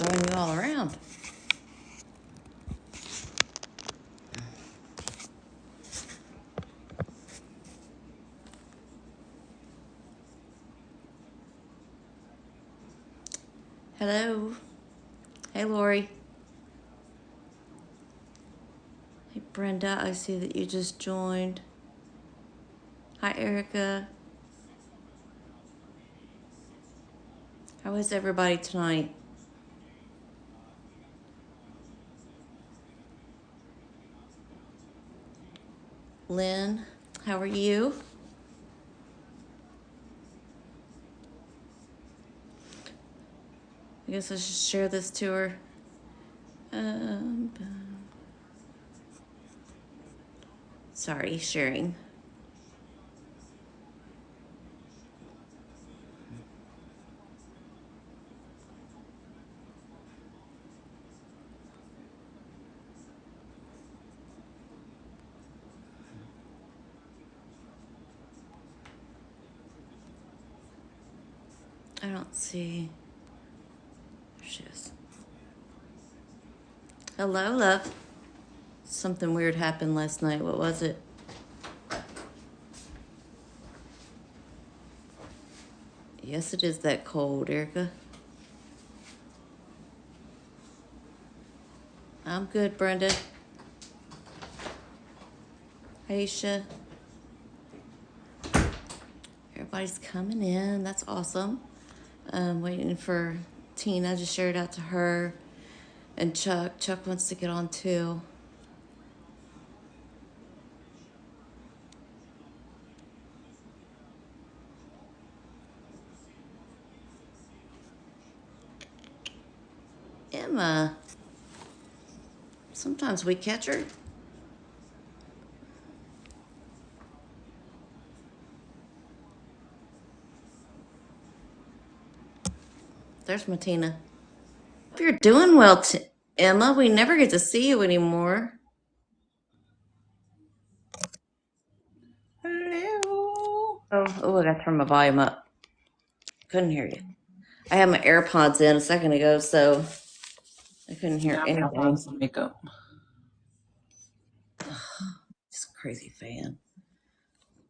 showing you all around. Hello. Hey, Lori. Hey, Brenda. I see that you just joined. Hi, Erica. How is everybody tonight? Lynn, how are you? I guess I should share this to her. Sorry, sharing. I don't see. There she is. Hello, love. Something weird happened last night. What was it? Yes, it is that cold, Erica. I'm good, Brenda. Aisha. Everybody's coming in. That's awesome. Waiting for Tina. I just shared out to her. And Chuck. Chuck wants to get on too. Emma. Sometimes we catch her. There's Martina. Hope you're doing well, Emma. We never get to see you anymore. Hello. Oh, I got to turn my volume up. Couldn't hear you. I had my AirPods in a second ago, so I couldn't hear anything. On some makeup. Just a crazy fan.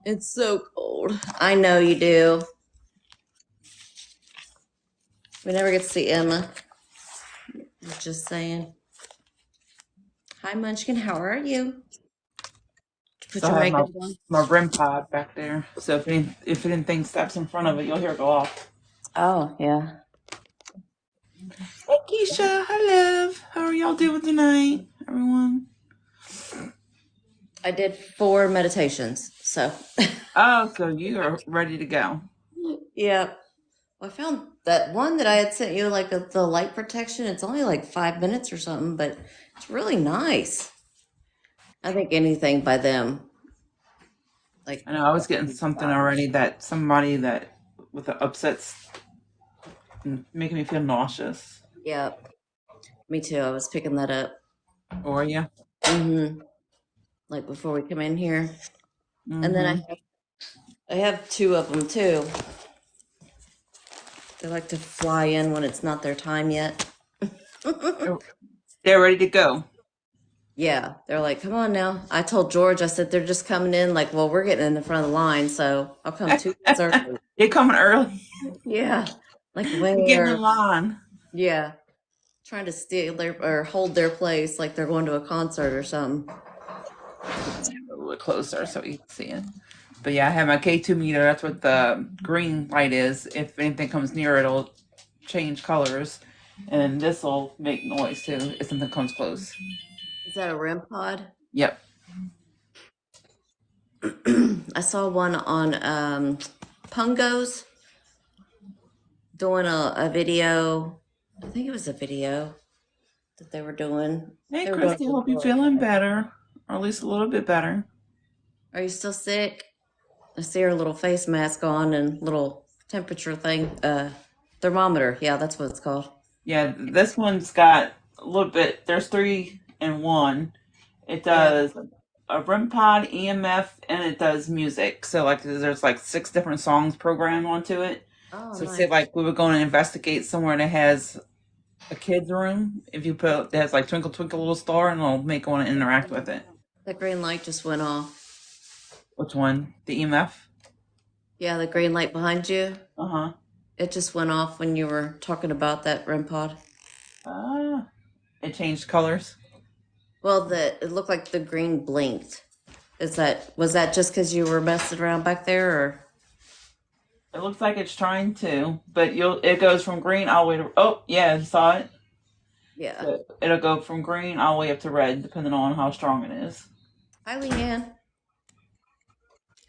It's so cold. I know you do. We never get to see Emma. Just saying. Hi, Munchkin. How are you? Put So your I have makeup on. my REM pod back there. So if anything steps in front of it, you'll hear it go off. Oh, yeah. Hey Keisha, hi love. How are y'all doing tonight, everyone? I did 4 meditations, so. Oh, so you are ready to go. Yeah. Well, I found that one that I had sent you, like the light protection. It's only like 5 minutes or something, but it's really nice. I think anything by them. Like, I know I was getting something already that somebody that with the upsets making me feel nauseous. yeah, me too. I was picking that up. Or yeah. Like before we come in here. Mm-hmm. And then I have 2 of them too. They like to fly in when it's not their time yet. They're ready to go. Yeah, they're like, come on now. I told George, I said, they're just coming in. Like, well, we're getting in the front of the line, so I'll come 2 minutes early. They're coming early. Yeah, like Getting where? in line. Yeah, trying to steal their or hold their place, like they're going to a concert or something. A little bit closer so you can see it. But yeah, I have my K2 meter. That's what the green light is. If anything comes near it, it'll change colors. And this will make noise too if something comes close. Is that a REM pod? Yep. I saw one on Pungo's doing a video. I think it was a video that they were doing. Hey, They were doing Christy, hope you're feeling better. Or at least a little bit better. Are you still sick? I see her little face mask on and little temperature thing. Thermometer. Yeah, that's what it's called. Yeah, this one's got a little bit. There's 3 in 1. It does a REM pod, EMF, and it does music. So like there's like 6 different songs programmed onto it. Oh, So nice. say like we were going to investigate somewhere that has a kid's room. If you put it has like twinkle twinkle little star, and it'll make one interact with it. The green light just went off. Which one? The EMF? Yeah, the green light behind you. Uh huh. It just went off when you were talking about that REM pod. Ah, it changed colors. Well, it looked like the green blinked. Was that just because you were messing around back there, or It looks like it's trying to, but it goes from green all the way to, oh yeah, you saw it. yeah? So it'll go from green all the way up to red, depending on how strong it is. Hi, Leanne.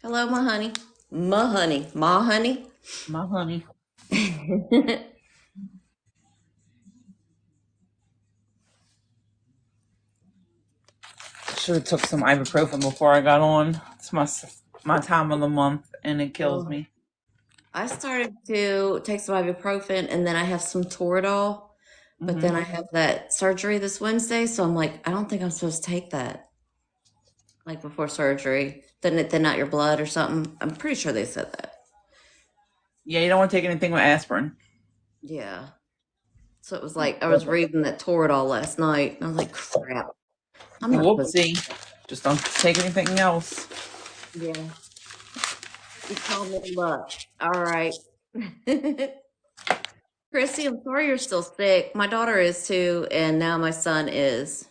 Hello, my honey. My honey. Ma honey. My honey. Should have took some ibuprofen before I got on. It's my time of the month, and it kills Oh, me. I started to take some ibuprofen, and then I have some Toradol, but then Hmm. I have that surgery this Wednesday, so I'm like, I don't think I'm supposed to take that like before surgery. Then it thin out your blood or something. I'm pretty sure they said that. Yeah, you don't want to take anything with aspirin. Yeah. So it was like I was reading that Toradol last night, and I was like, crap, I'm not supposed. Whoopsie. Just don't take anything else. Yeah. You called me luck. All right. Chrissy, I'm sorry you're still sick. My daughter is too, and now my son is.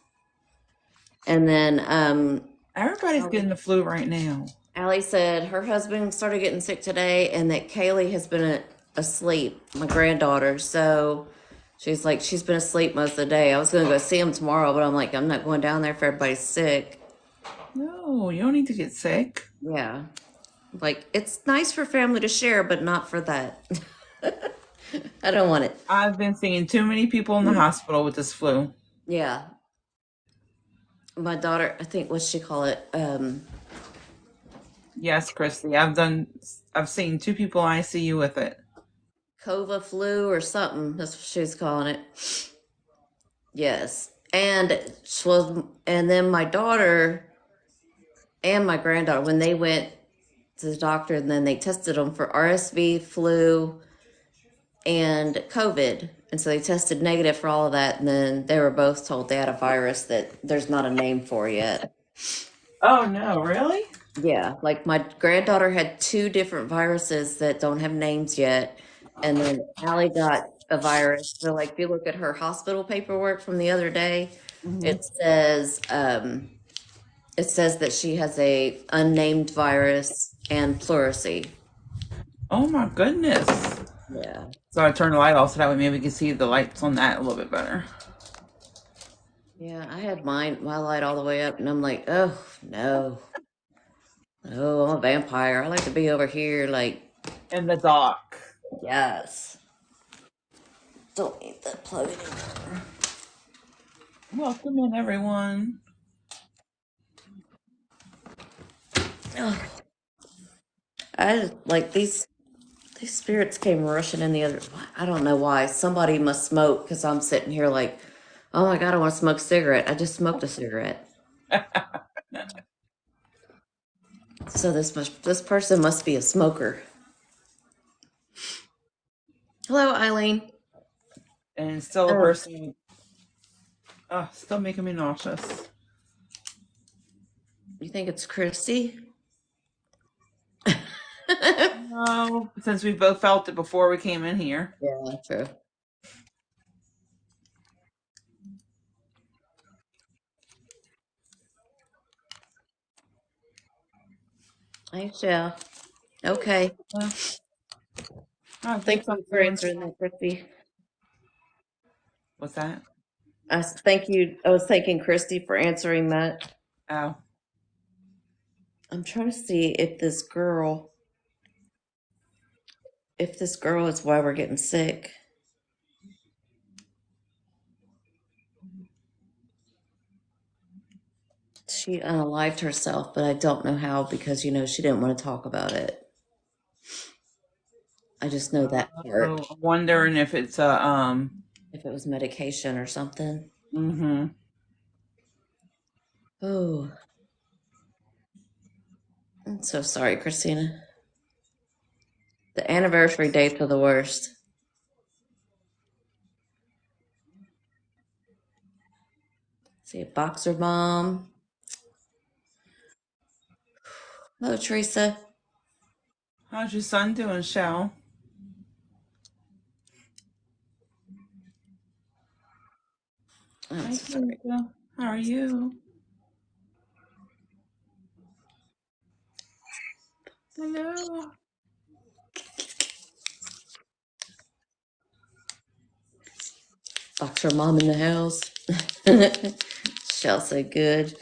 And then Everybody's getting the flu right now. Allie said her husband started getting sick today, and that Kaylee has been asleep, my granddaughter. So she's been asleep most of the day. I was going to go see him tomorrow, but I'm like, I'm not going down there if everybody's sick. No, you don't need to get sick. Yeah. Like, it's nice for family to share, but not for that. I don't want it. I've been seeing too many people in the hospital with this flu. Yeah. My daughter, I think, what's she call it? Yes, Christy. I've seen two people in ICU with it. Cova flu or something. That's what she's calling it. Yes. And then my daughter and my granddaughter, when they went to the doctor and then they tested them for RSV, flu, and COVID. And so they tested negative for all of that. And then they were both told they had a virus that there's not a name for yet. Oh no, really? Yeah. Like my granddaughter had two different viruses that don't have names yet. And then Allie got a virus. So, like, if you look at her hospital paperwork from the other day, Hmm. it says, it says that she has a unnamed virus and pleurisy. Oh my goodness. Yeah. So I turned the light off so that way maybe we can see the lights on that a little bit better. Yeah, I had my light all the way up, and I'm like, oh no, no, I'm a vampire. I like to be over here. Like, In the dark. yes, don't need that plug anymore. Welcome in, everyone. Ugh. I like these spirits came rushing in the other. I don't know why. Somebody must smoke because I'm sitting here like, oh my god, I want to smoke a cigarette. I just smoked a cigarette. So this person must be a smoker. Hello, Eileen. And still a Oh, person, still making me nauseous. you think it's Christy? No, since we both felt it before we came in here. Yeah, true. I shall. Okay. Uh, I Thank guess I'm you for doing. answering that, Christy. What's that? Thank you. I was thanking Christy for answering that. Oh, I'm trying to see if this girl is why we're getting sick. She unalived herself, but I don't know how because she didn't want to talk about it. I just know that part. I'm wondering if it's a. If it was medication or something. Mm-hmm. Oh, I'm so sorry, Christina. The anniversary dates are the worst. See a boxer mom. Hello, Teresa. How's your son doing, Shell? I'm Hi, so sorry. Teresa. How are you? Hello. Boxer mom in the house. Shell said good.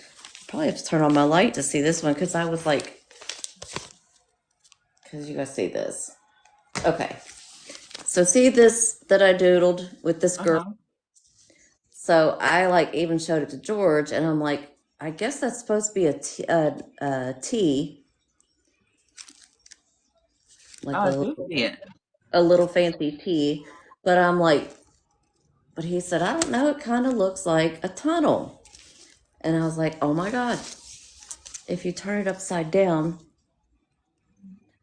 Probably have to turn on my light to see this one because I was like, because you guys see this. Okay. So see this that I doodled with this girl. Uh-huh. So I like even showed it to George, and I'm like, I guess that's supposed to be a T, like Oh, I do see it. a little fancy T. But I'm like, but he said, I don't know. It kind of looks like a tunnel. And I was like, oh my God, if you turn it upside down,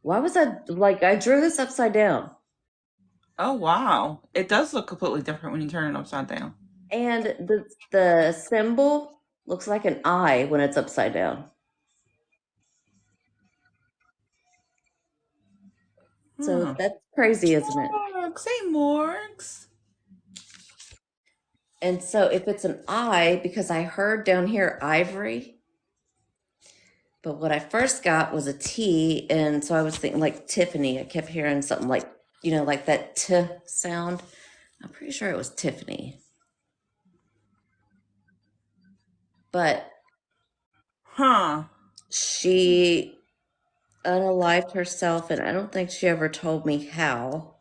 why was that? Like, I drew this upside down. Oh, wow. It does look completely different when you turn it upside down. And the symbol looks like an eye when it's upside down. So Huh. that's crazy, isn't it? Morgs. Hey, Morgs. And so if it's an eye, because I heard down here ivory, but what I first got was a T, and so I was thinking like Tiffany. I kept hearing something like, like that T sound. I'm pretty sure it was Tiffany. But Huh. she unalived herself, and I don't think she ever told me how.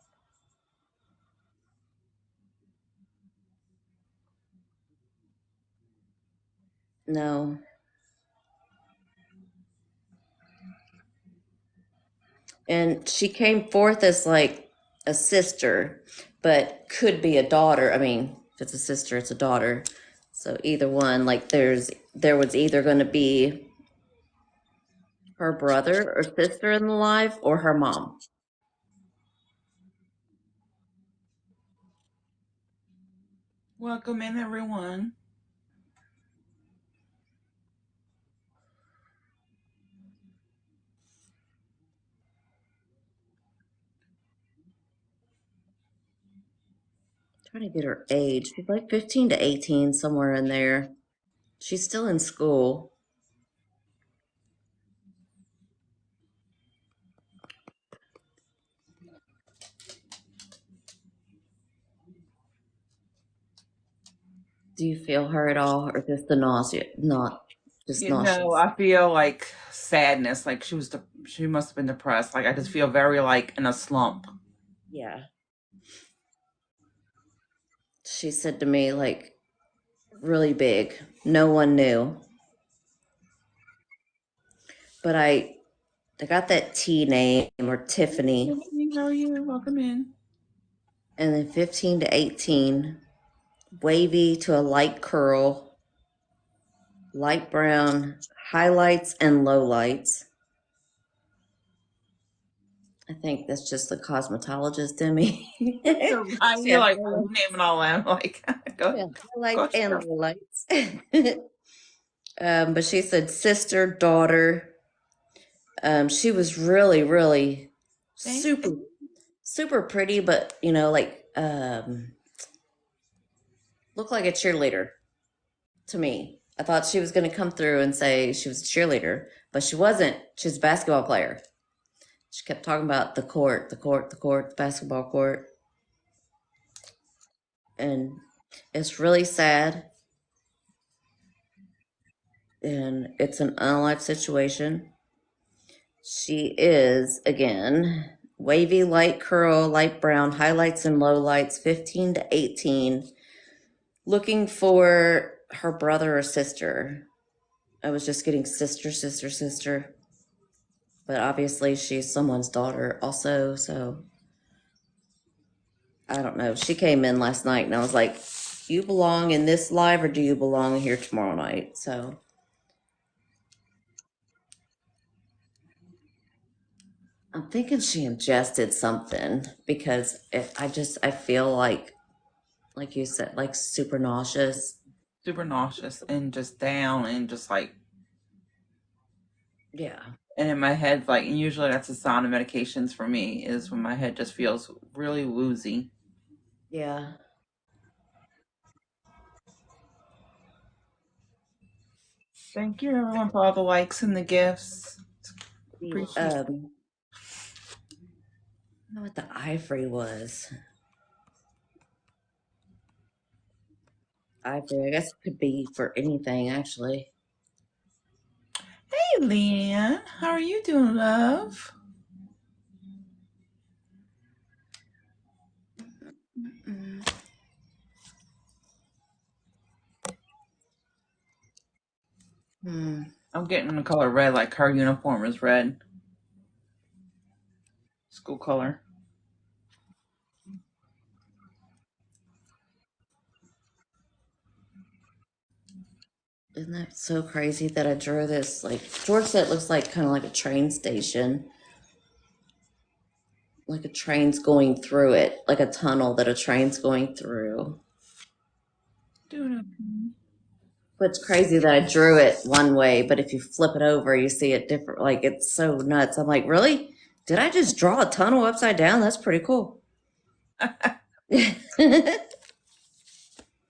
No. And she came forth as like a sister, but could be a daughter. I mean, if it's a sister, it's a daughter. So either one, like there was either going to be her brother or sister in the life or her mom. Welcome in, everyone. Trying to get her age. She's like 15 to 18, somewhere in there. She's still in school. Do you feel her at all, or just the nausea? Not just nauseous. I feel like sadness. Like she must have been depressed. Like I just feel very like in a slump. Yeah. She said to me, like, really big. No one knew. But I got that T name or Tiffany, Hey, how are you? Welcome in. and then 15 to 18, wavy to a light curl, light brown, highlights and lowlights. I think that's just the cosmetologist in me. You're right. She You're had like, why are you highlights, naming all that? I'm like, go, yeah, highlights go and yourself. lowlights. But she said sister, daughter. She was really, really Thank super, you. super pretty, but like looked like a cheerleader to me. I thought she was going to come through and say she was a cheerleader, but she wasn't. She's a basketball player. She kept talking about the court, the court, the court, the basketball court. And it's really sad. And it's an unlikely situation. She is, again, wavy, light curl, light brown, highlights and lowlights, 15 to 18, looking for her brother or sister. I was just getting sister, sister, sister. But obviously she's someone's daughter also, so I don't know. She came in last night and I was like, you belong in this live or do you belong here tomorrow night? So I'm thinking she ingested something because I feel like you said, like super nauseous. super nauseous and just down and just like, Yeah. and in my head, like, and usually that's a sign of medications for me is when my head just feels really woozy. Yeah. Thank you everyone for all the likes and the gifts. The Appreciate. I don't know what the ivory was. Ivory, I guess it could be for anything actually. Hey, Leanne, how are you doing, love? Mm. Hmm. I'm getting the color red, like her uniform is red, school color. Isn't that so crazy that I drew this? Like George said, it looks like kind of like a train station, like a train's going through it, like a tunnel that a train's going through. Doing okay. But it's crazy that I drew it one way, but if you flip it over, you see it different. Like it's so nuts. I'm like, really? Did I just draw a tunnel upside down? That's pretty cool.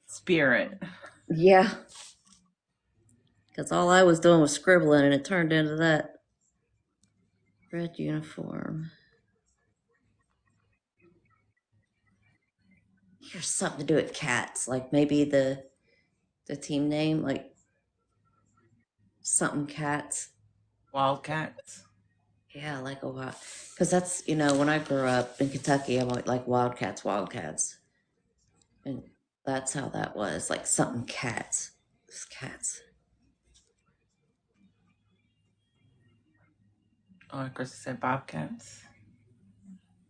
Spirit. Yeah, because all I was doing was scribbling, and it turned into that red uniform. Here's something to do with cats, like maybe the team name, like something cats. Wildcats. Yeah, like a wild, because that's when I grew up in Kentucky, I'm like Wildcats, Wildcats, and that's how that was, like something cats, it's cats. Oh, Chris said bobcats.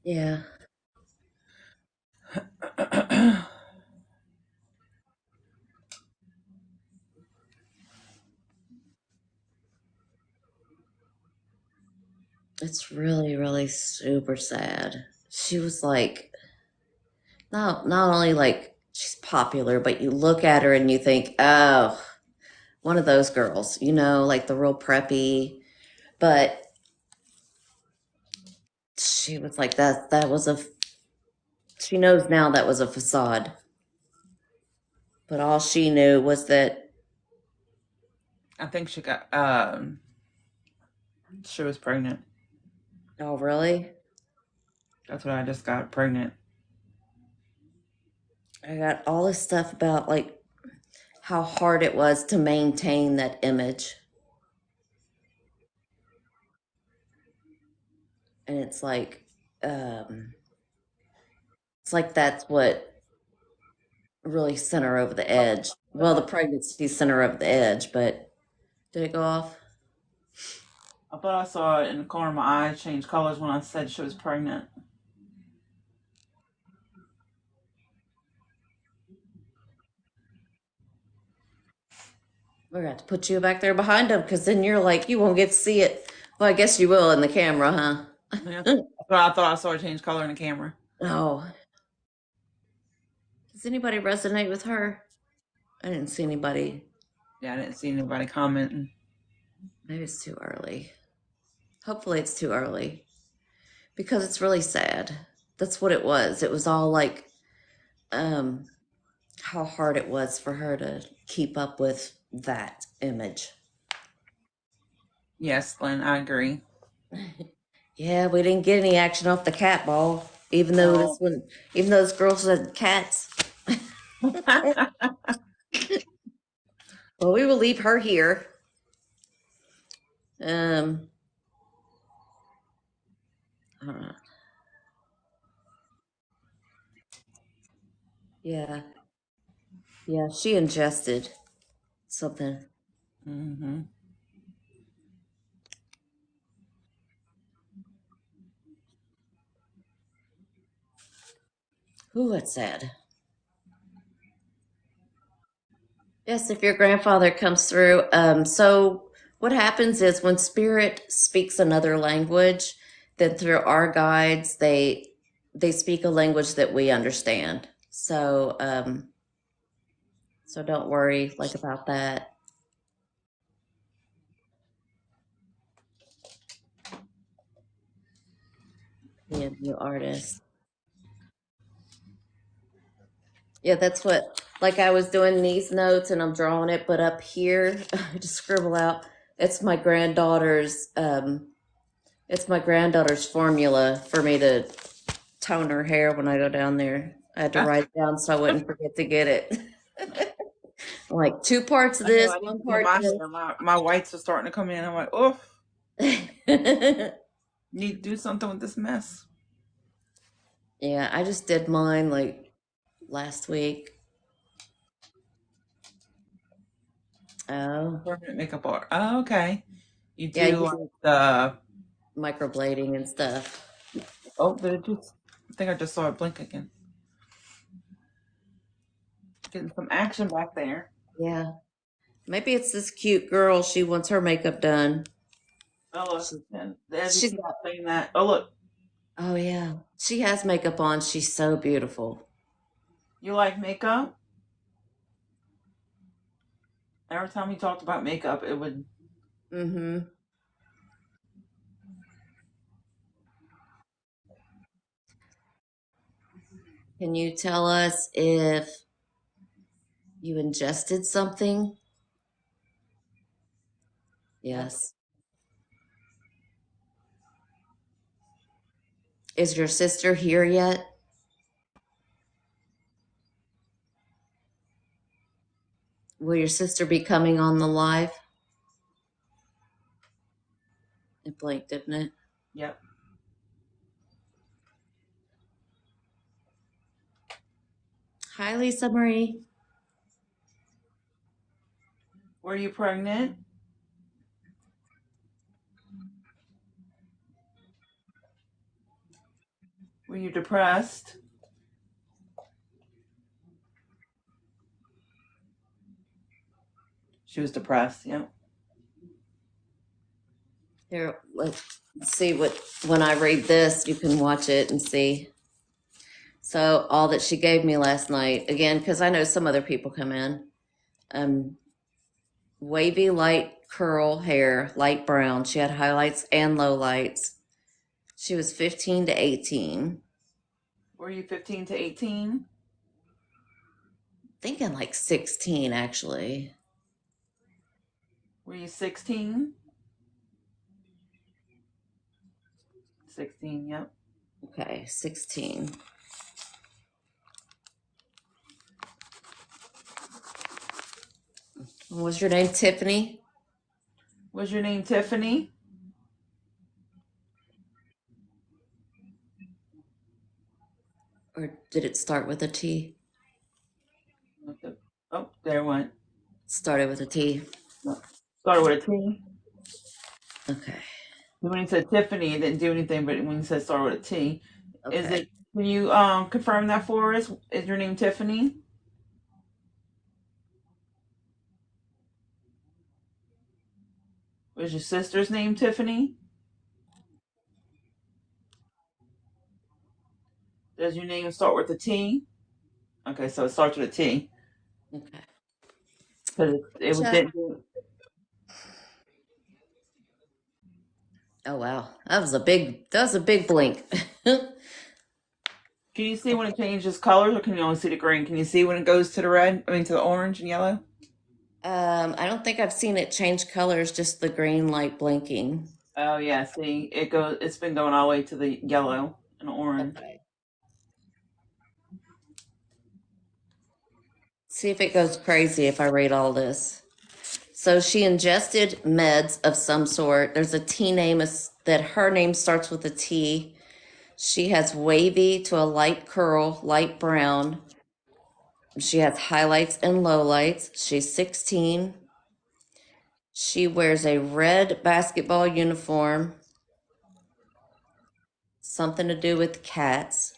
Yeah, it's really, really super sad. She was like, not only like she's popular, but you look at her and you think, oh, one of those girls, like the real preppy. But she was like that. That was a. She knows now that was a facade. But all she knew was that. I think she was pregnant. Oh, really? That's what I just got pregnant. I got all this stuff about like how hard it was to maintain that image, and um, it's like that's what really sent her over the edge. Well, the pregnancy sent her over the edge, but did it go off? I thought I saw it in the corner of my eye change colors when I said she was pregnant. We're going to have to put you back there behind him because then you're like, you won't get to see it. Well, I guess you will in the camera, Yeah, huh? I thought I saw her change color in the camera. Oh, does anybody resonate with her? I didn't see anybody. Yeah, I didn't see anybody commenting. Maybe it's too early. Hopefully, it's too early because it's really sad. That's what it was. It was all like um, how hard it was for her to keep up with that image. Yes, Lynn, I agree. Yeah, we didn't get any action off the cat ball, even though this No. one, even though this girl said cats. Well, we will leave her here. Um, I don't know. Yeah, yeah, she ingested something. hmm Who had said? Yes, if your grandfather comes through. So what happens is when spirit speaks another language, then through our guides, they speak a language that we understand. So So don't worry like about that. Be a new artist. Yeah, that's what, like I was doing these notes and I'm drawing it, but up here to scribble out, it's my granddaughter's, it's my granddaughter's formula for me to tone her hair when I go down there. I had to I write it down so I wouldn't forget to get it. Like two parts of know this, I need one to do part my hair. My whites are starting to come in. I'm like, oh, this. need to do something with this mess. Yeah, I just did mine like last week. Oh, Permanent makeup art. Oh, okay. You yeah, do like using the. microblading and stuff. Oh, did it just? I think I just saw it blink again. Getting some action back there. Yeah. Maybe it's this cute girl. She wants her makeup done. Oh, look. She, And as you she's keep got, saying that, oh look, oh yeah. She has makeup on. She's so beautiful. you like makeup? Every time we talked about makeup, it would. Mm-hmm. Can you tell us if you ingested something? Yes. Yes. Is your sister here yet? Will your sister be coming on the live? It blinked, didn't it? Yep. Hi, Lisa Marie. Were you pregnant? Were you depressed? She was depressed. Yep. Here, let's see what, when I read this, you can watch it and see. So, all that she gave me last night, again, because I know some other people come in. Um, Wavy light curl hair, light brown. She had highlights and lowlights. She was 15 to 18. Were you 15 to 18? Thinking like 16, actually. Were you 16? 16, yep. Okay, 16. Was your name Tiffany? Was your name Tiffany? Or did it start with a T? Oh, there it went. Started with a T. No. Started with a T. Okay. When you said Tiffany, it didn't do anything, but when you said start with a T, is Okay. it? Can you confirm that for us? Is your name Tiffany? Was your sister's name Tiffany? Does your name start with a T? Okay, so it starts with a T Okay. because it was Check. didn't do. Oh wow. That was a big blink. Can you see when it changes colors, or can you only see the green? Can you see when it goes to the red? I mean, to the orange and yellow. I don't think I've seen it change colors, just the green light blinking. Oh yeah, see, it goes. It's been going all the way to the yellow and orange. Okay. See if it goes crazy if I read all this. So she ingested meds of some sort. There's a T name that her name starts with a T. She has wavy to a light curl, light brown. She has highlights and lowlights. She's 16. She wears a red basketball uniform, something to do with cats.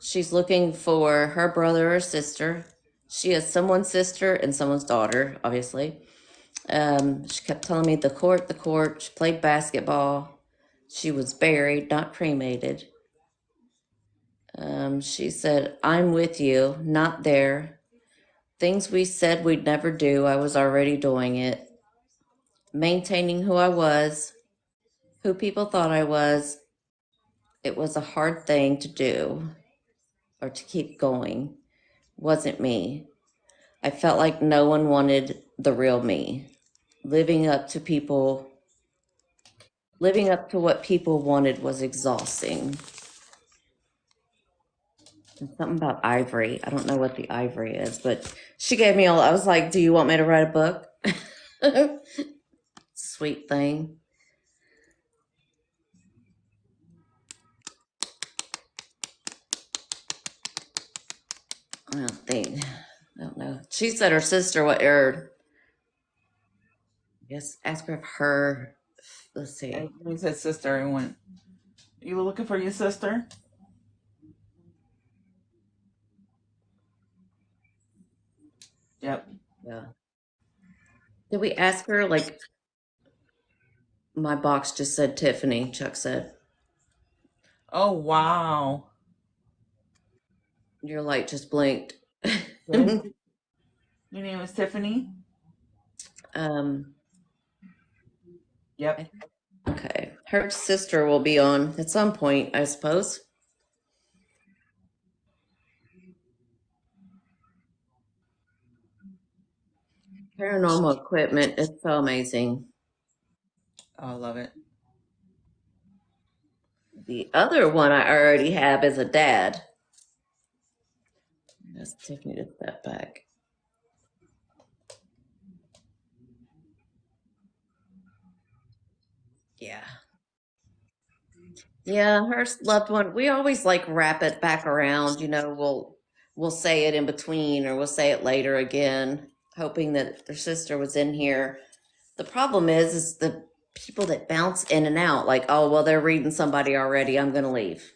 She's looking for her brother or sister. She has someone's sister and someone's daughter, obviously. She kept telling me the court, the court. She played basketball. She was buried, not cremated. She said, I'm with you, not there. Things we said we'd never do, I was already doing it. Maintaining who I was, who people thought I was, it was a hard thing to do or to keep going. Wasn't me. I felt like no one wanted the real me. Living up to people, living up to what people wanted was exhausting. And something about ivory. I don't know what the ivory is, but she gave me all. I was like, "Do you want me to write a book?" Sweet thing. I don't think. I don't know. She said her sister, what, or yes, ask her if her, let's And see. he said sister and went, you were looking for your sister? Yep. Yeah. Did we ask her? Like, my box just said Tiffany, Chuck said. Oh, wow. Your light just blinked. Yes. Your name is Tiffany? um, Yep. okay. Her sister will be on at some point, I suppose. Paranormal equipment is so amazing. Oh, I love it. The other one I already have is a dad. That's Tiffany to step back. Yeah. Yeah, her loved one. We always like wrap it back around, we'll say it in between or we'll say it later again, hoping that their sister was in here. The problem is the people that bounce in and out, like, oh, well, they're reading somebody already. I'm gonna leave.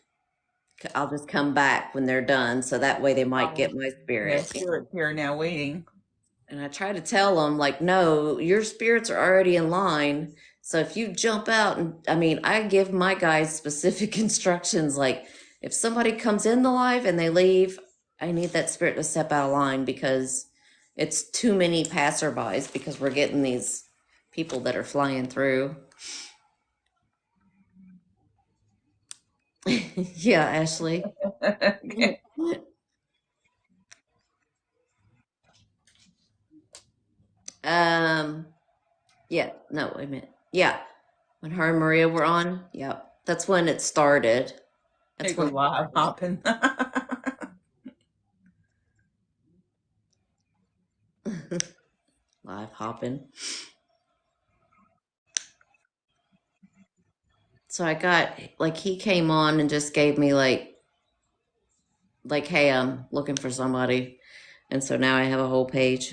I'll just come back when they're done, so that way they might Oh, get my yeah, spirit. spirit here now waiting. And I try to tell them, like, no, your spirits are already in line. So if you jump out, and I mean, I give my guys specific instructions. Like, if somebody comes in the live and they leave, I need that spirit to step out of line because it's too many passerbys because we're getting these people that are flying through. Yeah, Ashley. Okay. Um, yeah, no, wait a minute. Yeah, when her and Maria were on, yeah, that's when it started. They That's go when live hopping. live hopping. So I got like he came on and just gave me like hey, I'm looking for somebody. And so now I have a whole page.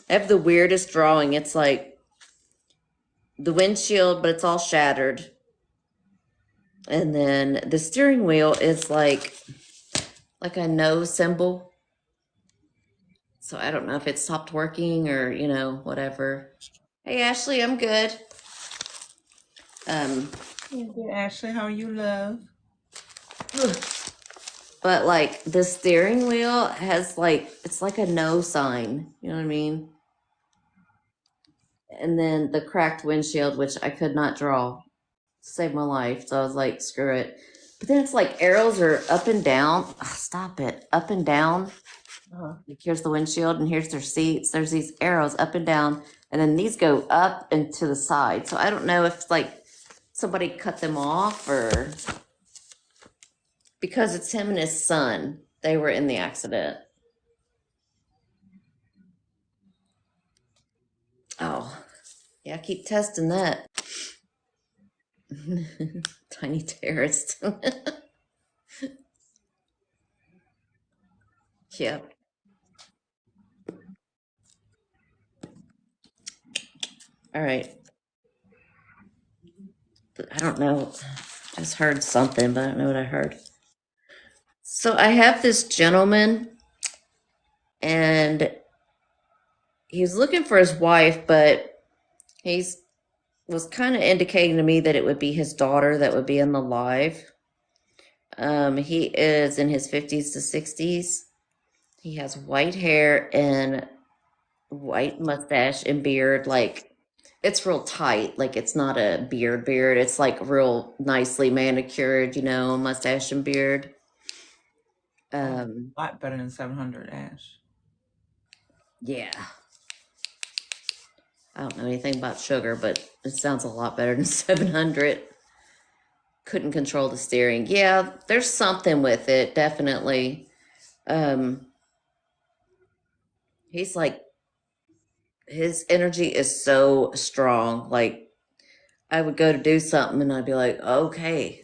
I have the weirdest drawing. It's like the windshield, but it's all shattered. And then the steering wheel is like a no symbol. So I don't know if it stopped working or, whatever. Hey Ashley, I'm good. Um Okay, Ashley, how are you, love? but like the steering wheel has like it's like a no sign. You know what I mean? And then the cracked windshield, which I could not draw, saved my life. So I was like, screw it. But then it's like arrows are up and down. Ugh, stop it. Up and down. Uh-huh. Like here's the windshield and here's their seats. There's these arrows up and down. And then these go up and to the side. So I don't know if like somebody cut them off or because it's him and his son. They were in the accident. Oh, yeah, keep testing that. Tiny terrorist. Yeah. All right. I don't know. I just heard something, but I don't know what I heard. So I have this gentleman, and he's looking for his wife, but he's was kind of indicating to me that it would be his daughter that would be in the live. He is in his 50s to 60s. He has white hair and white mustache and beard. Like, it's real tight. Like, it's not a beard. It's like real nicely manicured, mustache and beard. Oh, Um, a lot better than 700 Ash. yeah. I don't know anything about sugar, but it sounds a lot better than 700. Couldn't control the steering. Yeah, there's something with it, definitely. Um, he's like, his energy is so strong. Like, I would go to do something and I'd be like, okay.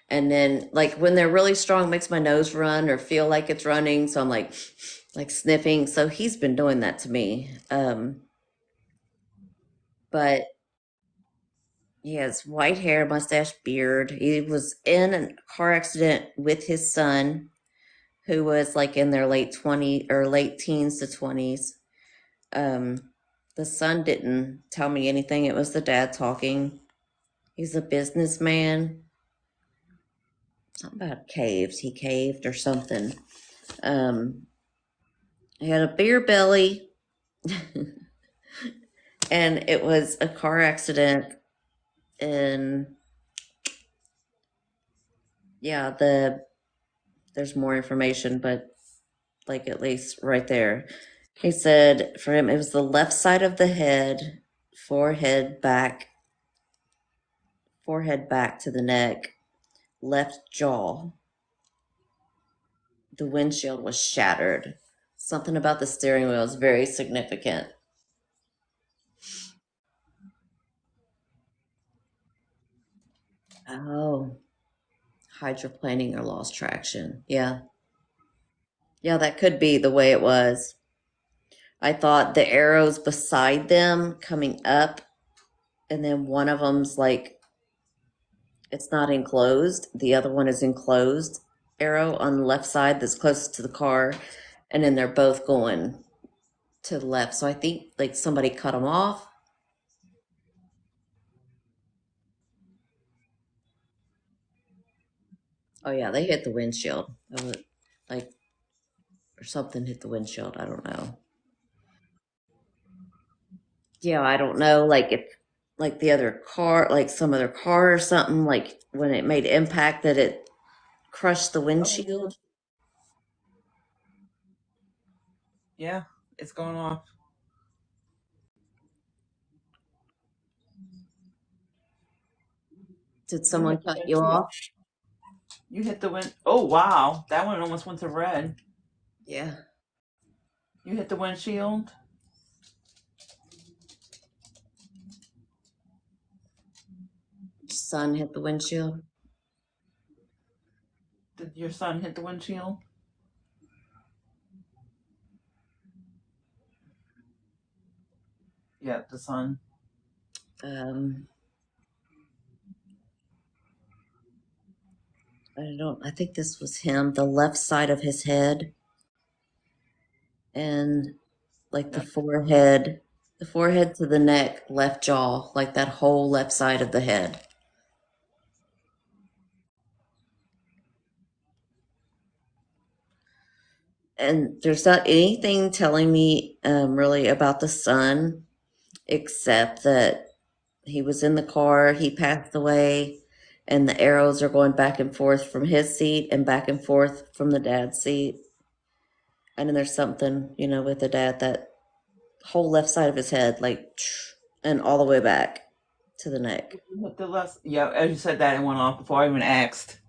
And then, like, when they're really strong, it makes my nose run or feel like it's running. So I'm like sniffing. So he's been doing that to me. But he has white hair, mustache, beard. He was in a car accident with his son, who was like in their late 20s or late teens to 20s. Um, the son didn't tell me anything. It was the dad talking. He's a businessman. Something about caves. He caved or something. Um, he had a beer belly, and it was a car accident. And yeah, there's more information, but like at least right there, he said for him it was the left side of the head, forehead back, forehead back to the neck, left jaw. The windshield was shattered. Something about the steering wheel is very significant. Oh, hydroplaning or lost traction. Yeah. Yeah, that could be the way it was. I thought the arrows beside them coming up, and then one of them's like, it's not enclosed. The other one is enclosed arrow on the left side that's closest to the car. And then they're both going to the left. So I think like somebody cut them off. Oh, yeah, they hit the windshield. Like, or something hit the windshield. I don't know. Yeah, I don't know. Like if like the other car, like some other car or something, like when it made impact that it crushed the Oh, windshield. yeah, it's going off. Did You someone hit the cut you windshield. off? You hit the wind. Oh, wow. That one almost went to red. Yeah. You hit the windshield. Sun hit the windshield. Did your son hit the windshield? Yeah, the son. Um, I think this was him, the left side of his head and like Yep. the forehead to the neck, left jaw, like that whole left side of the head. And there's not anything telling me really about the son, except that he was in the car, he passed away, and the arrows are going back and forth from his seat and back and forth from the dad's seat. And then there's something, with the dad, that whole left side of his head, like, and all the way back to the neck. You hit the left. Yeah, as you said that, it went off before I even asked.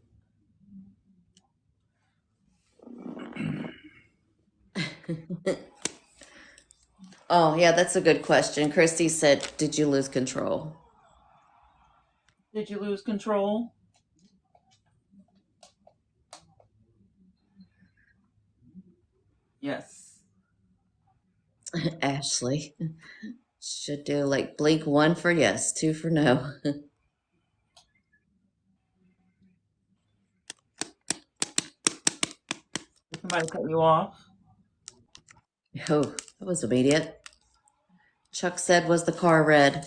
Oh, yeah, that's a good question. Christy said, did you lose control? Did you lose control? Yes. Ashley should do like blink one for yes, two for no. Did somebody cut you off? Oh, that was immediate. Chuck said, was the car red?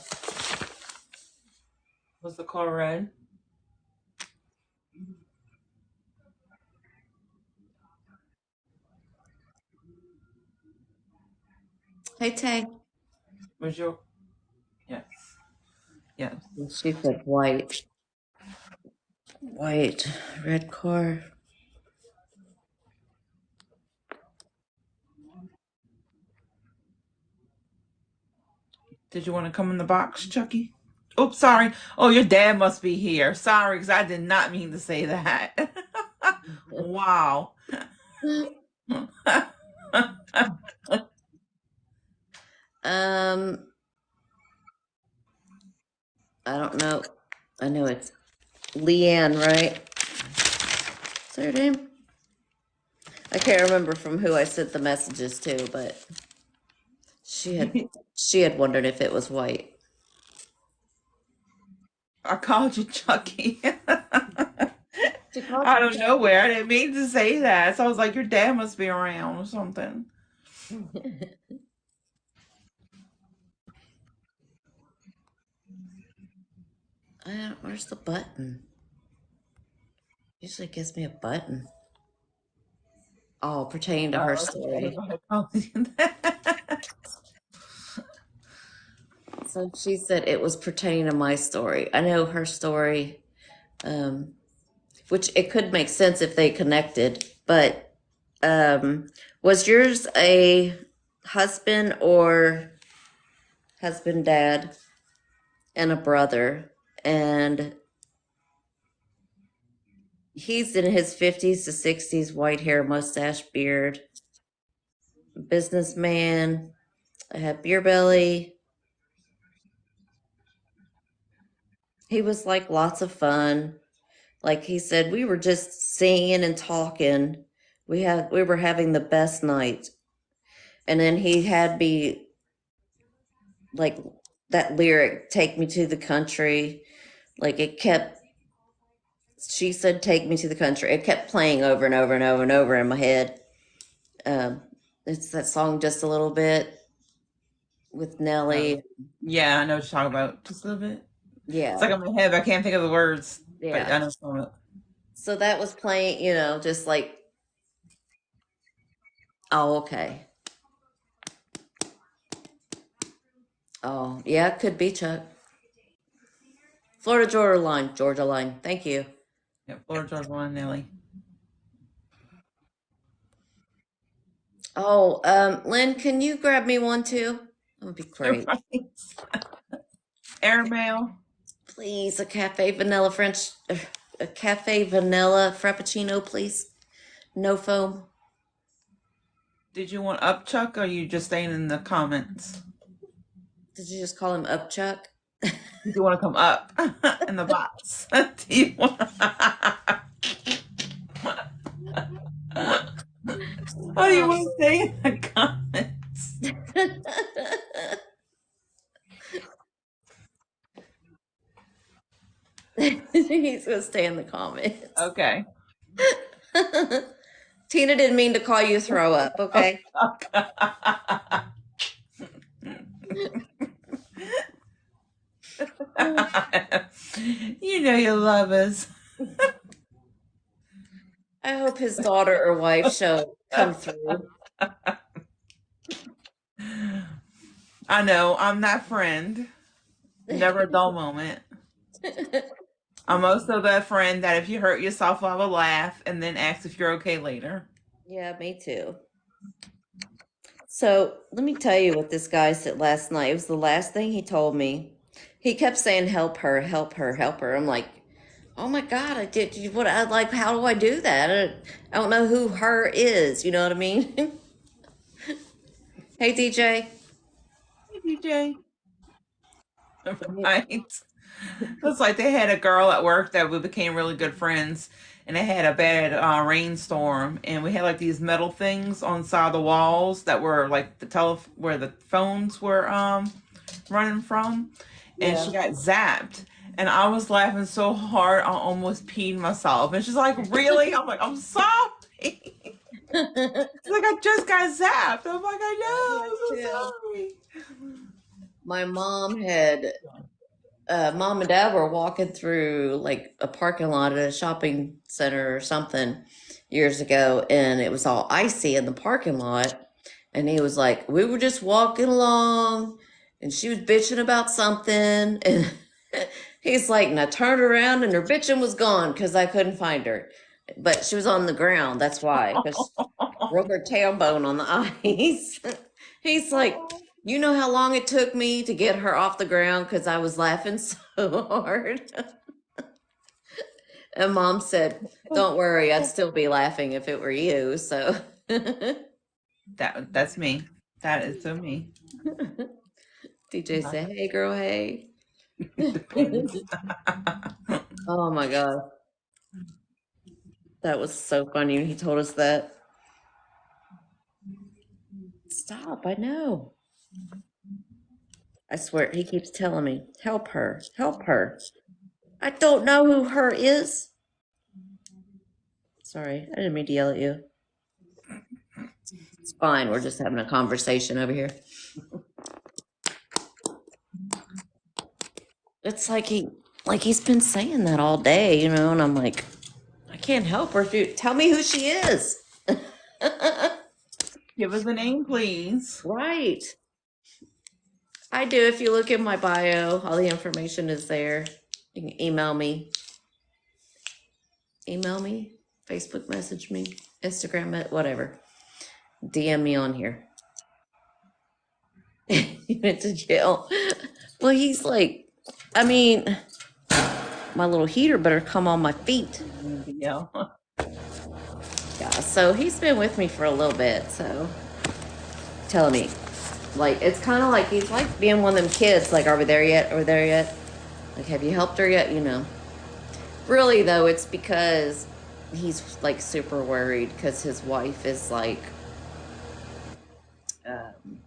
Was the car red? Hey, Tay. Was your yes, yes. She said white. White. Red car. Did you want to come in the box, Chucky? Oops, sorry. Oh, your dad must be here. Sorry, because I did not mean to say that. Wow. Um, I don't know. I know it's Leanne, right? Is that her name? I can't remember from who I sent the messages to, but she had she had wondered if it was white. I called you Chucky. She called Out of nowhere. I didn't mean to say that. So I was like, your dad must be around or something. you. Where's the button? Usually it gives me a button. Oh, pertaining to her Oh, okay. story. I called you that. So she said it was pertaining to my story. I know her story, um, which it could make sense if they connected, but was yours a husband or husband, dad, and a brother? And he's in his 50s to 60s, white hair, mustache, beard, businessman. I had beer belly. He was like lots of fun. Like he said, we were just singing and talking. We were having the best night. And then he had me like that lyric, "Take me to the country." Like it kept. She said, "Take me to the country." It kept playing over and over and over and over in my head. Um, it's that song just a little bit with No. Nelly. Yeah, I know what you're talking about. Just a little bit. It's like Yeah, in my head, but I can't think of the words. But yeah. I know some of it. So that was playing, just like, oh, okay. Oh, yeah, it could be Chuck. Florida Georgia line, Georgia line. Thank you. Yeah, Florida Georgia Line, Nelly. Oh, Lynn, can you grab me one too? That would be You're great. right. Airmail. Please, a cafe vanilla French, a cafe vanilla frappuccino, please. No foam. Did you want up, Chuck, or are you just staying in the comments? Did you just call him up, Chuck? Did you want to come up in the box? Do you want? What do you want to say in the comments? He's gonna stay in the comments. Okay. Tina didn't mean to call you throw up, okay? You know you love us. I hope his daughter or wife show come through. I know, I'm that friend. Never a dull moment. I'm also that friend that if you hurt yourself, I'll have a laugh and then ask if you're okay later. Yeah, me too. So let me tell you what this guy said last night. It was the last thing he told me. He kept saying, "Help her, help her, help her." I'm like, "Oh my God, I did what I like, how do I do that? I don't know who her is, you know what I mean?" Hey DJ. Hey, DJ. Right? It's like they had a girl at work that we became really good friends, and they had a bad rainstorm, and we had like these metal things on the side of the walls that were like the where the phones were running from, and she Yeah. got zapped. And I was laughing so hard, I almost peed myself. And she's like, "Really?" I'm like, "I'm sorry." She's like, "I just got zapped." I'm like, "I I know, was I'm too. so sorry." My mom and dad were walking through like a parking lot at a shopping center or something years ago, and it was all icy in the parking lot. And he was like, we were just walking along and she was bitching about something. And he's like, and I turned around and her bitching was gone because I couldn't find her. But she was on the ground. That's why, because broke her tailbone on the ice. He's like, you know how long it took me to get her off the ground because I was laughing so hard. And mom said, don't worry, I'd still be laughing if it were you. So That's me. That is so me. DJ said, hey, girl, hey. Depends. Oh my God. That was so funny. He told us that. Stop, I know. I swear, he keeps telling me, help her, help her. I don't know who her is. Sorry, I didn't mean to yell at you. It's fine. We're just having a conversation over here. It's like he's been saying that all day, you know, and I'm like, I can't help her if you tell me who she is. Give us a name, please. Right. I do. If you look in my bio, all the information is there. You can email me, Facebook message me, Instagram it, whatever. DM me on here. He went to jail. Well, he's like, I mean, my little heater better come on my feet. Yeah. Yeah, so he's been with me for a little bit, so telling me, like, it's kind of like he's like being one of them kids, like, are we there yet? Are we there yet? Like, have you helped her yet? You know. Really, though, it's because he's like super worried because his wife is like, um,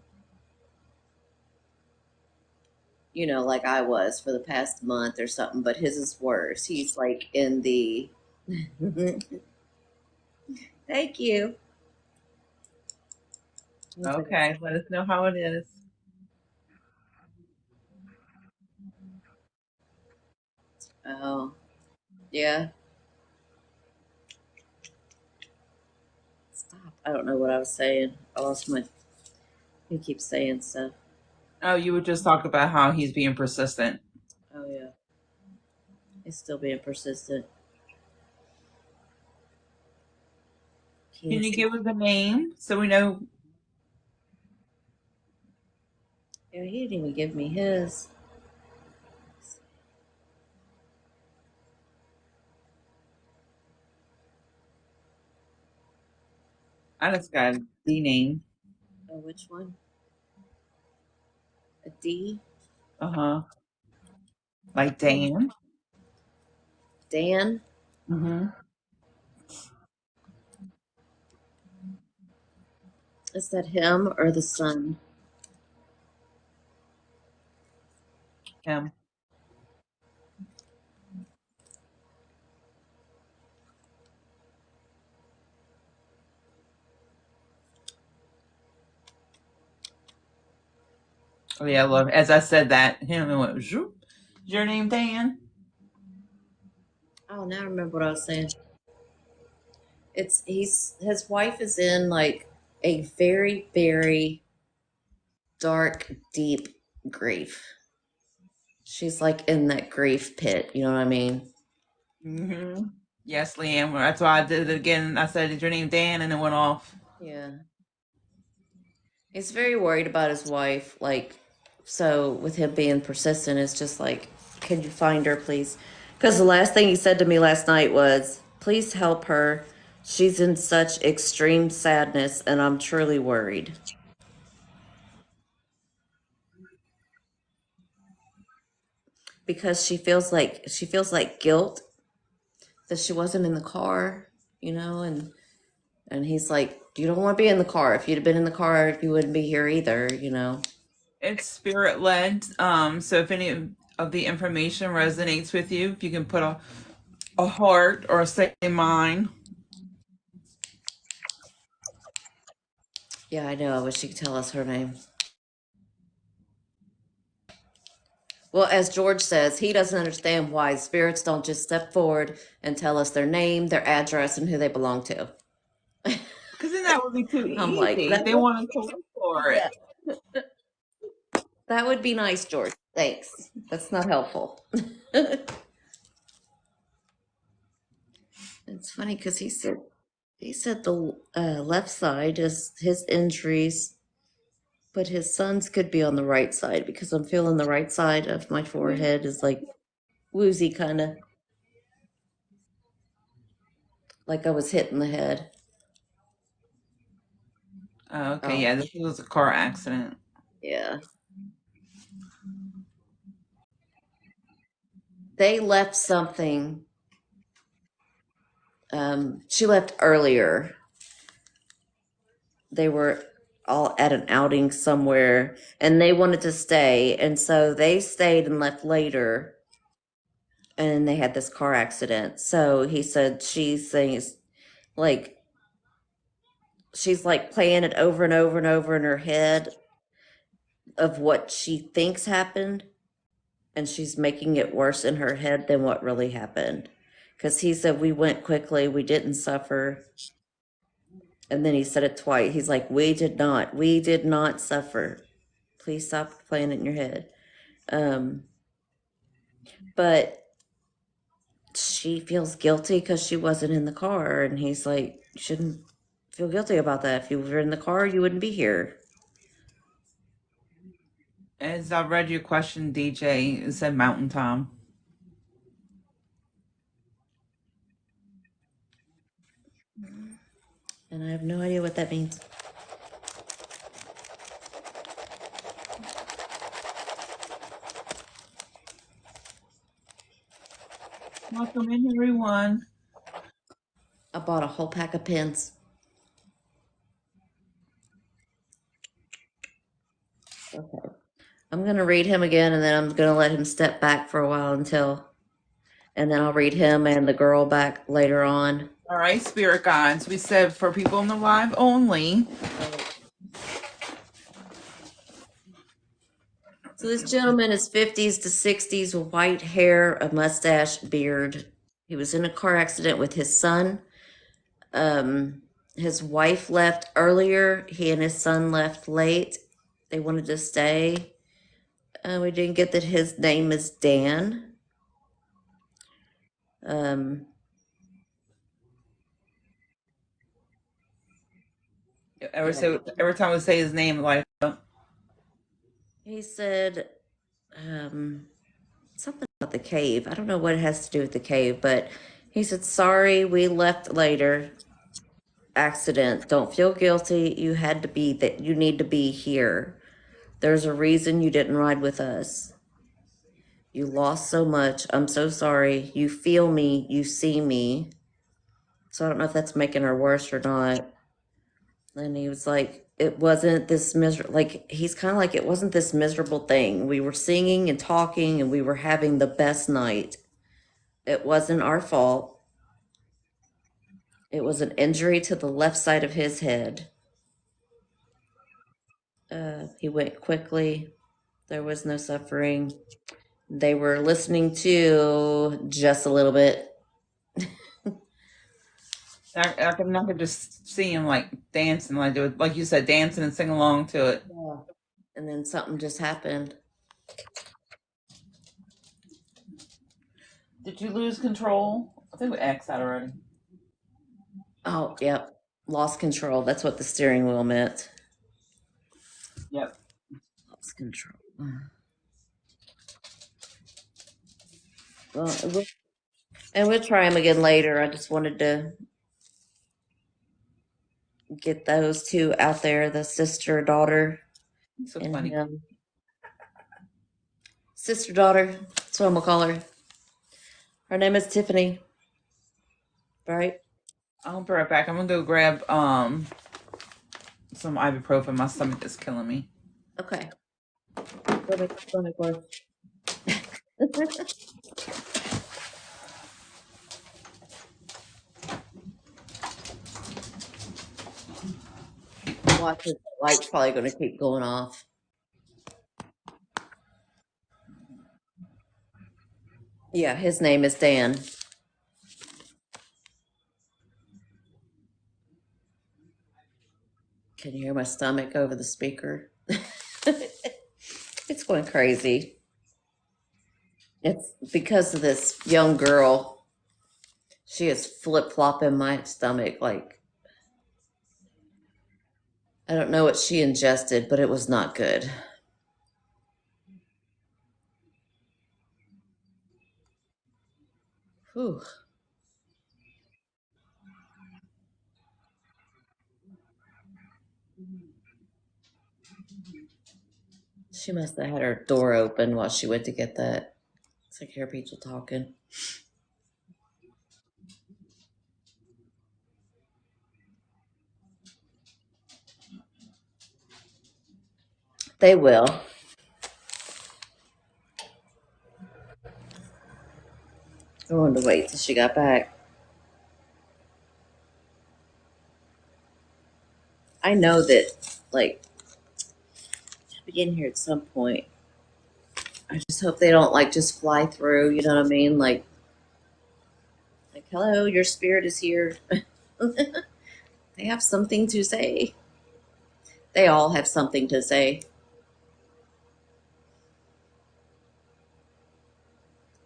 you know, like I was for the past month or something, but his is worse. He's like in the. Thank you. Okay. Let us know how it is. Oh, yeah. Stop. I don't know what I was saying. I lost my. He keeps saying stuff. Oh, you would just talk about how he's being persistent. Oh, yeah. He's still being persistent. Can He's, you give us a name so we know? yeah, he didn't even give me his. I just got the name. Oh, which one? A D? Uh huh. Like Dan. Dan? Mm-hmm. Is that him or the son? Him. Oh yeah, I love. As I said that, him and went. Zoop. Is your name Dan? Oh, now I remember what I was saying. His wife is in like a very, very dark, deep grief. She's like in that grief pit, you know what I mean? Mm-hmm. Yes, Liam. That's why I did it again. I said, "Is your name Dan?" And it went off. Yeah. He's very worried about his wife. Like, so with him being persistent, it's just like, can you find her, please? Because the last thing he said to me last night was, please help her. She's in such extreme sadness, and I'm truly worried. Because she feels like guilt that she wasn't in the car, you know, and he's like, you don't want to be in the car. If you'd have been in the car, you wouldn't be here either, you know. It's spirit led. So if any of the information resonates with you, if you can put a heart or say mine. Yeah, I know. I wish she could tell us her name. Well, as George says, he doesn't understand why spirits don't just step forward and tell us their name, their address, and who they belong to. Because isn't that would be too I'm like, easy. They wanted to look for it. yeah, that would be nice, George. Thanks. That's not helpful. It's funny because he said the left side is his injuries, but his son's could be on the right side because I'm feeling the right side of my forehead is like woozy, kind of like I was hit in the head. Oh, okay, Oh, yeah, this was a car accident. yeah. They left something. She left earlier. They were all at an outing somewhere and they wanted to stay. And so they stayed and left later. And they had this car accident. So he said she's saying, like, she's like playing it over and over and over in her head of what she thinks happened, and she's making it worse in her head than what really happened. Because he said we went quickly, we didn't suffer, and then he said it twice. He's like, we did not suffer. Please stop playing it in your head. um but she feels guilty because she wasn't in the car, and he's like, you shouldn't feel guilty about that. If you were in the car, you wouldn't be here. As I read your question, DJ, it said Mountain Tom. And I have no idea what that means. Welcome in, everyone. I bought a whole pack of pens. Okay. I'm going to read him again, and then I'm going to let him step back for a while and then I'll read him and the girl back later on. All right, spirit guides. We said for people in the live only. So this gentleman is 50s to 60s with white hair, a mustache, beard. He was in a car accident with his son. His wife left earlier. He and his son left late. They wanted to stay. We didn't get that his name is Dan. Um, Every time we say his name, like he said something about the cave. I don't know what it has to do with the cave, but he said, sorry, we left later. Accident. Don't feel guilty. You had to be that. You need to be here. There's a reason you didn't ride with us. You lost so much. I'm so sorry. You feel me. You see me. So I don't know if that's making her worse or not. And he was like, it wasn't this miserable, like, he's kind of like, it wasn't this miserable thing. We were singing and talking and we were having the best night. It wasn't our fault. It was an injury to the left side of his head. He went quickly. There was no suffering. They were listening to just a little bit. I could just see him like dancing, like you said, dancing and sing along to it. Yeah. And then something just happened. Did you lose control? I think we X that already. Oh, yep. Lost control. That's what the steering wheel meant. Yep. Lost control. Well, and we'll try them again later. I just wanted to get those two out there, the sister daughter So and funny. him. Sister daughter, that's what I'm gonna call her. Her name is Tiffany. Right? I'll be right back. I'm gonna go grab some ibuprofen. My stomach is killing me. Okay. Go make your stomach work. Watch it. The light's probably gonna keep going off. Yeah, his name is Dan. can hear my stomach over the speaker. It's going crazy. It's because of this young girl. She is flip flopping my stomach. Like, I don't know what she ingested, but it was not good. Whew. She must have had her door open while she went to get that. It's like hear people talking. They will. I wanted to wait till she got back. I know that, like, she'll be in here at some point. I just hope they don't, like, just fly through. You know what I mean? Like, hello, your spirit is here. They have something to say. They all have something to say.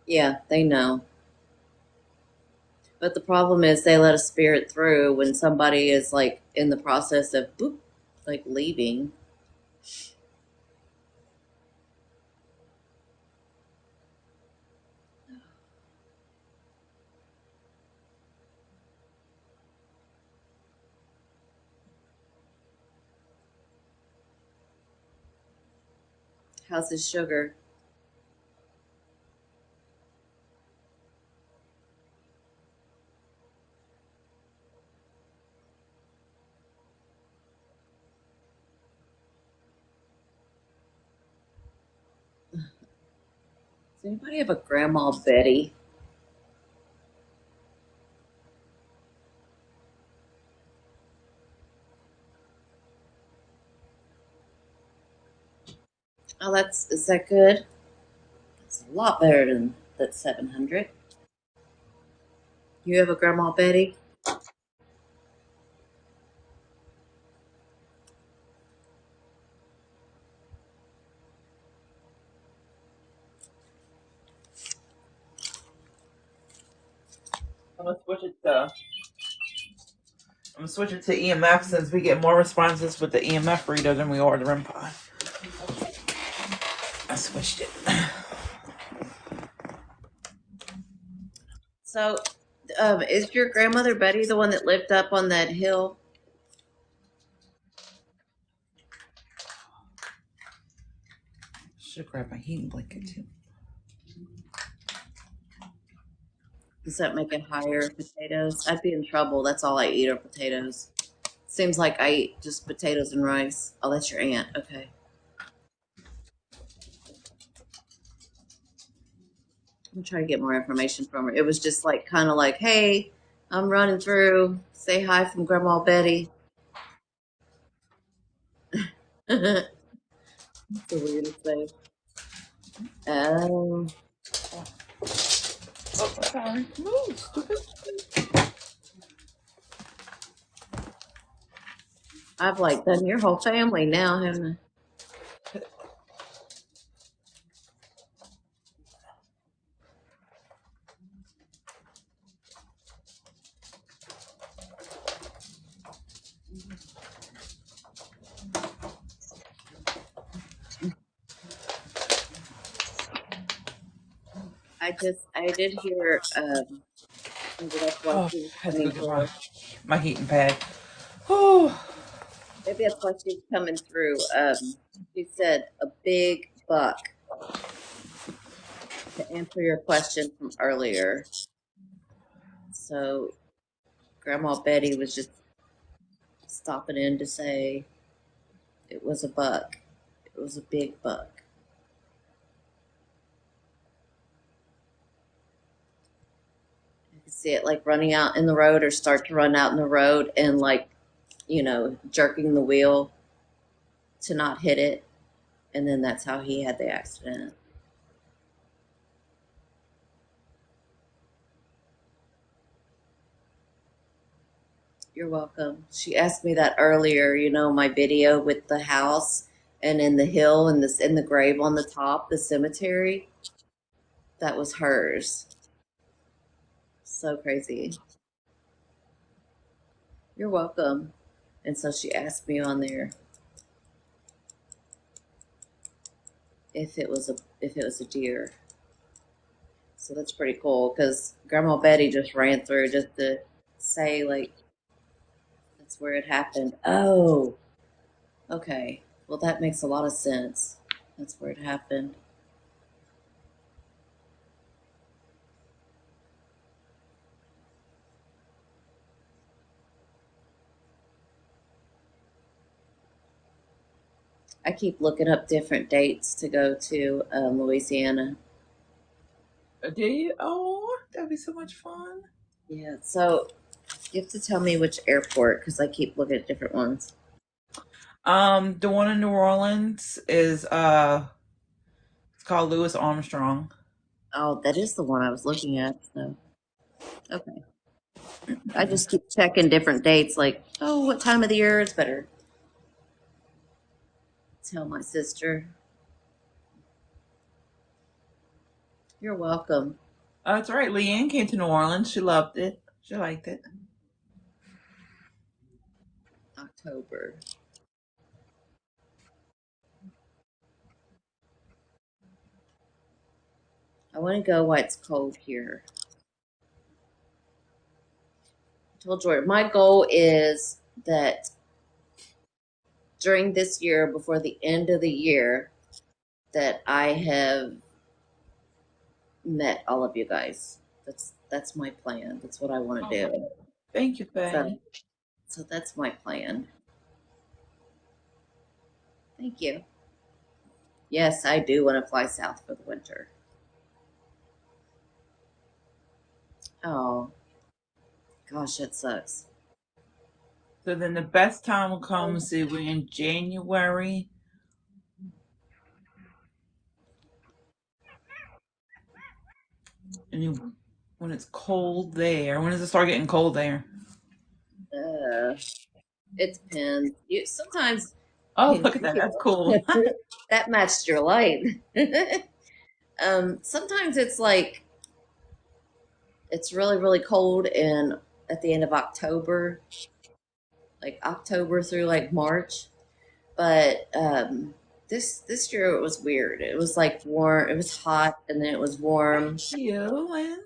Yeah, they know. But the problem is they let a spirit through when somebody is like in the process of boop, like leaving. How's his sugar? Does anybody have a Grandma Betty? Oh, that's is that good? It's a lot better than that 700. You have a Grandma Betty? I'm gonna switch it to EMF since we get more responses with the EMF reader than we are the REM pod. I switched it. So, is your grandmother Betty the one that lived up on that hill? Should grab my heating blanket too. Does that make it higher potatoes? I'd be in trouble. That's all I eat are potatoes. Seems like I eat just potatoes and rice. Oh, that's your aunt. Okay. I'm trying to get more information from her. It was just like kind of like, hey, I'm running through. Say hi from Grandma Betty. It's the weirdest thing. Oh, Oh, sorry. Move, stupid. I've like done your whole family now, haven't I did hear, maybe that's why Oh, she was I had to go coming get through. my heating pad. Oh, Maybe that's why she was coming through. She said a big buck to answer your question from earlier. So Grandma Betty was just stopping in to say it was a buck. It was a big buck. You could see it like running out in the road or start to run out in the road and like, jerking the wheel to not hit it. And then that's how he had the accident. You're welcome. She asked me that earlier, my video with the house and in the hill and this in the grave on the top, the cemetery. That was hers. So crazy. You're welcome. And so she asked me on there if it was a deer. So that's pretty cool because Grandma Betty just ran through just to say like that's where it happened. Oh, okay. Well, that makes a lot of sense. That's where it happened. I keep looking up different dates to go to Louisiana. Do you? Oh, that'd be so much fun. Yeah, so you have to tell me which airport because I keep looking at different ones. The one in New Orleans is it's called Louis Armstrong. Oh, that is the one I was looking at. So, okay. I just keep checking different dates, like, oh, what time of the year is better? Tell my sister. You're welcome. That's right. Leanne came to New Orleans. She loved it. She liked it. October. I want to go while it's cold here. I told Jordan, my goal is that during this year, before the end of the year, that I have met all of you guys. That's my plan. That's what I want to Oh, do. thank you, So Faye. so that's my plan. Thank you. Yes, I do want to fly south for the winter. Oh gosh, it sucks. So then the best time will come, see, we're in January. And when it's cold there. When does it start getting cold there? Uh, it depends. Sometimes Oh, look at that. you That's cool. that matched your light. Sometimes it's like it's really really cold and at the end of October, like October through like March. But this year it was weird. It was like warm. It was hot and then it was warm Thank you, Lynn.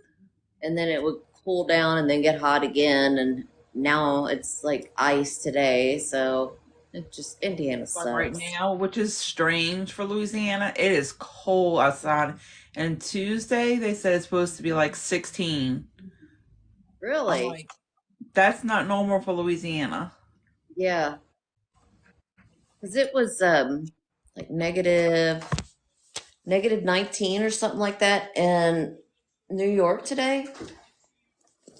and then it would cool down and then get hot again. And now it's like ice today. So it just Indiana Like right sucks. now, which is strange for Louisiana. It is cold outside. And Tuesday, they said it's supposed to be like 16. I'm Really? like, that's not normal for Louisiana. Yeah. Because it was like negative 19 or something like that in New York today.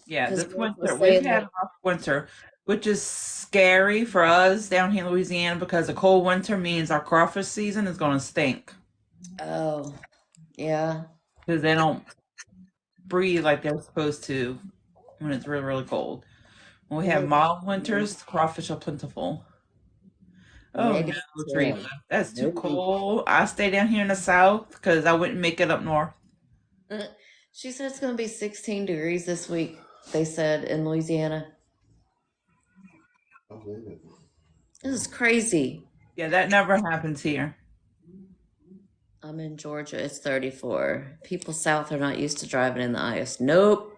Yeah, Because this Rick winter, was we've saying had like, a rough winter, which is scary for us down here in Louisiana because a cold winter means our crawfish season is going to stink oh, yeah, because they don't breathe like they're supposed to when it's really, really cold. When we have mild -10, winters, crawfish are plentiful. Oh no, Teresa, -10. that's too No. cold. I stay down here in the south because I wouldn't make it up north. She said it's going to be 16 degrees this week, they said in Louisiana. This is crazy. Yeah, that never happens here. I'm in Georgia. It's 34. People south are not used to driving in the ice. Nope.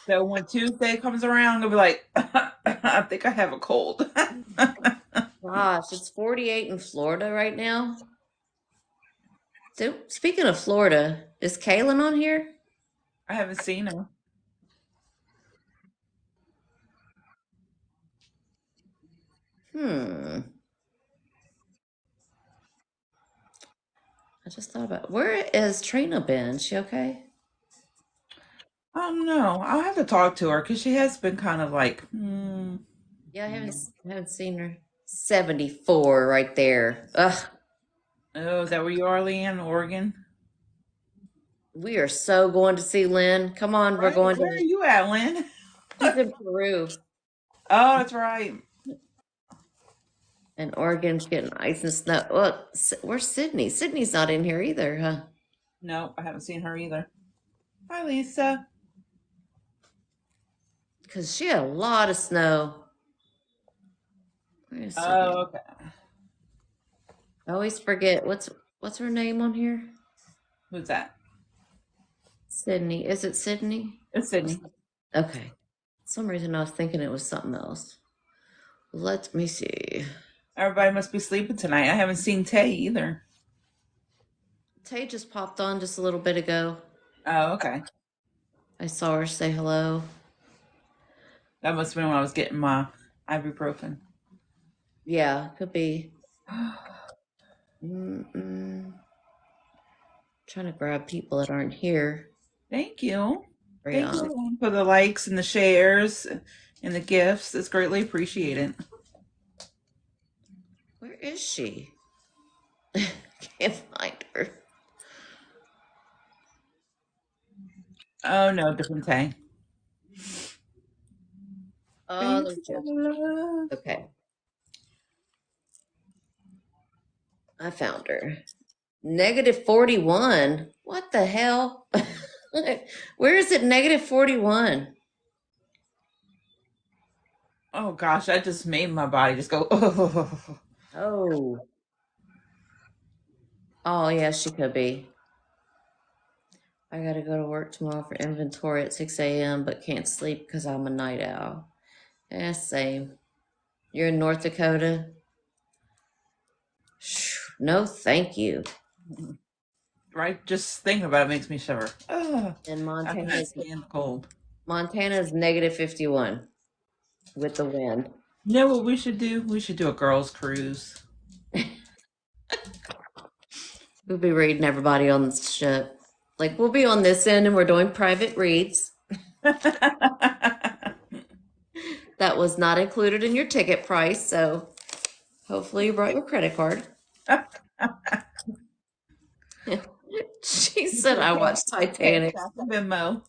So when Tuesday comes around, I'll be like, I think I have a cold. I Gosh, it's 48 in Florida right now. So, speaking of Florida, is Kaylin on here? haven't seen her. Hmm. I just thought about where is Trina been? She okay? I don't know. I'll have to talk to her because she has been kind of like, Yeah, I haven't seen her. 74 right there. Ugh, oh, is that where you are, Leanne, Oregon? we are so going to see Lynn. Come on, we're Right. going Where are to you at, Lynn? She's in Peru, Oh, that's right. and Oregon's getting ice and snow. Well, where's Sydney? Sydney's not in here either, huh? Nope, I haven't seen her either. Hi, Lisa. Because she had a lot of snow. Where's Sydney? Oh, okay. I always forget what's her name on here. Who's that? Sydney. Is it Sydney? It's Sydney. Okay. For some reason I was thinking it was something else. Let me see. Everybody must be sleeping tonight. I haven't seen Tay either. Tay just popped on just a little bit ago. Oh, okay. I saw her say hello. That must have been when I was getting my ibuprofen. Yeah, could be. Mm-mm. Trying to grab people that aren't here. Thank you. Thank Brianna. you for the likes and the shares and the gifts. It's greatly appreciated. Where is she? Can't find her. Oh no, different Tay. Oh, Thanks there's for Jill. the love. Okay, I found her. -41. What the hell? Where is it -41? Oh gosh, that just made my body just go. Oh. Oh. Oh, yeah, she could be. I gotta go to work tomorrow for inventory at 6 a.m., but can't sleep because I'm a night owl. Yeah, same. You're in North Dakota? No, thank you. Right, just thinking about it makes me shiver. Oh, And I cannot stand the cold. Montana's -51 with the wind. You know what we should do? We should do a girls' cruise. We'll be reading everybody on the ship. Like, we'll be on this end and we're doing private reads. That was not included in your ticket price, so hopefully you brought your credit card. She said I watched Cash Titanic. App and Venmo.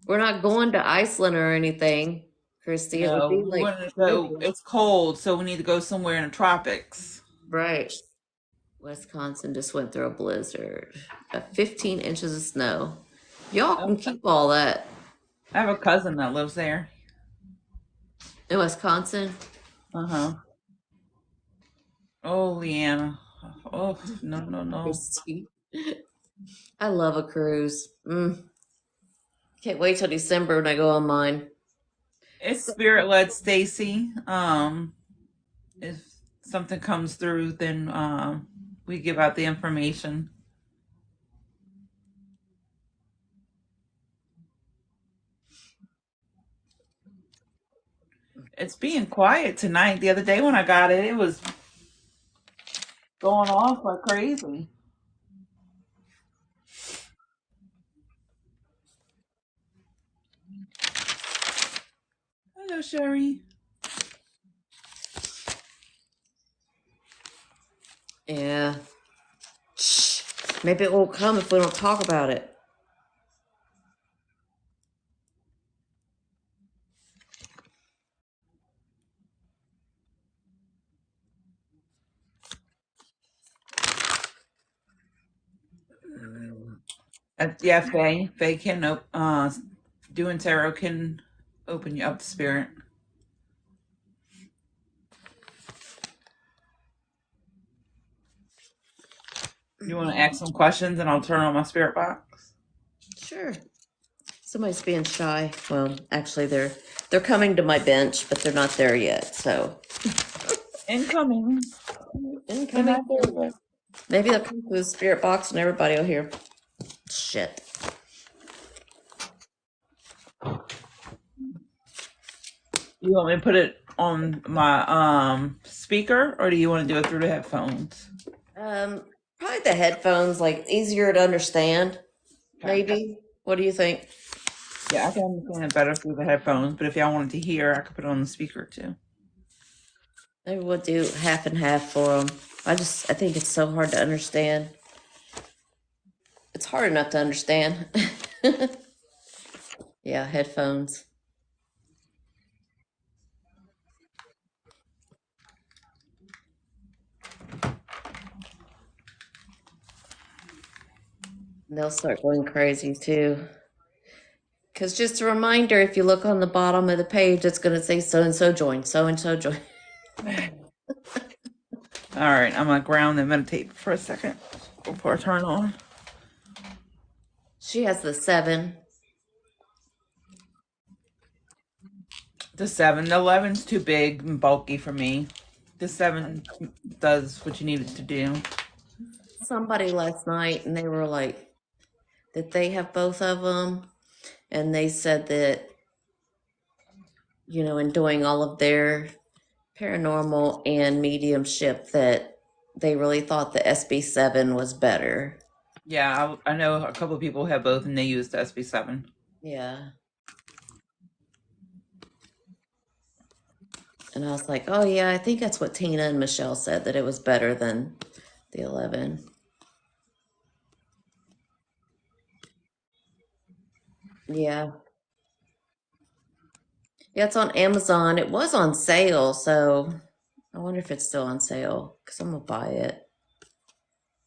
We're not going to Iceland or anything, Christy. It would No, be we like want to go. Caribbean. It's cold, so we need to go somewhere in the tropics. Right. Wisconsin just went through a blizzard. 15 inches of snow. Y'all Oh, can keep all that. I have a cousin that lives there. In Wisconsin? Uh huh. Oh, Leanna. Oh, no, no, no. Christy. I love a cruise. Can't wait till December when I go on mine. It's So, spirit led, Stacy. If something comes through, then we give out the information. It's being quiet tonight. The other day when I got it, it was going off like crazy. Hello, Sherry. yeah. Shh. Maybe it won't come if we don't talk about it. Yeah, Faye. Faye can doing tarot can open you up to spirit. You want to ask some questions, and I'll turn on my spirit box. Sure. Somebody's being shy. Well, actually, they're coming to my bench, but they're not there yet. So Incoming. They're incoming. not there yet. Maybe they'll come through the spirit box and everybody will hear. Shit. You want me to put it on my speaker, or do you want to do it through the headphones? Probably the headphones, like easier to understand. Okay. Maybe. What do you think? Yeah, I can understand it better through the headphones, but if y'all wanted to hear, I could put it on the speaker too. Maybe we'll do half and half for them. I think it's so hard to understand. It's hard enough to understand. Yeah, headphones. They'll start going crazy too. Because just a reminder, if you look on the bottom of the page, it's going to say so and so joined, so and so joined. All right, I'm gonna ground and meditate for a second before I turn on. She has the 7. The 7, the 11's too big and bulky for me. The 7 does what you need it to do. Somebody last night, and they were like, that they have both of them. And they said that, in doing all of their paranormal and mediumship, that they really thought the SB7 was better. Yeah, I know a couple of people have both, and they use the SB7. Yeah. And I was like, oh, yeah, I think that's what Tina and Michelle said, that it was better than the 11. Yeah. Yeah, it's on Amazon. It was on sale, so I wonder if it's still on sale because I'm gonna buy it.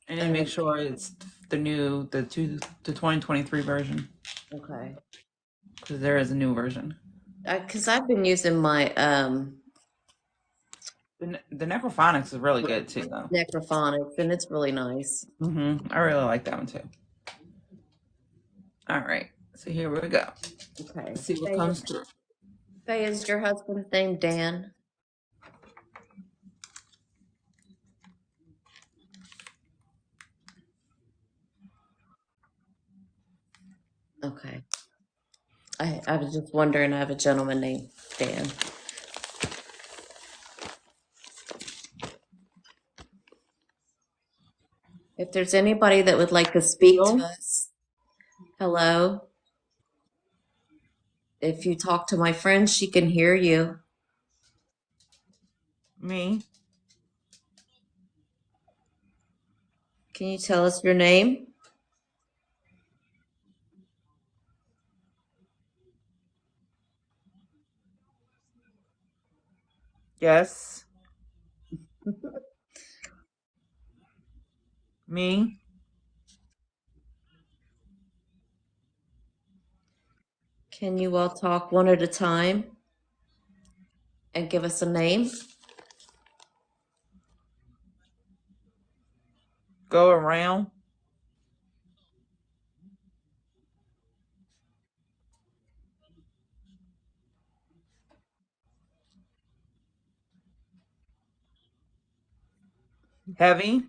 And then make And sure it's the 2023 version, okay, because there is a new version. because I've been using my The Necrophonics is really good too, though. necrophonics, and it's really nice. I really like that one too. All right, so here we go. Okay. Let's see what Faye, comes through. Faye, is your husband's name Dan? Okay. I was just wondering. I have a gentleman named Dan. If there's anybody that would like to speak to Feel us, hello. If you talk to my friend, she can hear you. me? Can you tell us your name? Yes, me. Can you all talk one at a time and give us a name? Go around. Heavy.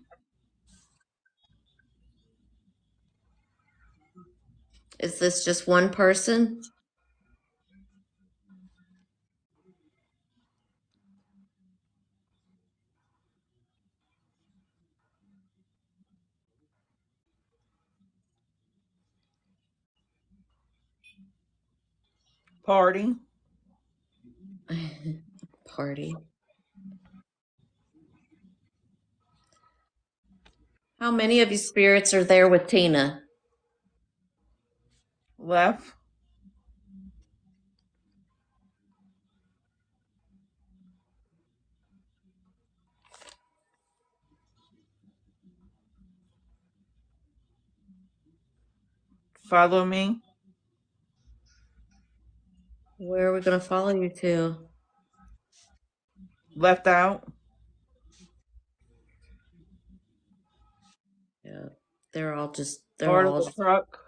Is this just one person? Party. Party. How many of you spirits are there with Tina? Left. Follow me. Where are we going to follow you to? Left out. Yeah. Part of the truck.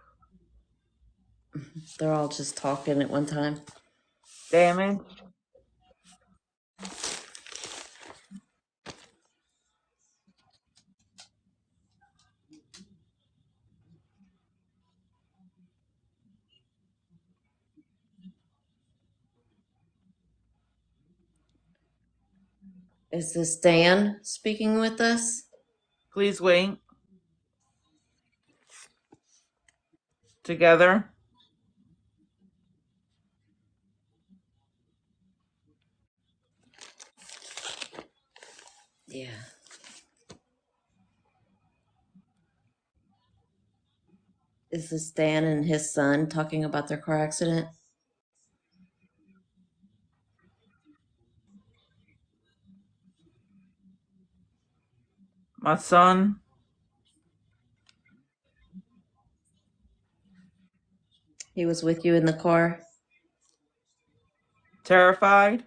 They're all just talking at one time. Damage. Is this Dan speaking with us? Please wait. Together. Yeah. Is this Dan and his son talking about their car accident? My son. He was with you in the car? Terrified?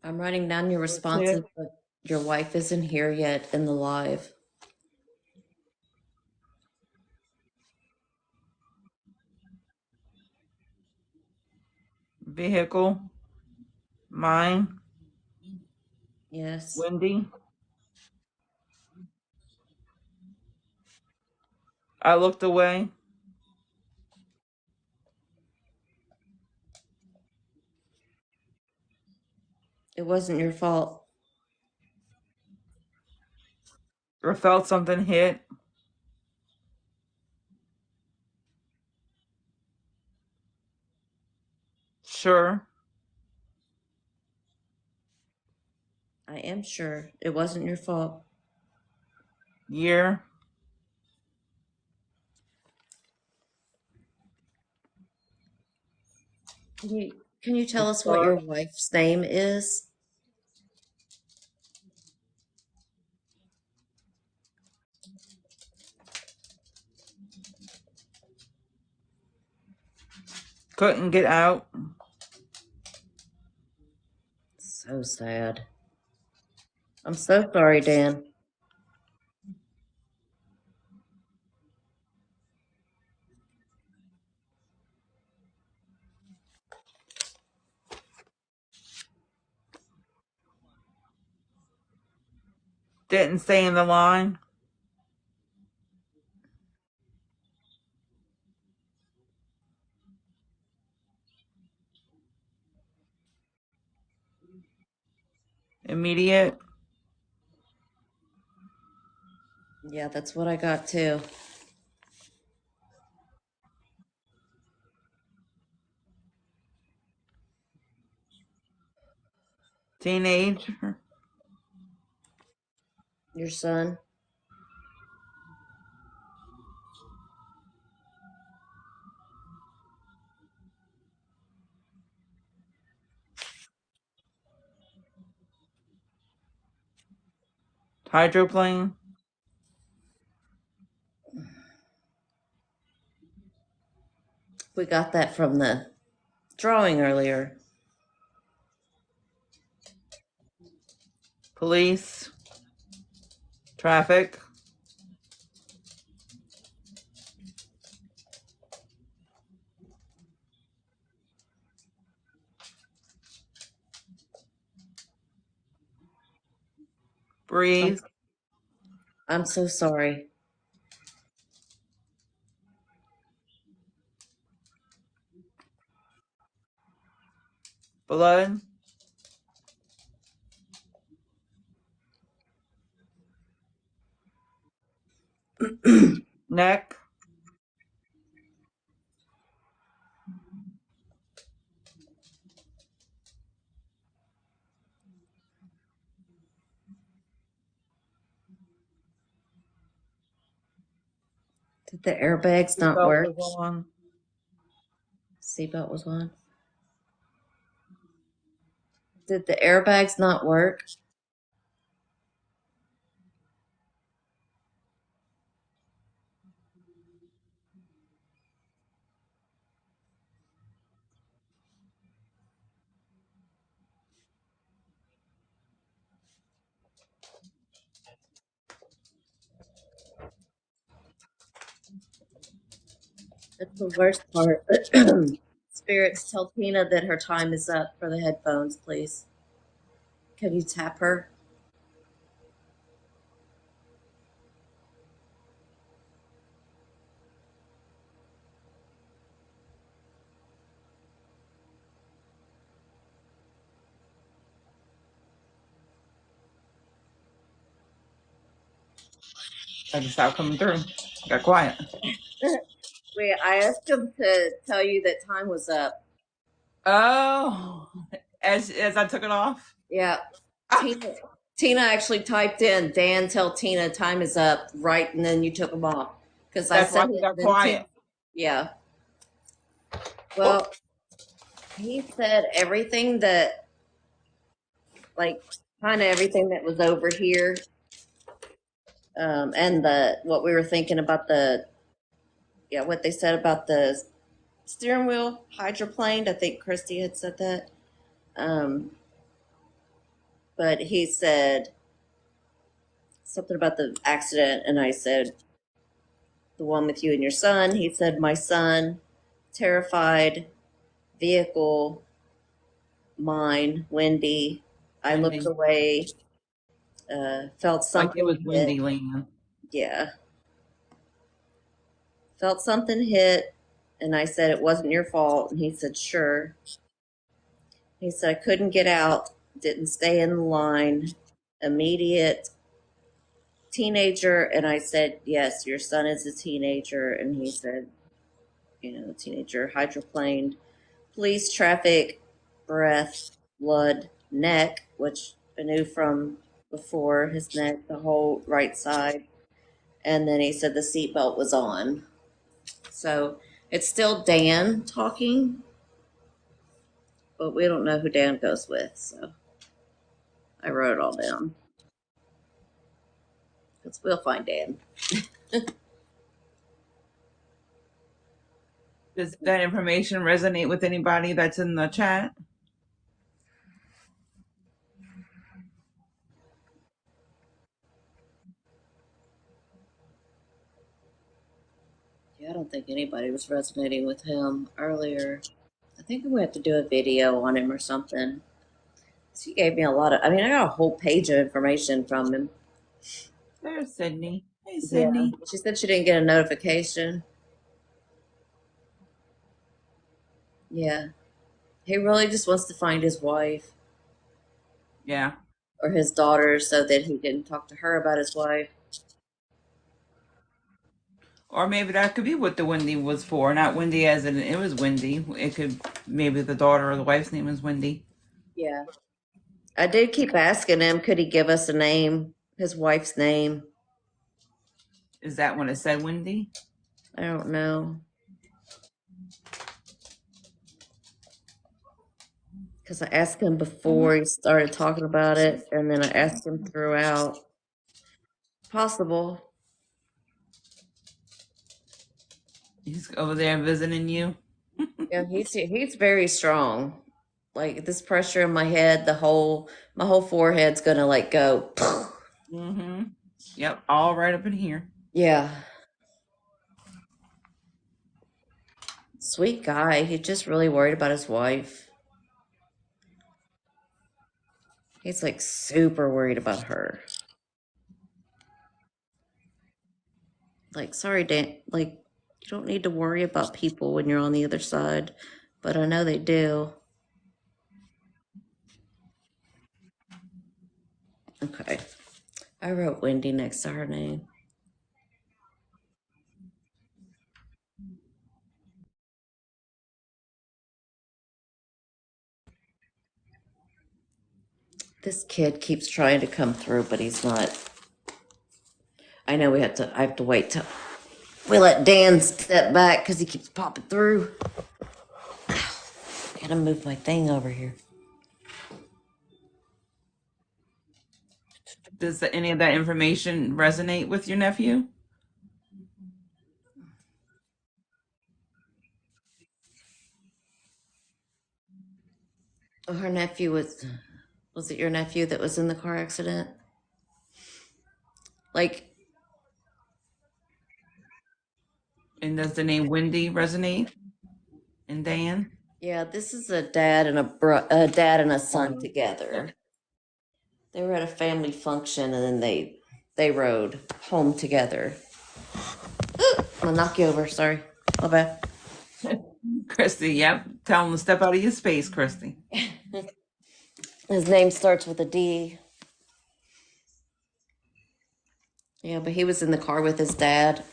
I'm writing down your Kid? responses, but your wife isn't here yet in the live. Vehicle? Mine? Yes. Wendy? I looked away. It wasn't your fault. Or felt something hit. Sure. I am sure it wasn't your fault. Year? Can you The tell us what start? your wife's name is? Couldn't get out. So sad. I'm so sorry, Dan. Didn't stay in the line. Immediate. Yeah, that's what I got too. Teenage. Your son? Hydroplane. We got that from the drawing earlier. Police. Traffic. I'm Breathe. I'm so sorry. Blood. Neck. Did the airbags not Seatbelt work? was on. Seatbelt was on. Did the airbags not work? That's the worst part. Spirits, tell Tina that her time is up for the headphones, please. Can you tap her? I just stopped coming through. Got quiet. Wait, I asked him to tell you that time was up. Oh, as I took it off. Yeah. Ah, Tina actually typed in, Dan, tell Tina time is up, right? And then you took them off. Because I that's why said he it, got then Tina, quiet. yeah. Oh, Well, he said everything that, like, kind of everything that was over here, and the what we were thinking about the yeah what they said about the steering wheel hydroplaned. I think Christy had said that, um, but he said something about the accident, and I said the one with you and your son. He said my son, terrified, vehicle, mine, Wendy. I looked Windy. away, felt Like it something was hit. windy land. Yeah, felt something hit, and I said it wasn't your fault. And he said, sure. He said, I couldn't get out, didn't stay in the line, immediate teenager. And I said, yes, your son is a teenager. And he said, teenager, hydroplaned, police, traffic, breath, blood, neck, which I knew from before his neck, the whole right side. And then he said the seatbelt was on. So it's still Dan talking, but we don't know who Dan goes with. So I wrote it all down because we'll find Dan. Does that information resonate with anybody that's in the chat? Yeah, I don't think anybody was resonating with him earlier. I think we have to do a video on him or something. She gave me a lot of, I mean, I got a whole page of information from him. There's Sydney. Hey, Yeah. Sydney. She said she didn't get a notification. Yeah. He really just wants to find his wife Yeah. or his daughter so that he can talk to her about his wife. Or maybe that could be what the Wendy was for. Not Wendy as in it was Wendy. It could maybe the daughter or the wife's name is Wendy. Yeah. I did keep asking him, could he give us a name, his wife's name? Is that when it said Wendy? I don't know. Because I asked him before he started talking about it, and then I asked him throughout. Possible. He's over there visiting you. Yeah, he's very strong. Like this pressure in my head, my whole forehead's gonna like go. Mm-hmm. Yep. All right up in here. Yeah. Sweet guy. He's just really worried about his wife. He's like super worried about her. Like, sorry, Dan, like, you don't need to worry about people when you're on the other side, but I know they do. Okay. I wrote Wendy next to her name. This kid keeps trying to come through, but he's not. I know I have to wait till we let Dan step back because he keeps popping through. Gotta move my thing over here. Does any of that information resonate with your nephew? Oh, her nephew was it your nephew that was in the car accident? Like, And does the name Wendy resonate? And Dan? yeah, this is a dad and a dad and a son Yep. together. They were at a family function and then they rode home together. I'm gonna knock you over. Sorry, my bad. Christy, yep. Tell him to step out of your space, Christy. His name starts with a D. Yeah, but he was in the car with his dad.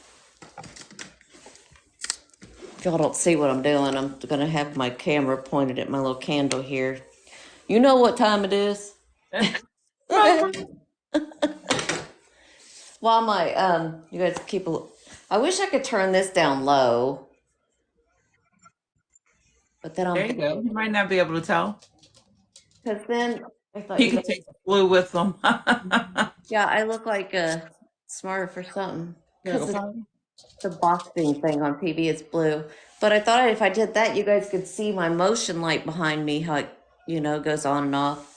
If y'all don't see what I'm doing, I'm gonna have my camera pointed at my little candle here. You know what time it is? While my you guys keep a. I wish I could turn this down low, but then I'm There you go. You might not be able to tell. because then I thought He you guys, could take the blue with him. yeah, I look like smarter for something Here, go because find me. the boxing thing on TV is blue. But I thought if I did that, you guys could see my motion light behind me, how it, goes on and off.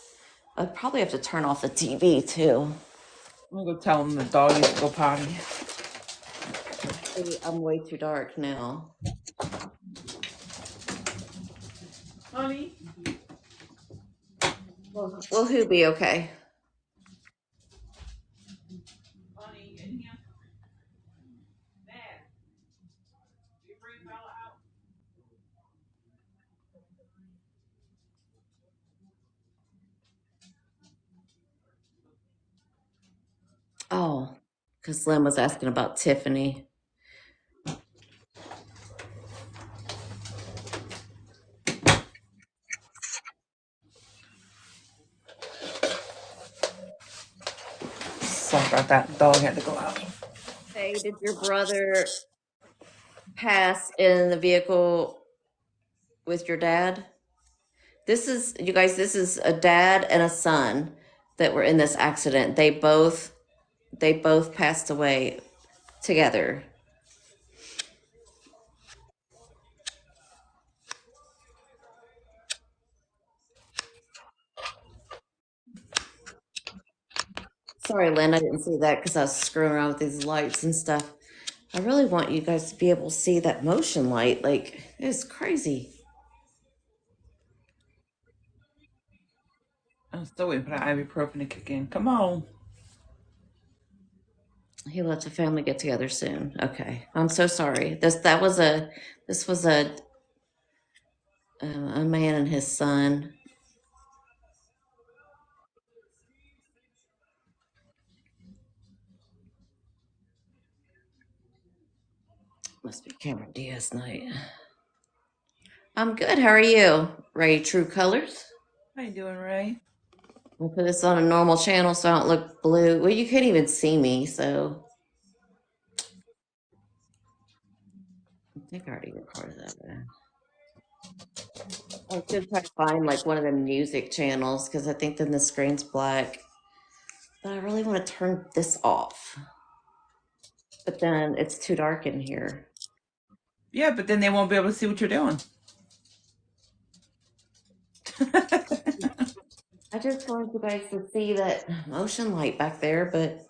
I'd probably have to turn off the TV too. I'm gonna go tell him the dog needs to go potty. Maybe I'm way too dark now. Honey, Will who be okay? honey, in here. Dad, you bring Bella out. Oh, because Lynn was asking about Tiffany. Sorry about that. Dog had to go out. Hey, did your brother pass in the vehicle with your dad? This is, you guys, this is a dad and a son that were in this accident. They both passed away together. Sorry, Lynn, I didn't see that because I was screwing around with these lights and stuff. I really want you guys to be able to see that motion light. Like, it's crazy. I'm still waiting for that ibuprofen to kick in. Come on. He lets a family get together soon. Okay, I'm so sorry. This was a man and his son. Must be Cameron Diaz night. I'm good. How are you? Ray True Colors. How you doing, Ray? We'll put this on a normal channel so I don't look blue. Well, you can't even see me, so I think I already recorded that. I was gonna try to find like one of the music channels because I think then the screen's black. But I really want to turn this off. But then it's too dark in here. Yeah, but then they won't be able to see what you're doing. I just wanted you guys to see that motion light back there, but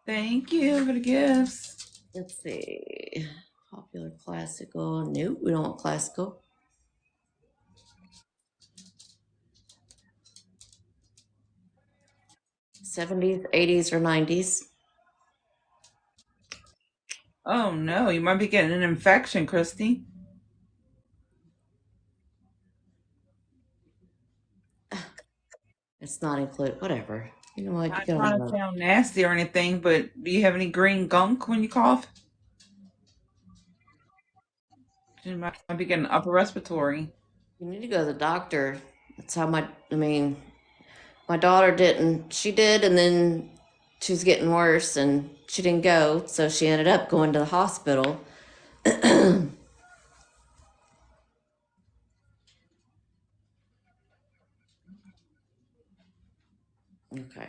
Thank you for the gifts. let's see. Popular classical. Nope, we don't want classical. 70s, 80s, or 90s. Oh no, you might be getting an infection, Christy. It's not included. Whatever. You know what? You Not get on trying to the. sound nasty or anything, but do you have any green gunk when you cough? You might be getting upper respiratory. You need to go to the doctor. That's how my daughter didn't. She did, and then she was getting worse, and she didn't go, so she ended up going to the hospital. Okay.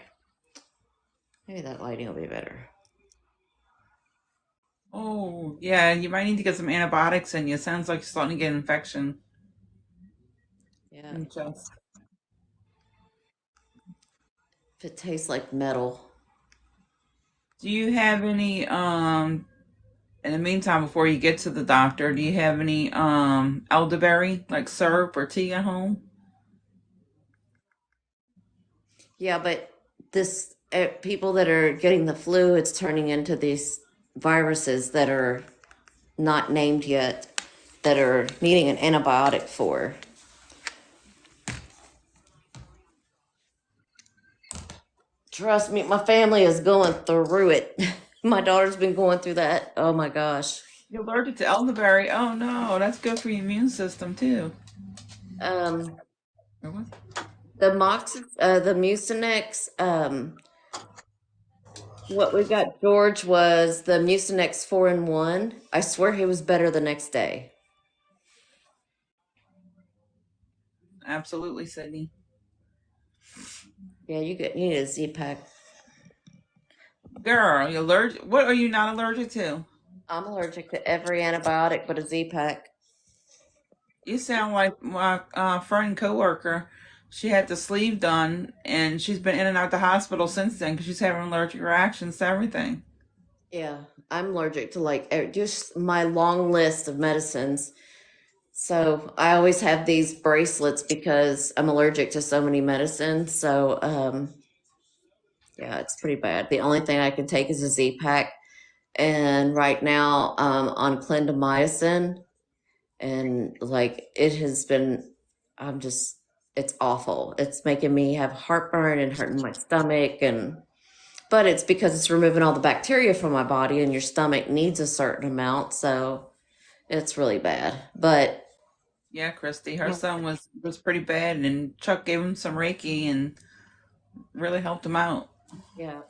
Maybe that lighting will be better. Oh, yeah, you might need to get some antibiotics in you. Sounds like you're starting to get an infection Yeah. in the chest. If it tastes like metal. Do you have any in the meantime before you get to the doctor, do you have any elderberry like syrup or tea at home? Yeah, but this people that are getting the flu, it's turning into these viruses that are not named yet, that are needing an antibiotic for. Trust me, my family is going through it. My daughter's been going through that. Oh my gosh. You're allergic to elderberry. Oh no, that's good for your immune system too. Um, Or what? the Mucinex, what we got George was the Mucinex 4-in-1. I swear he was better the next day. Absolutely, Sydney. Yeah, you need a Z pack. Girl, you allergic? What are you not allergic to? I'm allergic to every antibiotic but a Z pack. You sound like my friend coworker. She had the sleeve done, and she's been in and out the hospital since then because she's having allergic reactions to everything. Yeah, I'm allergic to like just my long list of medicines. So I always have these bracelets because I'm allergic to so many medicines. So yeah, it's pretty bad. The only thing I can take is a Z pack, and right now on clindamycin, and like it has been, I'm just, it's awful. It's making me have heartburn and hurting my stomach, and but it's because it's removing all the bacteria from my body, and your stomach needs a certain amount, so it's really bad. But Yeah, Christy, her son was pretty bad, and Chuck gave him some Reiki and really helped him out. yeah,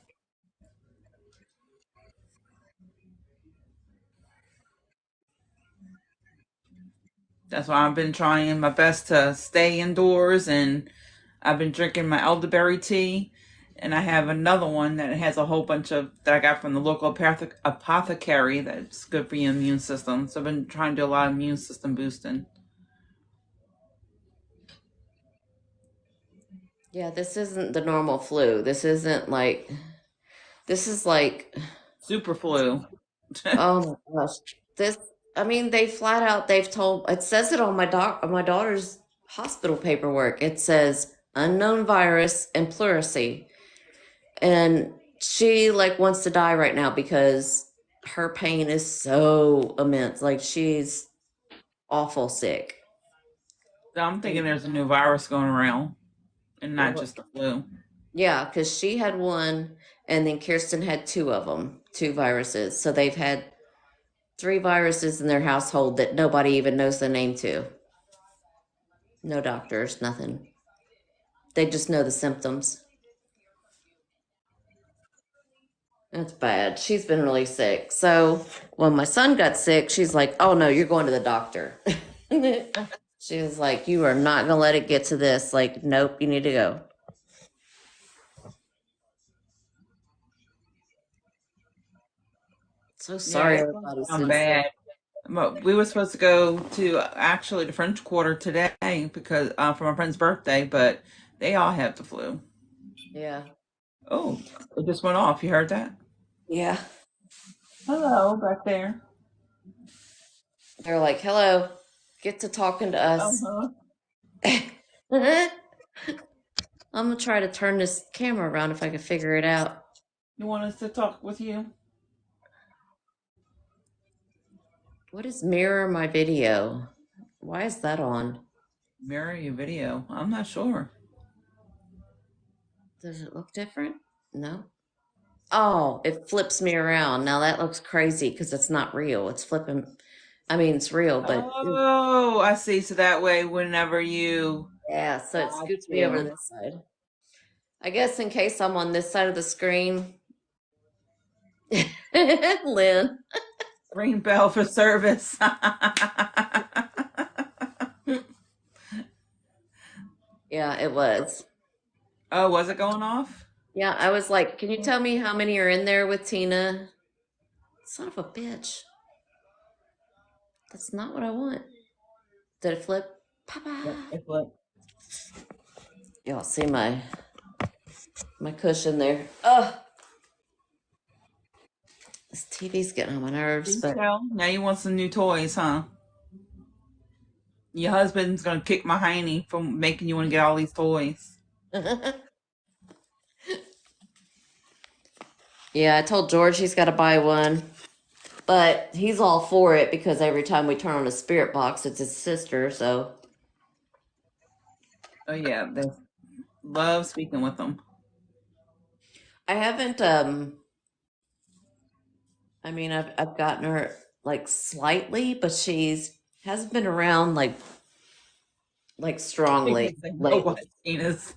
That's why I've been trying my best to stay indoors, and I've been drinking my elderberry tea, and I have another one that has a whole bunch of that I got from the local apothecary that's good for your immune system. So I've been trying to do a lot of immune system boosting. yeah, this isn't the normal flu. This isn't like, this is like, Super flu. oh my gosh. This, I mean, they flat out, they've told, it says it on my daughter's hospital paperwork. It says unknown virus and pleurisy. And she like wants to die right now because her pain is so immense. Like she's awful sick. So I'm And thinking there's a new virus going around and not well, just the flu. yeah, because she had one and then Kirsten had two of them, two viruses. So they've had three viruses in their household that nobody even knows the name to. No doctors, nothing. They just know the symptoms. That's bad. She's been really sick. So when my son got sick, she's like, "Oh no, you're going to the doctor." She was like, "You are not gonna let it get to this. Like, nope, you need to go." So Yeah, sorry it's going to everybody's sound getting sick. bad. But we were supposed to go to actually the French Quarter today because for my friend's birthday, but they all have the flu. Yeah. Oh, it just went off. You heard that? Yeah. Hello, back there. They're like, "Hello, get to talking to us." Uh-huh. I'm gonna try to turn this camera around if I can figure it out. You want us to talk with you? What is mirror my video? Why is that on? Mirror your video. I'm not sure. Does it look different? No. Oh, it flips me around. Now that looks crazy because it's not real. It's flipping. I mean, it's real, but Oh, I see. So that way, whenever you yeah, so it got scoots me over to you, this side. I guess in case I'm on this side of the screen, Lynn. ring bell for service. Yeah, it was. Oh, was it going off? Yeah, I was like, can you tell me how many are in there with Tina? Son of a bitch. That's not what I want. Did it flip? Yep, Papa. it flipped. Y'all see my cushion there. Oh, this TV's getting on my nerves, You but tell. Now you want some new toys, huh? Your husband's gonna kick my hiney for making you want to get all these toys. yeah, I told George he's got to buy one, but he's all for it because every time we turn on a spirit box, it's his sister. So Oh yeah, they love speaking with them. I haven't. I mean, I've gotten her like slightly, but she's hasn't been around like You strongly can say no lately. what, Tina's.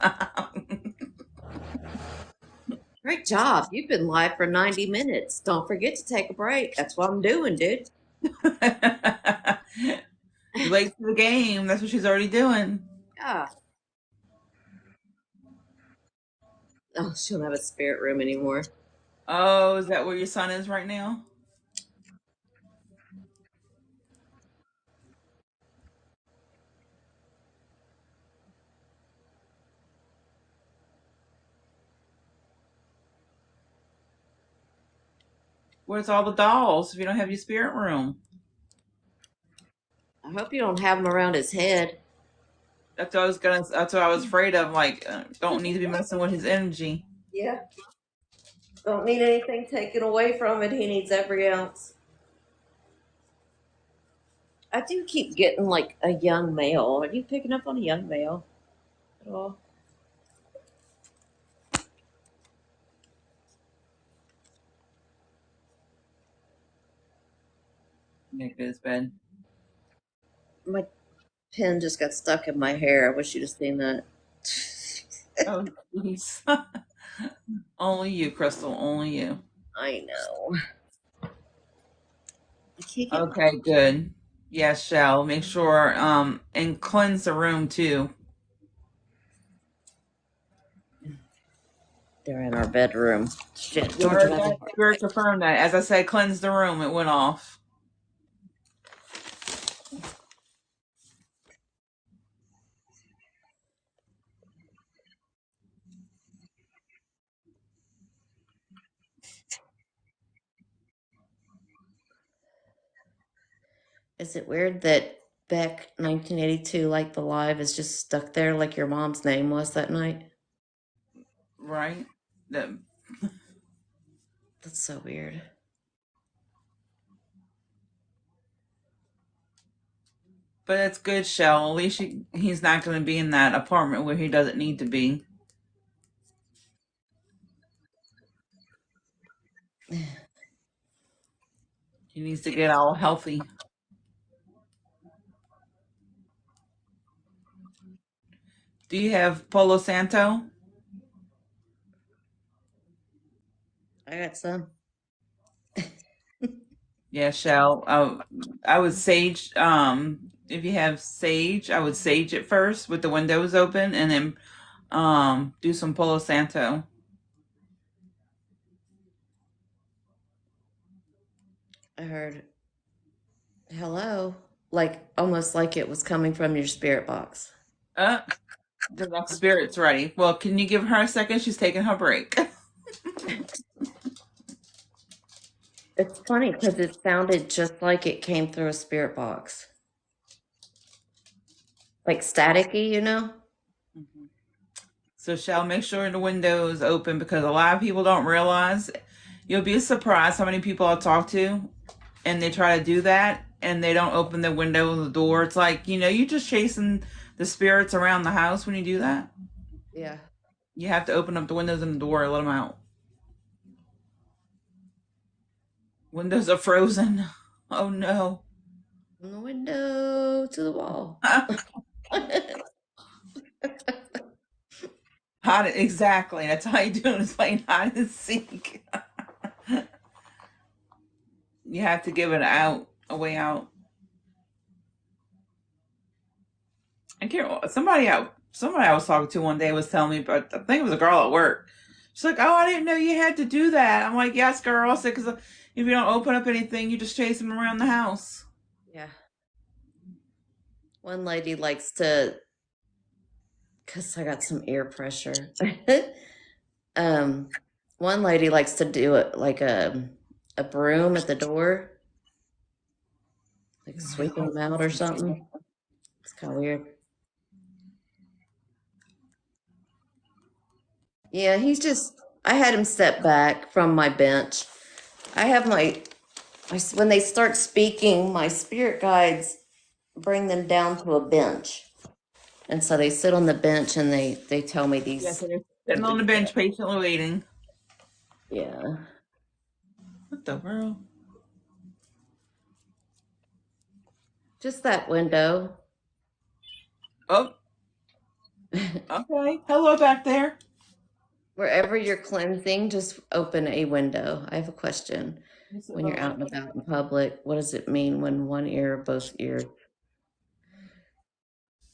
Great job! You've been live for 90 minutes. Don't forget to take a break. That's what I'm doing, dude. You late to the game. That's what she's already doing. Yeah. Oh, she don't have a spirit room anymore. Oh, is that where your son is right now? Where's all the dolls if you don't have your spirit room? I hope you don't have them around his head. That's what I was afraid of. Like, don't need to be messing with his energy. Yeah. Don't need anything taken away from it. He needs every ounce. I do keep getting like a young male. Are you picking up on a young male at all? Make his bed. My pen just got stuck in my hair. I wish you'd have seen that. Oh, jeez. Only you, Crystal. Only you. I know. I can't get my. Okay, good. Yes, Shell. Make sure and cleanse the room too. They're in our bedroom. Shit, You Georgia heard having that? a heart Spirit attack. confirmed that. As I said, cleanse the room. It went off. Is it weird that Beck 1982 like the live is just stuck there like your mom's name was that night? Right? That, That's so weird. but it's good, Shell. At least he's not going to be in that apartment where he doesn't need to be. He needs to get all healthy. Do you have Polo Santo? I got some. Yeah, Shell. I would sage. If you have sage, I would sage it first with the windows open, and then do some Palo Santo. I heard hello, like almost like it was coming from your spirit box. Uh, the spirit's ready. Well, can you give her a second? She's taking her break. It's funny because it sounded just like it came through a spirit box, like staticky, you know? So, Shell, make sure the window is open because a lot of people don't realize. You'll be surprised how many people I talk to, and they try to do that, and they don't open the window and the door. It's like you're just chasing the spirits around the house when you do that. Yeah. You have to open up the windows and the door and let them out. Windows are frozen. Oh no. From the window to the wall. Exactly. That's how you doing is playing hide and seek. You have to give it out, a way out. I can't. Somebody I was talking to one day was telling me, but I think it was a girl at work. She's like, "Oh, I didn't know you had to do that." I'm like, "Yes, girl." I said, "Because if you don't open up anything, you just chase them around the house." Yeah. One lady likes to, because I got some ear pressure. um, one lady likes to do it like a broom at the door, like sweeping them out or something. It's kind of weird. Yeah, he's just. I had him step back from my bench. I have when they start speaking, my spirit guides bring them down to a bench, and so they sit on the bench and they tell me Yes, these. and they're sitting on the bench patiently waiting. Yeah, What the world? just that window. Oh, okay. Hello back there. Wherever you're cleansing, just open a window. I have a question. Is it When you're out lower? and about in public, what does it mean when one ear or both ears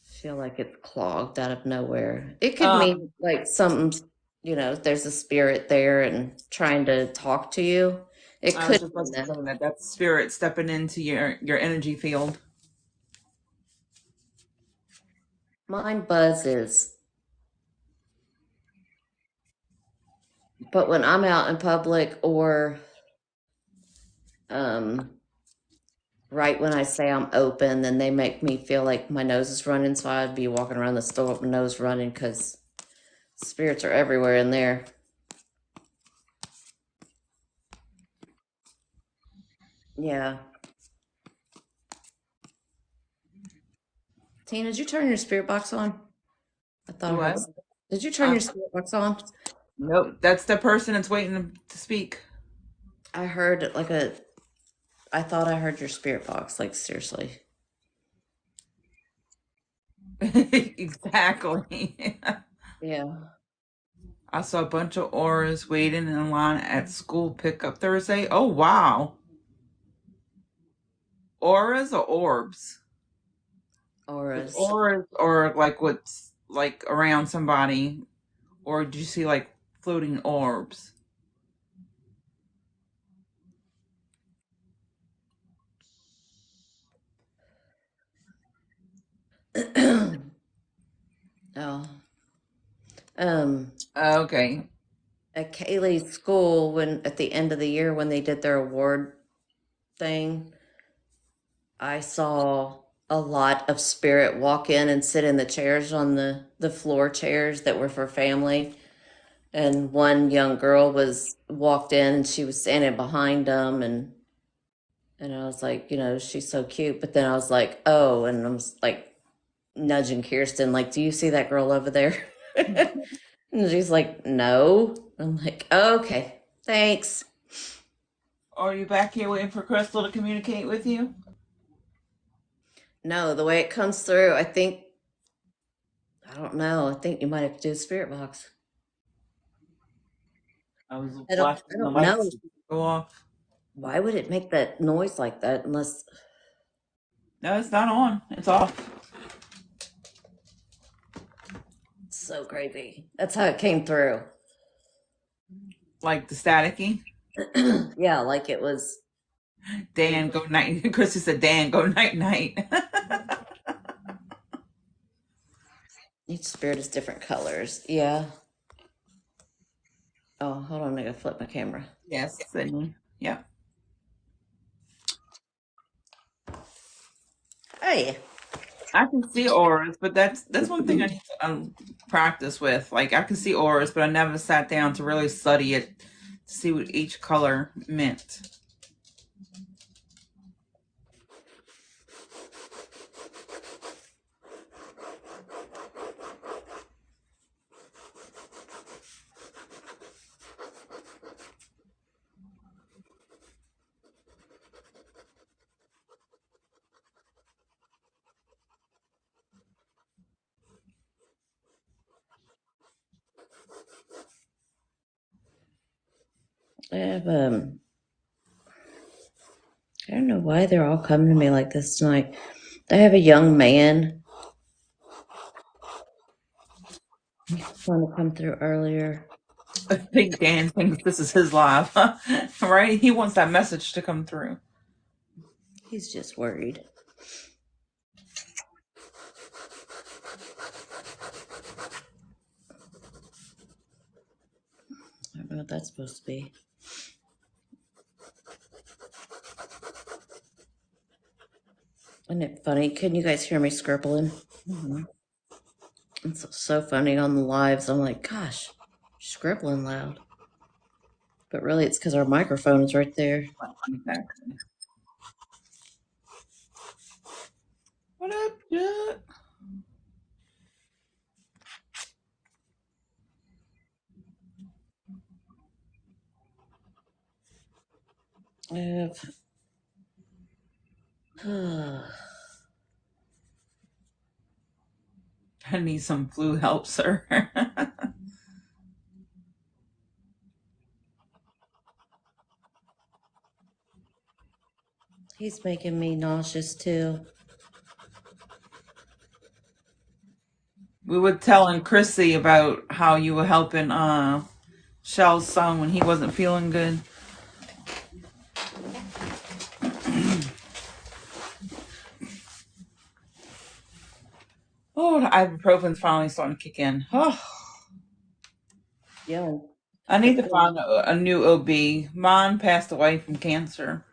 feel like it's clogged out of nowhere? It could mean Um, like something. there's a spirit there and trying to talk to you. It I was could just about be to that. say that that's spirit stepping into your energy field. Mine buzzes, but when I'm out in public or um, right when I say I'm open, then they make me feel like my nose is running. So I'd be walking around the store with my nose running because spirits are everywhere in there. Yeah. Tina, did you turn your spirit box on? I thought I Do heard. what? Did you turn Uh, your spirit box on? nope. That's the person that's waiting to speak. I heard like a. I thought I heard your spirit box. Like seriously. Exactly. Yeah. I saw a bunch of auras waiting in line at school pickup Thursday. Oh wow. Auras or orbs? Because Auras. auras are like what's like around somebody, or do you see like floating orbs? Oh. Um. Okay. At Kaylee's school, when at the end of the year when they did their award thing, I saw a lot of spirit walk in and sit in the chairs on the floor chairs that were for family. And one young girl was walked in and she was standing behind them and I was like, she's so cute. But then I was like, oh, and I'm like nudging Kirsten, like, do you see that girl over there? And she's like, no. I'm like, okay, thanks. Are you back here waiting for Crystal to communicate with you? No, the way it comes through, I don't know. I think you might have to do a spirit box. I was I don't, I watching the don't know. lights go off. Why would it make that noise like that unless No, it's not on. It's off. it's so crazy? That's how it came through. Like the staticky. Yeah, like it was. Dan, go night. Chrissy said, Dan, go night night. Each spirit is different colors. Yeah. Oh, hold on. I gotta flip my camera. Yes, Sydney. Yep. Hey. I can see auras, but that's one thing I need to practice with. Like I can see auras, but I never sat down to really study it to see what each color meant. I have I don't know why they're all coming to me like this tonight. I have a young man trying to come through earlier. I think Dan thinks this is his live, right? He wants that message to come through. He's just worried. I don't know what that's supposed to be. Isn't it funny? Can you guys hear me scribbling? Mhm. It's so funny on the lives. I'm like, gosh, scribbling loud. But really, it's because our microphone is right there. Exactly. What up, Judd? I have. I need some flu help, sir. He's making me nauseous too. We were telling Chrissy about how you were helping Shell's son when he wasn't feeling good. Oh, the ibuprofen's finally starting to kick in. Oh, Yeah. I I need to feel, find a new OB. Mine passed away from cancer.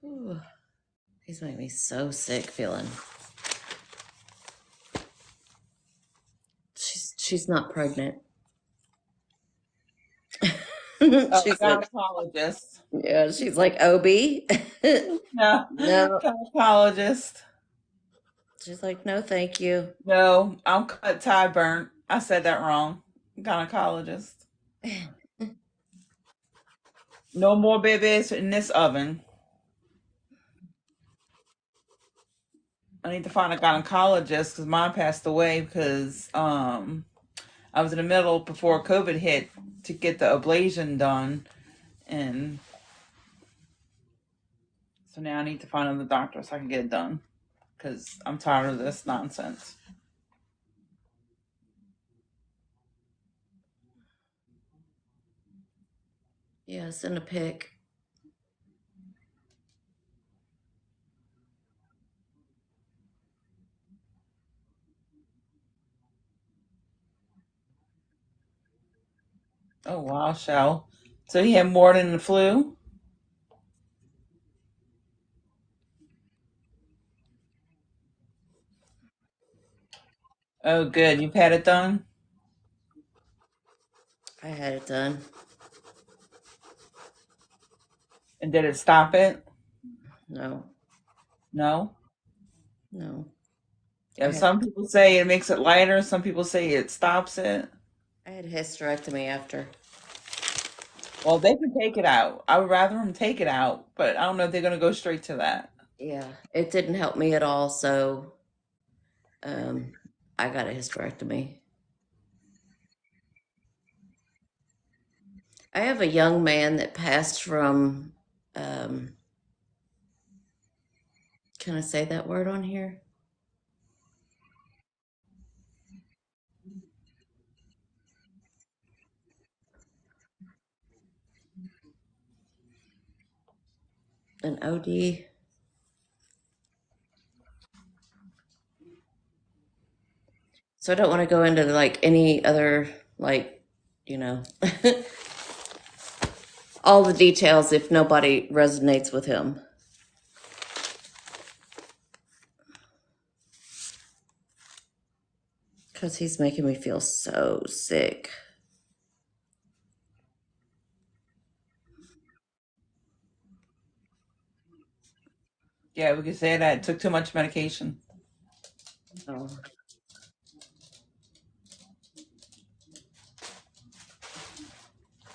ooh, these make me so sick feeling. She's not pregnant. She's like, Gynecologist. yeah, she's like OB. No, No. gynecologist. She's like, no, thank you. No, I'm cut tie burnt. I said that wrong. Gynecologist. No more babies in this oven. I need to find a gynecologist because mine passed away because I was in the middle before COVID hit to get the ablation done, and so now I need to find another doctor so I can get it done because I'm tired of this nonsense. Yeah, send a pic. Oh wow, Shell. So he had more than the flu. Oh, good. You've had it done, I had it done. and did it stop it? No, No. no. I Yeah. had Some people say it makes it lighter. Some people say it stops it. I had a hysterectomy after. Well, they can take it out. I would rather them take it out, but I don't know if they're going to go straight to that. Yeah, it didn't help me at all, so um I got a hysterectomy. I have a young man that passed from um can I say that word on here? An OD. So I don't want to go into like any other like, you know, all the details if nobody resonates with him because he's making me feel so sick. Yeah, we could say that. It took too much medication. Oh,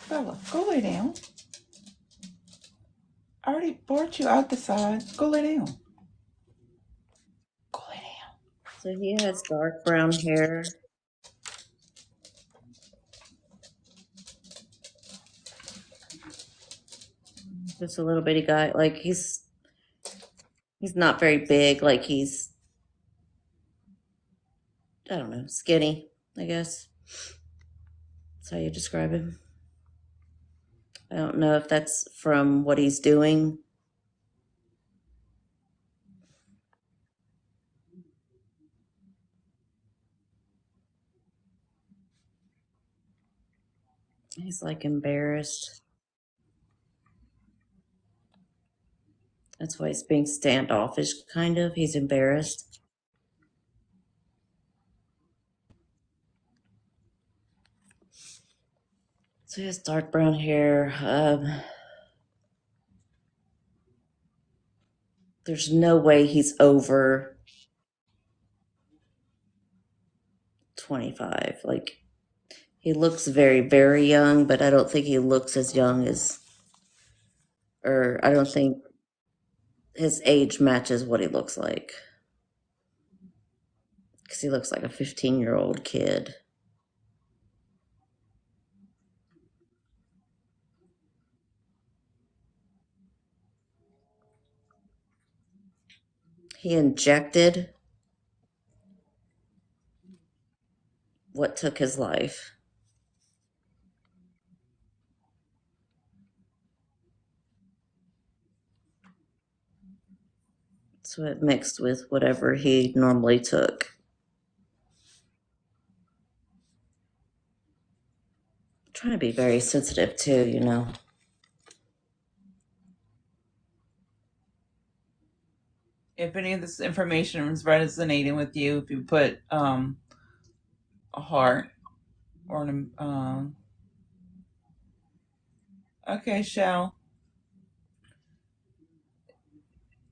Bella, go lay down. I already brought you out the side. Go lay down. Go lay down. so he has dark brown hair, just a little bitty guy. Like he's not very big. Like he's I don't know, skinny. I guess that's how you describe him. I don't know if that's from what he's doing. He's like embarrassed. That's why he's being standoffish, kind of. He's embarrassed. So he has dark brown hair. There's no way he's over 25. Like, he looks very, very young, but I don't think he looks as young as, or I don't think his age matches what he looks like. Because he looks like a 15-year-old kid. He injected what took his life. So it mixed with whatever he normally took. I'm trying to be very sensitive too, you know. If any of this information is resonating with you, if you put a heart or an okay, Shell,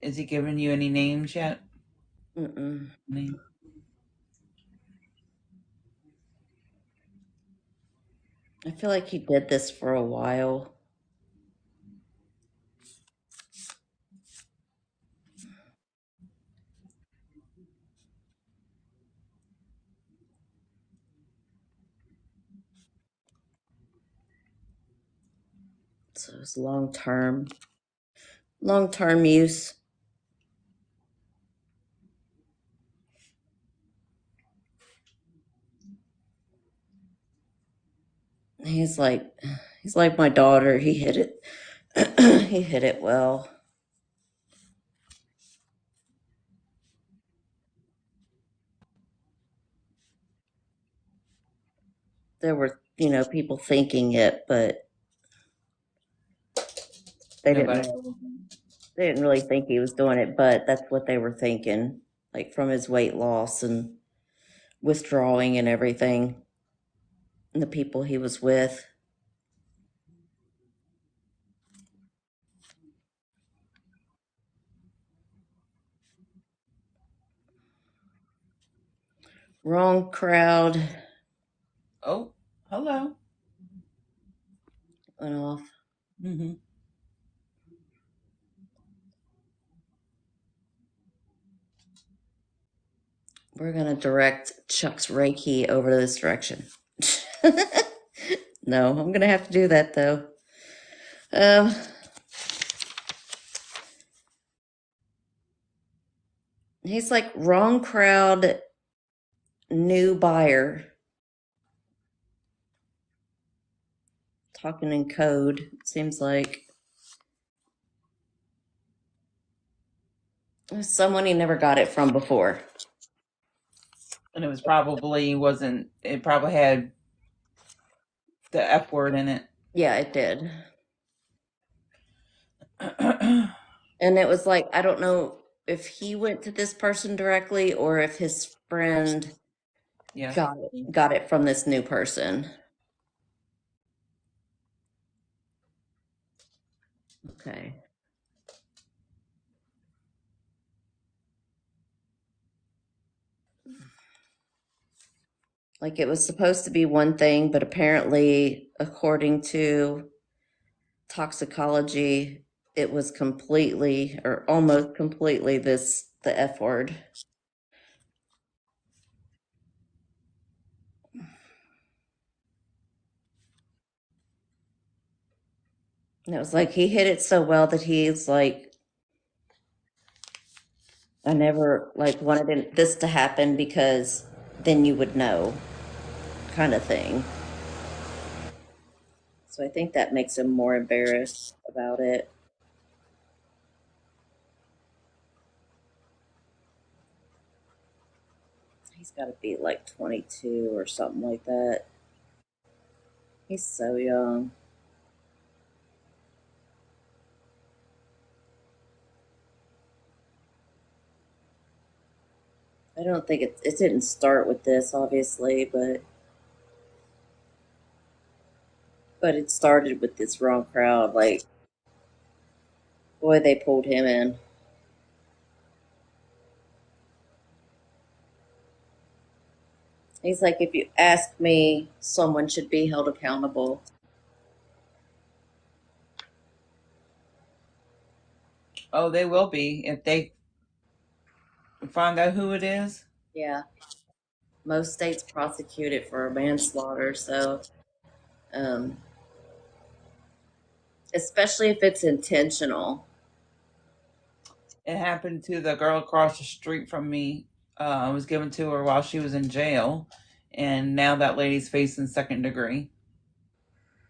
is he giving you any names yet? Mm-mm. Name. I feel like he did this for a while. So it's long term use. He's like, he's like my daughter. He hit it. He hit it well. There were, you know, people thinking it, but they didn't Nobody. really, they didn't really think he was doing it, but that's what they were thinking, like from his weight loss and withdrawing and everything, and the people he was with. Wrong crowd Oh, hello. went off. Mm-hmm. We're gonna direct Chuck's Reiki over to this direction. No, I'm gonna have to do that though. Um, he's like wrong crowd, new buyer, talking in code. Seems like someone he never got it from before. And it was probably wasn't. It probably had the F word in it. Yeah, it did. And it was like, I don't know if he went to this person directly or if his friend Yeah. got it from this new person. Okay. Like it was supposed to be one thing, but apparently, according to toxicology, it was completely or almost completely the F word. And it was like he hit it so well that he's like, I never like wanted this to happen because then you would know, kind of thing. So I think that makes him more embarrassed about it. He's got to be like 22 or something like that. He's so young. I don't think it didn't start with this, obviously, but it started with this wrong crowd. Like, boy, they pulled him in. He's like, if you ask me, someone should be held accountable. Oh, they will be if they find out who it is. Yeah, most states prosecute it for manslaughter, so um, especially if it's intentional. It happened to the girl across the street from me. It was given to her while she was in jail, and now that lady's facing second degree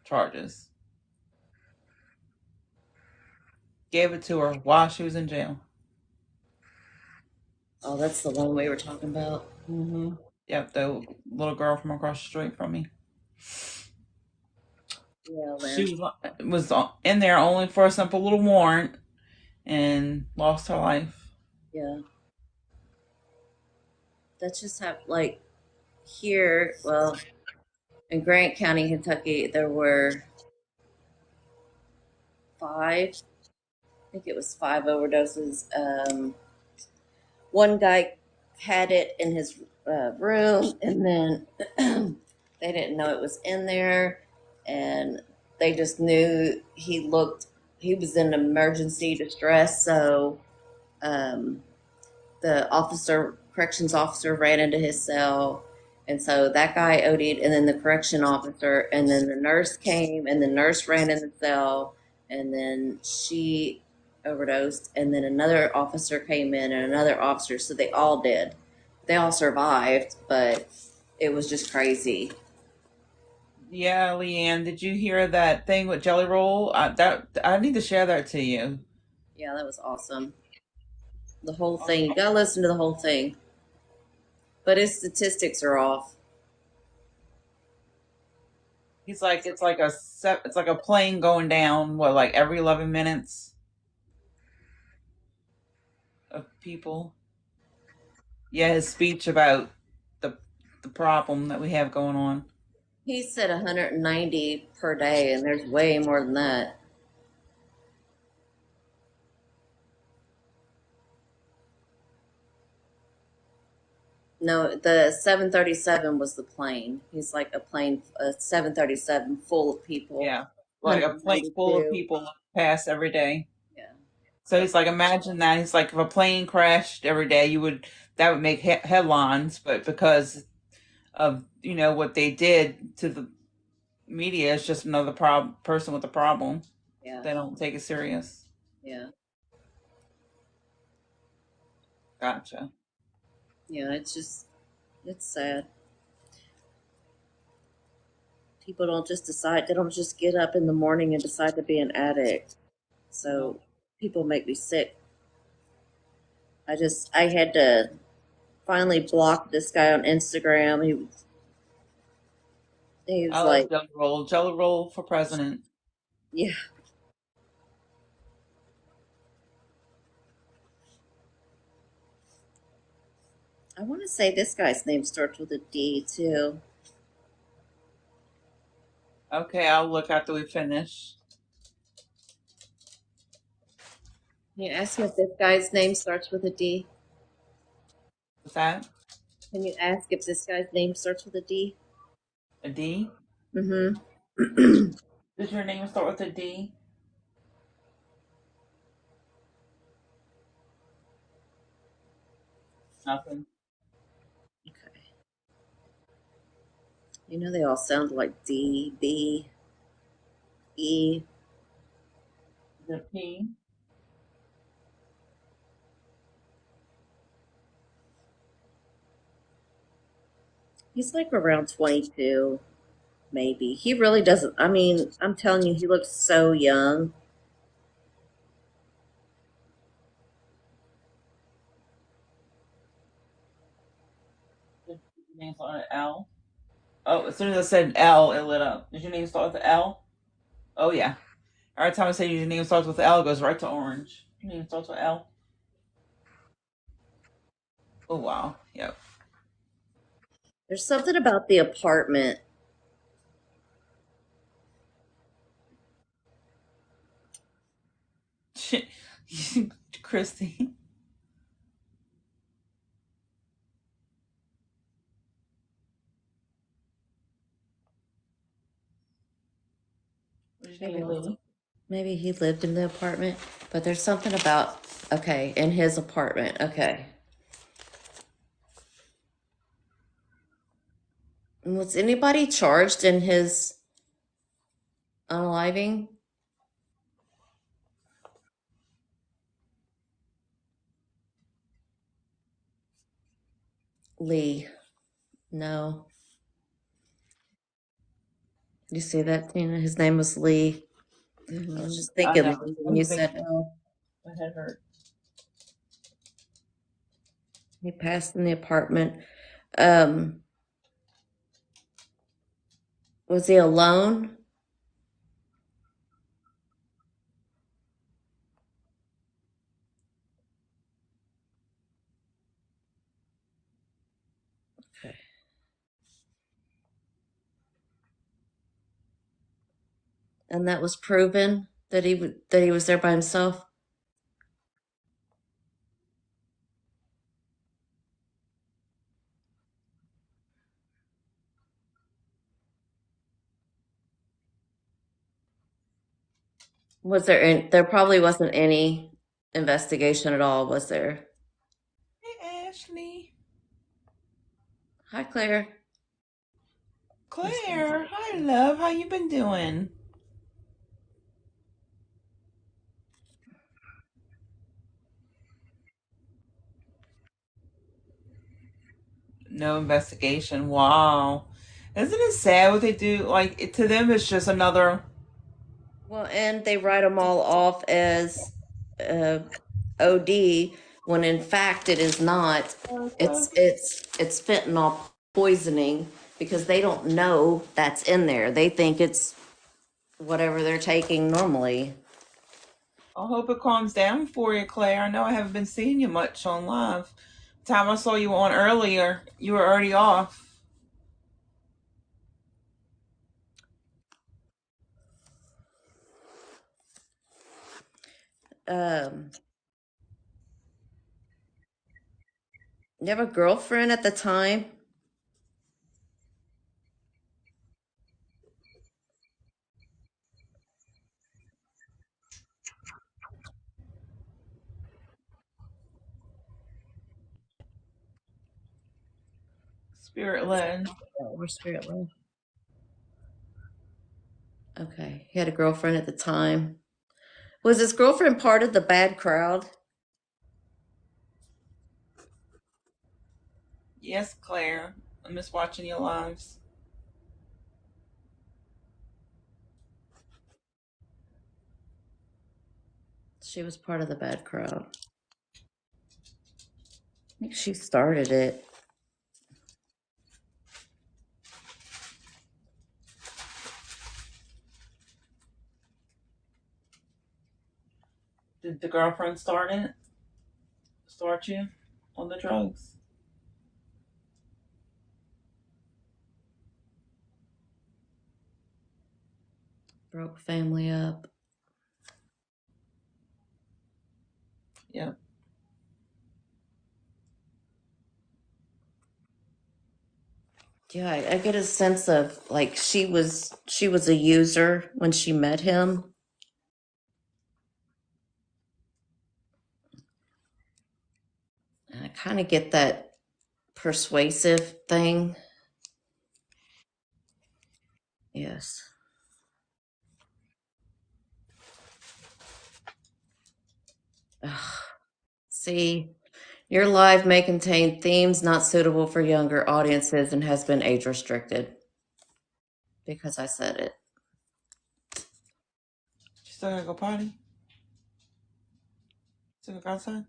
charges. Gave it to her while she was in jail. Oh, that's the one we were talking about. Mm-hmm. Yep, the little girl from across the street from me. Yeah, man. She was in there only for a simple little warrant and lost her life. Yeah. That's just have like here, well, in Grant County, Kentucky, there were five, I think it was five overdoses. One guy had it in his room, and then they didn't know it was in there, and they just knew he was in emergency distress. So um, the corrections officer, ran into his cell, and so that guy OD'd, and then the correction officer, and then the nurse came, and the nurse ran in the cell, and then she overdosed, and then another officer came in, and another officer, so they all did. They all survived, but it was just crazy. Yeah, Leanne, did you hear that thing with Jelly Roll? That I need to share that to you. Yeah, that was awesome. The whole Oh, thing. You gotta listen to the whole thing. But his statistics are off. he's like it's like a plane going down. What, like every 11 minutes of people? Yeah, his speech about the the problem that we have going on. He said 190 per day, and there's way more than that. No, the 737 was the plane. He's like a 737 full of people. Yeah, like a plane full of 192. people pass every day. Yeah. So But he's like, imagine that. He's like, if a plane crashed every day, that would make headlines, but because of what they did to the media, it's just another person with a problem. yeah, They don't take it serious. yeah, Gotcha. yeah. It's sad. People don't just decide. They don't just get up in the morning and decide to be an addict. No. So people make me sick. I had to finally block this guy on Instagram. He I was love like, Jelly Roll. Jelly Roll for president. yeah, I want to say this guy's name starts with a D too. Okay, I'll look after we finish. Can you ask him if this guy's name starts with a D? What's that? Can you ask if this guy's name starts with a D? A D? Mm-hmm. Does your name start with a D? Nothing. Okay. You know they all sound like D, B, E. Is it a P? He's like around 22, maybe. He really doesn't. I mean, I'm telling you, he looks so young. Does your name start with L? Oh, as soon as I said L, it lit up. Did your name start with L? Oh yeah. Every time I say your name starts with L, it goes right to orange. Your name starts with L. Oh wow. Yep. There's something about the apartment. Christy. What's your Maybe name, Lily? maybe he lived in the apartment, but there's something about okay, in his apartment. Okay. Was anybody charged in his unaliving? Lee. No. You see that, Tina? His name was Lee. I was just I thinking know. Lee when I'm you thinking said, oh, my head hurt. he passed in the apartment. Um, was he alone? Okay. And that was proven that he was there by himself. Was there? There probably wasn't any investigation at all, was there? Hey, Ashley. Hi, Claire. Claire. Hi, love. How you been doing? No investigation. Wow. Isn't it sad what they do? Like, to them, it's just another. Well, and they write them all off as uh, OD when in fact it is not. It's fentanyl poisoning because they don't know that's in there. They think it's whatever they're taking normally. I hope it calms down for you, Claire. I know I haven't been seeing you much on live. Time I saw you on earlier, you were already off. Um, you have a girlfriend at the time? Spirit led. Or spirit led? Okay, he had a girlfriend at the time. Was his girlfriend part of the bad crowd? Yes, Claire. I miss watching your lives. She was part of the bad crowd. I think she started it. Did the girlfriend start it? Start you on the drugs? Broke family up. Yep. Yeah, I get a sense of like she was a user when she met him. And I kind of get that persuasive thing. Yes. Ugh. See, your live may contain themes not suitable for younger audiences and has been age restricted because I said it. She still gotta go potty? Still gotta go outside?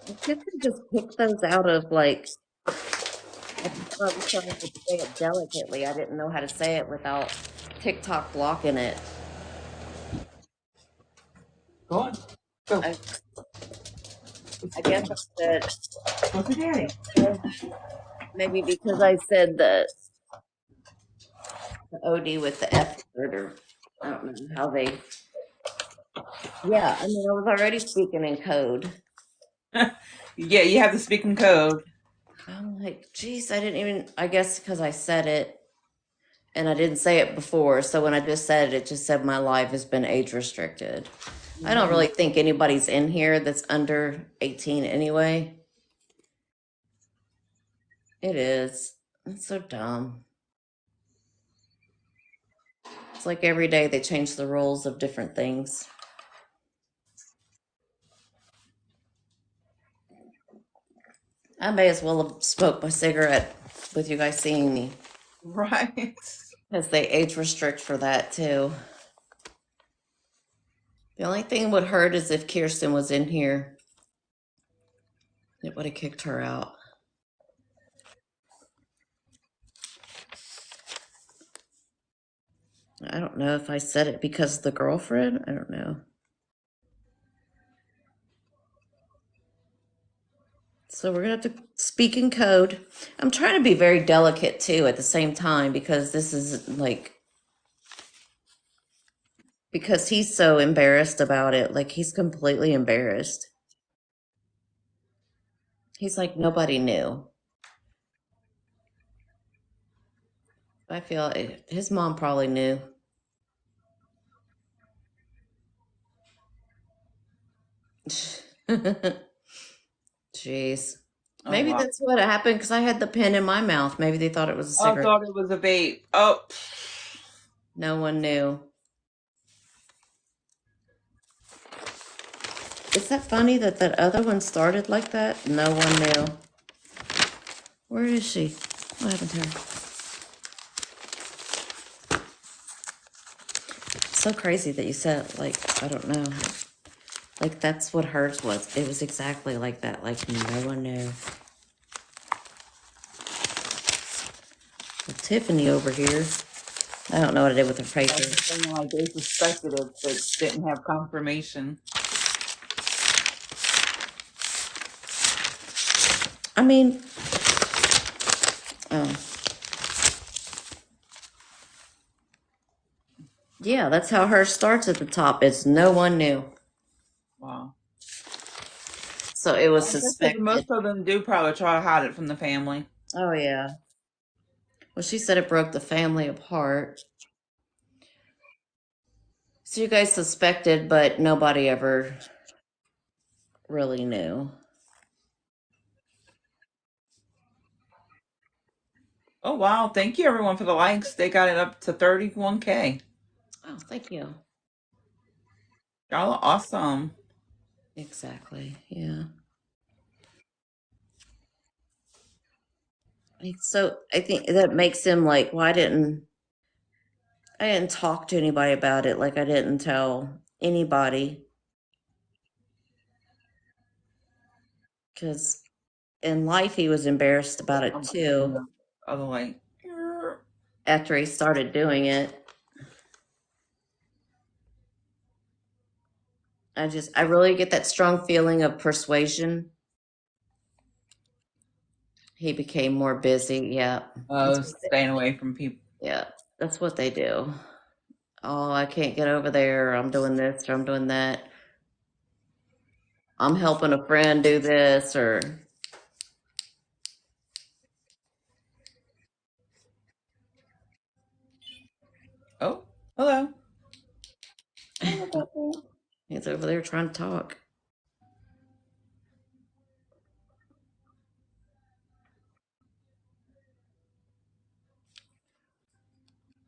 I guess I just picked those out of like I was trying to say it delicately. I didn't know how to say it without TikTok blocking it. Go on. Go. I, Go I see guess daddy. I said Go see daddy. maybe because I said the OD with the F word, or I don't know how they. Yeah, I mean, I was already speaking in code. Yeah, you have to speak in code. I'm like, geez, I didn't even. I guess because I said it and I didn't say it before, so when I just said it, it just said my life has been age restricted. I don't really think anybody's in here that's under 18 anyway. It is. It's so dumb. It's like every day they change the rules of different things. I may as well have smoked my cigarette with you guys seeing me. Right. Because they age restrict for that too. The only thing would hurt is if Kirsten was in here. It would have kicked her out. I don't know if I said it because of the girlfriend. I don't know. So we're going to have to speak in code. I'm trying to be very delicate too at the same time because this is like, because he's so embarrassed about it. Like he's completely embarrassed. He's like, nobody knew. I feel his mom probably knew. Jeez. Oh Maybe wow. that's what happened because I had the pen in my mouth. Maybe they thought it was a I cigarette. thought it was a vape. Oh. No one knew. Is that funny that that other one started like that? No one knew. Where is she? What happened to her? It's so crazy that you said, like, I don't know. Like, that's what hers was. It was exactly like that. Like, no one knew. Well, Tiffany over here. I don't know what I did with her I was paper. just saying like they suspected it but didn't have confirmation. I mean, oh. Yeah, that's how hers starts at the top. It's no one knew. Wow. So it was I guess that suspected. most of them do probably try to hide it from the family. Oh, yeah. Well, she said it broke the family apart. So you guys suspected, but nobody ever really knew. Oh wow, thank you everyone for the likes. They got it up to 31K. Oh, thank you. Y'all are awesome. Exactly. Yeah. So I think that makes him like, well, I didn't talk to anybody about it. Like I didn't tell anybody because in life he was embarrassed about it I'm in too the other light. after he started doing it. I really get that strong feeling of persuasion. He became more busy. Yeah. Oh, staying away from people. Yeah. That's what they do. Oh, I can't get over there. I'm doing this or I'm doing that. I'm helping a friend do this or Oh, hello. Hello, Pepper. he's over there trying to talk.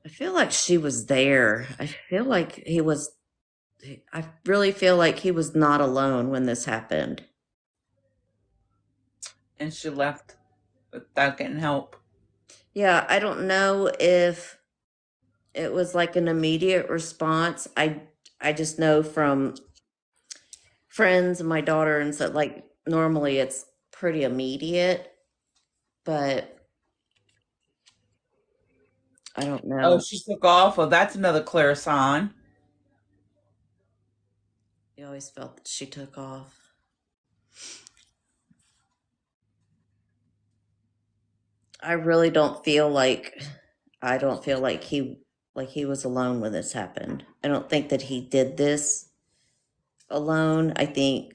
I feel like she was there. I really feel like he was not alone when this happened. And she left without getting help. Yeah, I don't know if it was like an immediate response. I just know from friends and my daughter and so like normally it's pretty immediate, but I don't Oh, know. she took off. Well, that's another clear sign. I always felt that she took off. I really don't feel like I don't feel like he was alone when this happened. I don't think that he did this alone. I think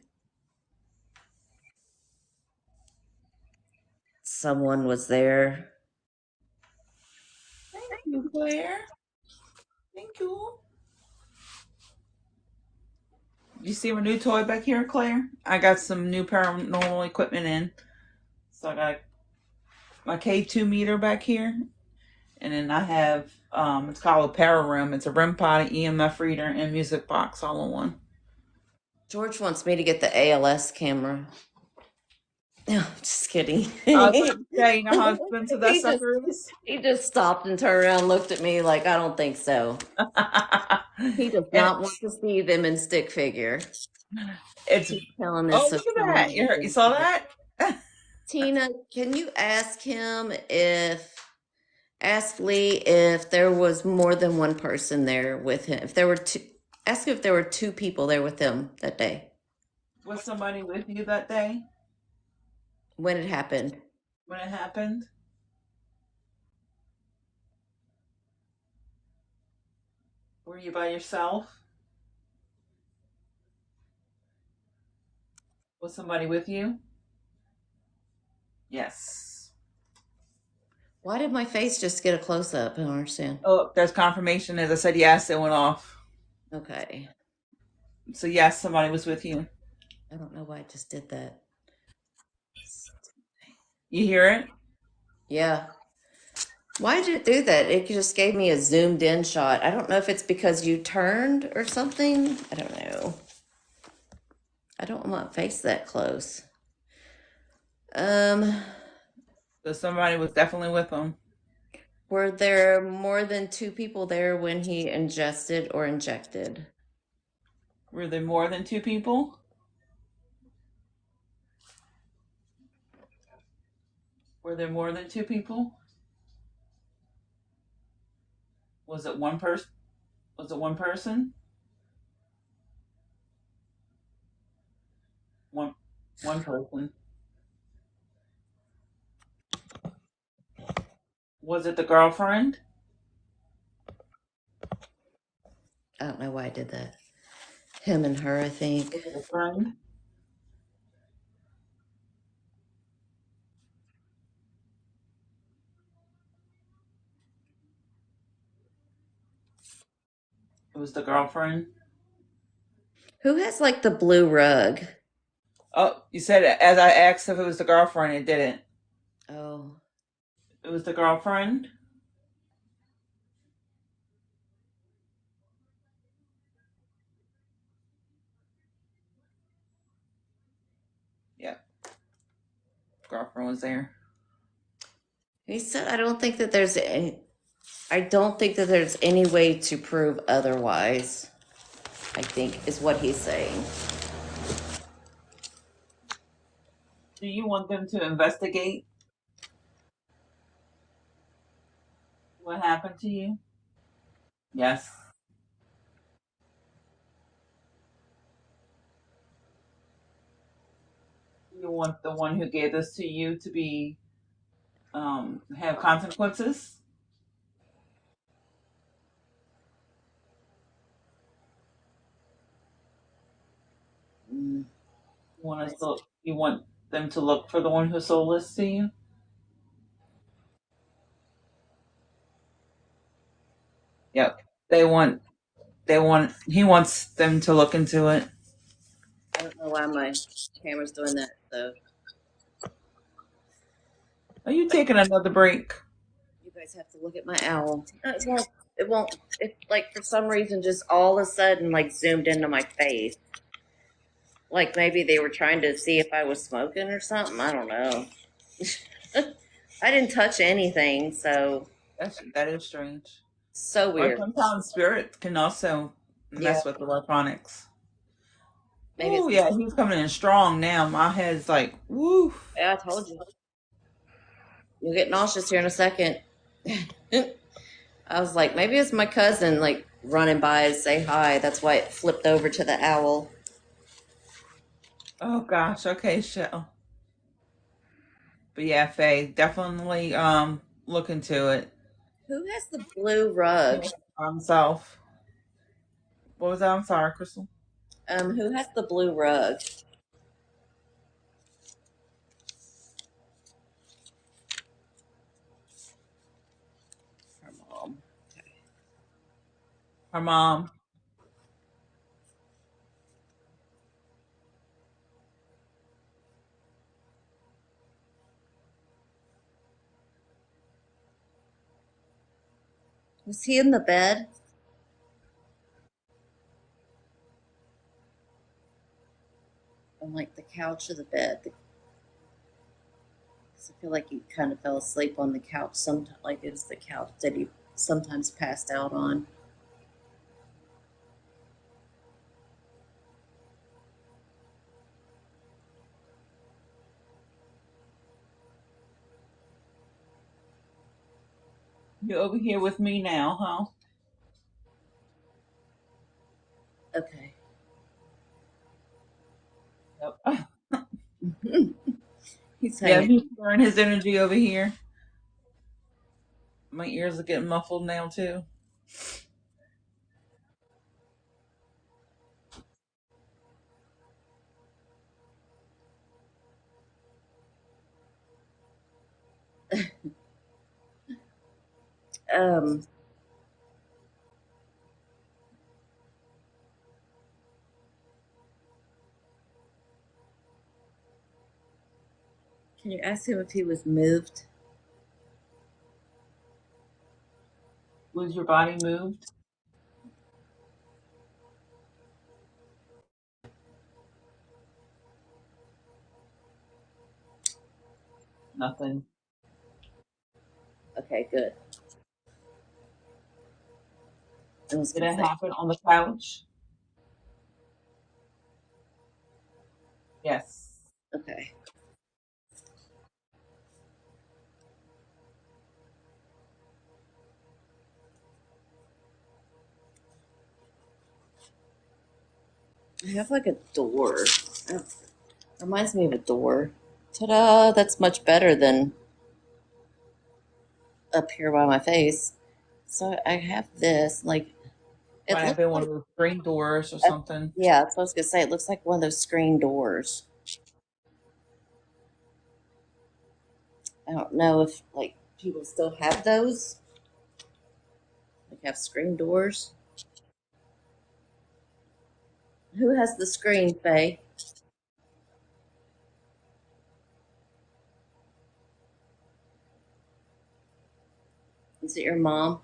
someone was there. Thank you, Claire. Thank you. You see my new toy back here, Claire? I got some new paranormal equipment in. So I got my K2 meter back here. And then I have it's called a Power Room. It's a REM pod, an EMF reader, and music box all in one. George wants me to get the ALS camera. No, just kidding. I was going to say, you know how expensive that he just sucker is? he just stopped and turned around, and looked at me like I don't think so. He does And not want to see them in stick figure. it's, He's telling oh, this so look at telling that. me You saw that? Tina, can you ask Lee if there was more than one person there with him? If there were two, ask if there were two people there with him that day Was somebody with you that day when it happened. when it happened? Were you by yourself? Was somebody with you? Yes. Why did my face just get a close up? I don't understand. Oh, there's confirmation. As I said, yes, it went off. Okay. So, yes, somebody was with you. I don't know why I just did that. You hear it? Yeah. Why did it do that? It just gave me a zoomed in shot. I don't know if it's because you turned or something. I don't know. I don't want my face that close. Um, So, somebody was definitely with them. were there more than two people there when he ingested or injected? Were there more than two people? Were there more than two people? Was it one person? Was it one person? One one person. Was it the girlfriend? I don't know why I did that. Him and her, I think. Was it a friend? It was the girlfriend. Who has like the blue rug? Oh, you said it. As I asked if it was the girlfriend, it didn't. Oh, It was the girlfriend. Yeah, girlfriend was there. he said, I don't think that there's any way to prove otherwise, I think is what he's saying. Do you want them to investigate what happened to you? Yes. You want the one who gave this to you to be have consequences? Mm. You want us to, you want them to look for the one who sold this to you? Yep. They want he wants them to look into it. I don't know why my camera's doing that, so Are you taking another break? you guys have to look at my owl. It like for some reason just all of a sudden like zoomed into my face. Like maybe they were trying to see if I was smoking or something. I don't know. I didn't touch anything, so That is strange. so Or weird. sometimes spirit can also Yeah, mess with electronics. maybe Oh it's. yeah, he's coming in strong now. My head's like, woo. Yeah, I told you. You'll get nauseous here in a second. I was like, maybe it's my cousin like running by to say hi. That's why it flipped over to the owl. Oh gosh. Okay, Shell. But yeah, Faye, definitely look into it. Who has the blue rug? Himself. What was that? I'm sorry, Crystal. Who has the blue rug? Her mom. Her mom. Was he in the bed? On like the couch or the bed? I feel like he kind of fell asleep on the couch. Sometimes, like it's the couch that he sometimes passed out on. You're over here with me now, huh? Okay. Yep. He's Yeah, hanging. he's stirring his energy over here. My ears are getting muffled now too. Um, can you ask him if he was moved? Was your body moved? Nothing. Okay, good. I was Did gonna it say, happen on the couch? Yes. okay. I have like a door. It reminds me of a door. Ta-da! That's much better than up here by my face. So I have this. Like it Might have looks been one like of those screen doors or a, something. yeah. That's what I was gonna say. It looks like one of those screen doors. I don't know if like people still have those. Like have screen doors. Who has the screen, Faye? Is it your mom?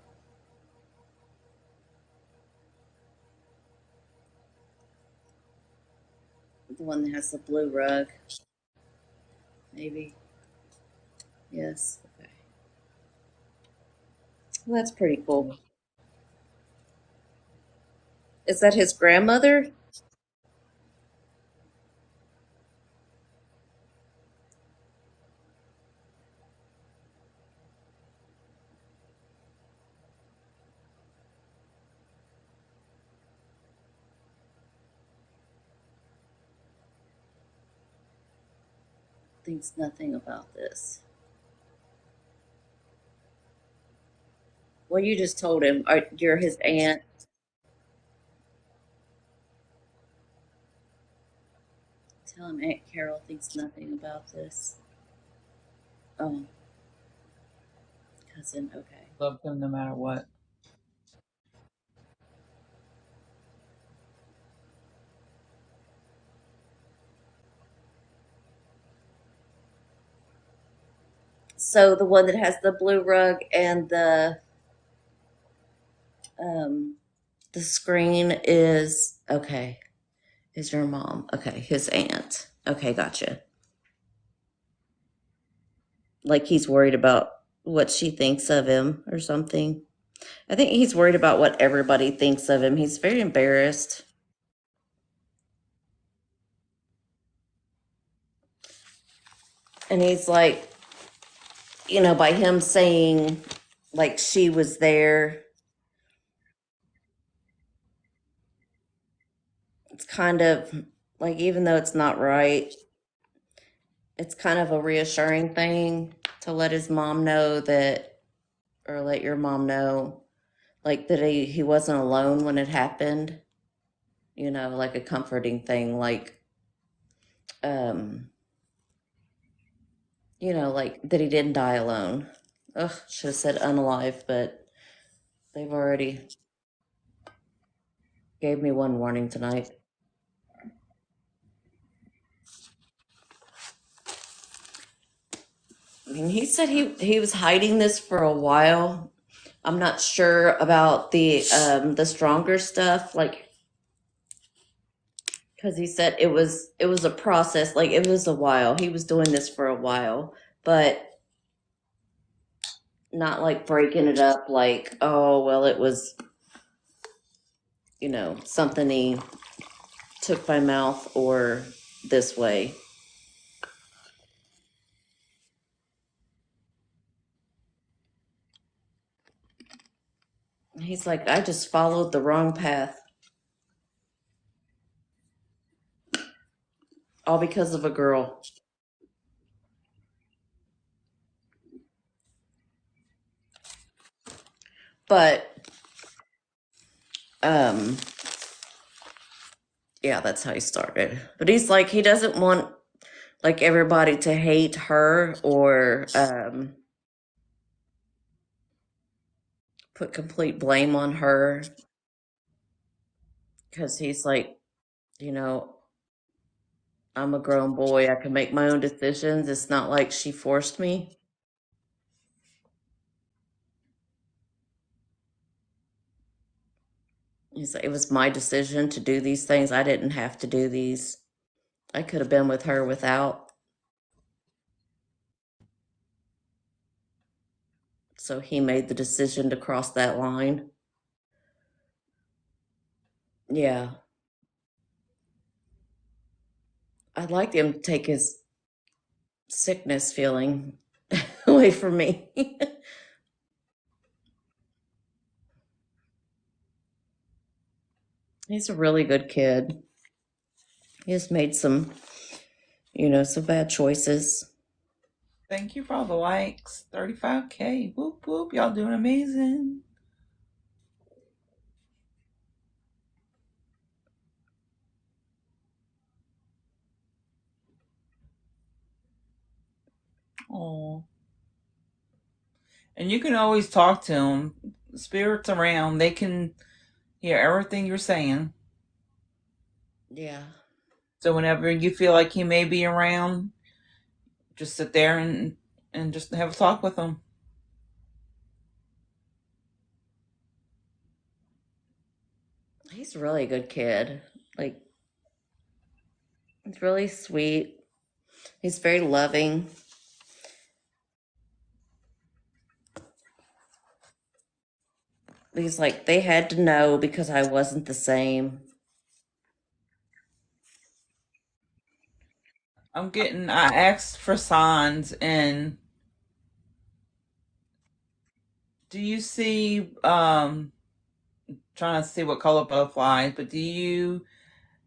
The one that has the blue rug? Maybe. Yes. Okay. Well, that's pretty cool. Is that his grandmother? Thinks nothing about this. Well, you just told him you're his aunt. Tell him Aunt Carol thinks nothing about this. Oh, cousin. Okay. Love them no matter what. So the one that has the blue rug and um the screen is okay. Is your mom? Okay, his aunt. Okay, gotcha. Like he's worried about what she thinks of him or something. I think he's worried about what everybody thinks of him. He's very embarrassed. And he's like, by him saying like she was there, it's kind of like, even though it's not right, it's kind of a reassuring thing to let his mom know that, or let your mom know, like that he wasn't alone when it happened, like a comforting thing, um, like that he didn't die alone. Ugh, should have said unalive, but they've already gave me one warning tonight. I mean, he said he was hiding this for a while. I'm not sure about the stronger stuff, like because he said it was a process, like it was a while. He was doing this for a while, but not like breaking it up like, oh, well, it was, something he took by mouth or this way. He's like, I just followed the wrong path, all because of a girl. But um yeah, that's how he started. But he's like, he doesn't want like everybody to hate her or put complete blame on her because he's like, you know, I'm a grown boy. I can make my own decisions. It's not like she forced me. He's like, it was my decision to do these things. I didn't have to do these. I could have been with her without. So he made the decision to cross that line. Yeah. I'd like him to take his sickness feeling away from me. He's a really good kid. He just made some bad choices. Thank you for all the likes. 35K. Whoop whoop. Y'all doing amazing. Oh. And you can always talk to them. Spirits around, they can hear everything you're saying. Yeah. So whenever you feel like he may be around, just sit there and just have a talk with him. He's a really good kid. Like, he's really sweet. He's very loving. He's like, they had to know because I wasn't the same. I asked for signs, and do you see, trying to see what color butterflies, but do you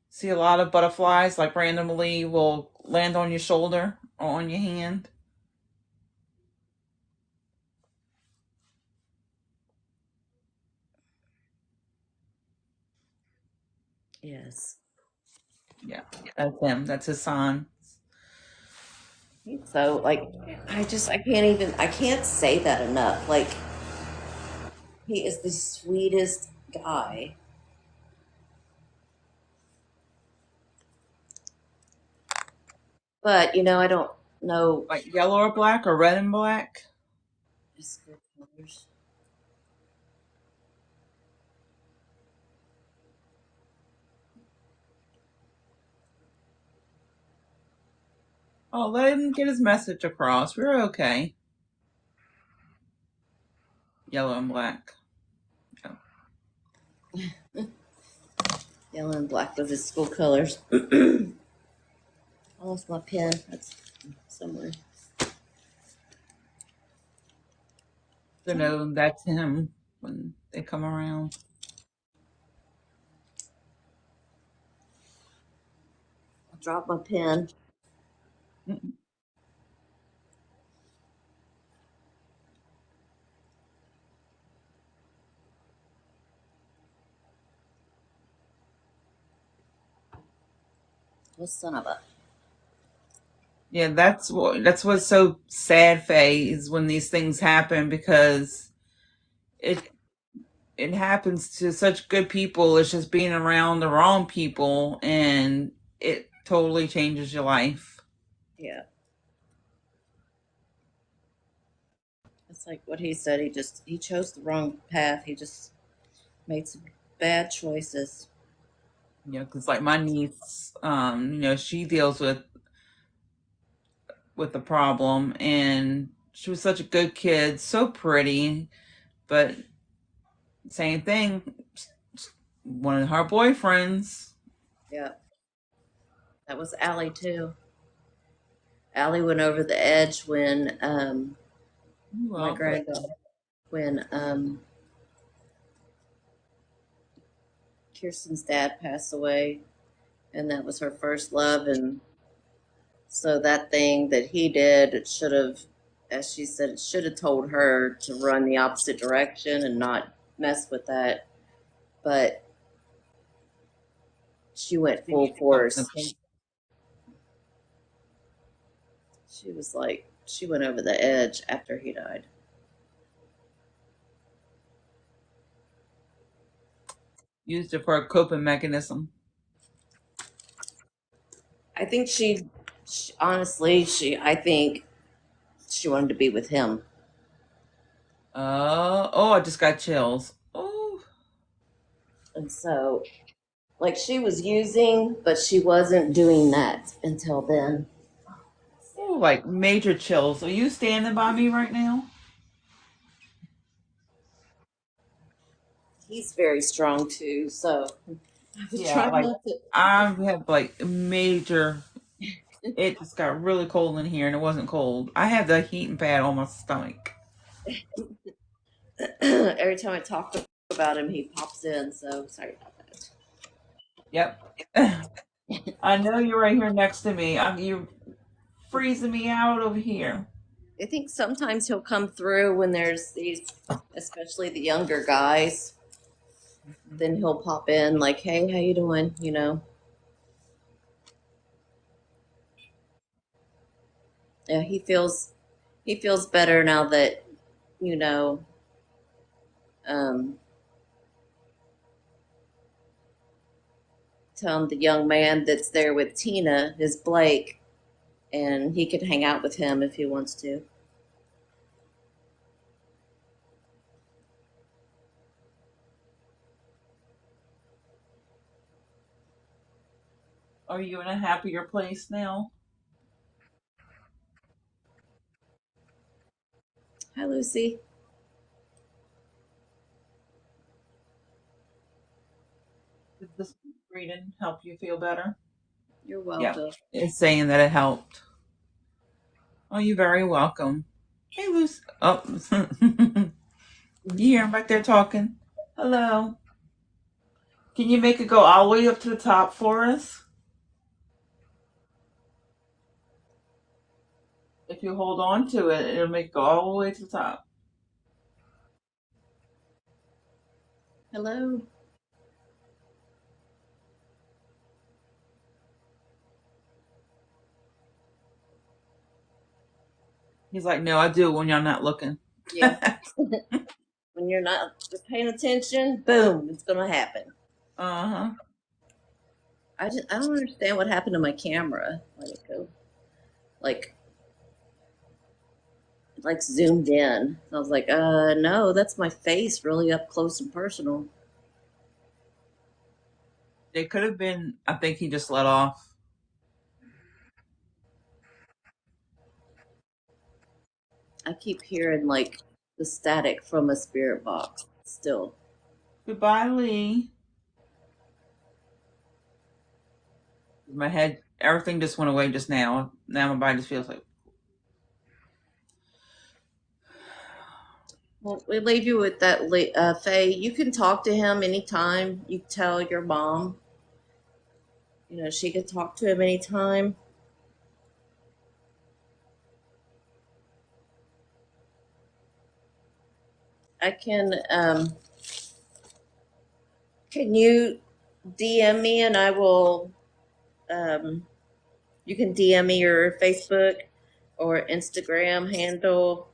see a lot of butterflies like randomly will land on your shoulder or on your hand? Yes. Yeah, that's him. That's his sign. So, like, I can't say that enough. Like, he is the sweetest guy. But, I don't know Like yellow or black or red and black. his school colors. Oh, let him get his message across. We're okay. Yellow and black. Oh. Yellow and black was his school colors. I lost my pen. That's somewhere. To know that's him when they come around. I dropped my pen. Mm-mm. What son of a. Yeah, that's what's so sad, Faye, is when these things happen because it it happens to such good people. It's just being around the wrong people, and it totally changes your life. Yeah. It's like what he said. He chose the wrong path. He just made some bad choices. You know, because like my niece, she deals with the problem, and she was such a good kid, so pretty, but same thing. One of her boyfriends. Yeah, that was Allie too. Allie went over the edge when my Well, granddaughter when Kirsten's dad passed away, and that was her first love, and so that thing that he did, it should have, as she said, it should have told her to run the opposite direction and not mess with that. But she went full force. She was like, she went over the edge after he died. used it for a coping mechanism. I think she honestly, I think she wanted to be with him. Oh, I just got chills. Oh, And so, like, she was using, but she wasn't doing that until then. oh, like major chills. Are you standing by me right now? He's very strong too, so I was Yeah, trying like not to. I have like major. It just got really cold in here, and it wasn't cold. I have the heating pad on my stomach. Every time I talk about him, he pops in. So sorry about that. Yep. I know you're right here next to me. You're freezing me out over here. I think sometimes he'll come through when there's these, especially the younger guys. Then he'll pop in like, "Hey, how you doing?" You know. Yeah, he feels better now that you know. Um, Tell him the young man that's there with Tina is Blake, and he can hang out with him if he wants to. Are you in a happier place now? Hi, Lucy. Did this reading help you feel better? You're Yeah, welcome. it's saying that it helped. Oh, you're very welcome. Hey, Lucy. Oh, you hear him back there talking? Hello. Can you make it go all the way up to the top for us? If you hold on to it, it'll make it go all the way to the top. Hello. He's like, no, I do it when y'all not looking. Yeah. When you're not paying attention, boom, it's gonna happen. Uh-huh. I don't understand what happened to my camera. Let it go. Like like zoomed in. I was like, no, that's my face really up close and personal. It could have been, I think he just let off. I keep hearing like the static from a spirit box still. Goodbye, Lee. My head, everything just went away just now. Now my body just feels like, Well, we leave you with that, Faye. You can talk to him anytime. You tell your mom, you know, she could talk to him anytime. I can you DM me and I will, um, you can DM me your Facebook or Instagram handle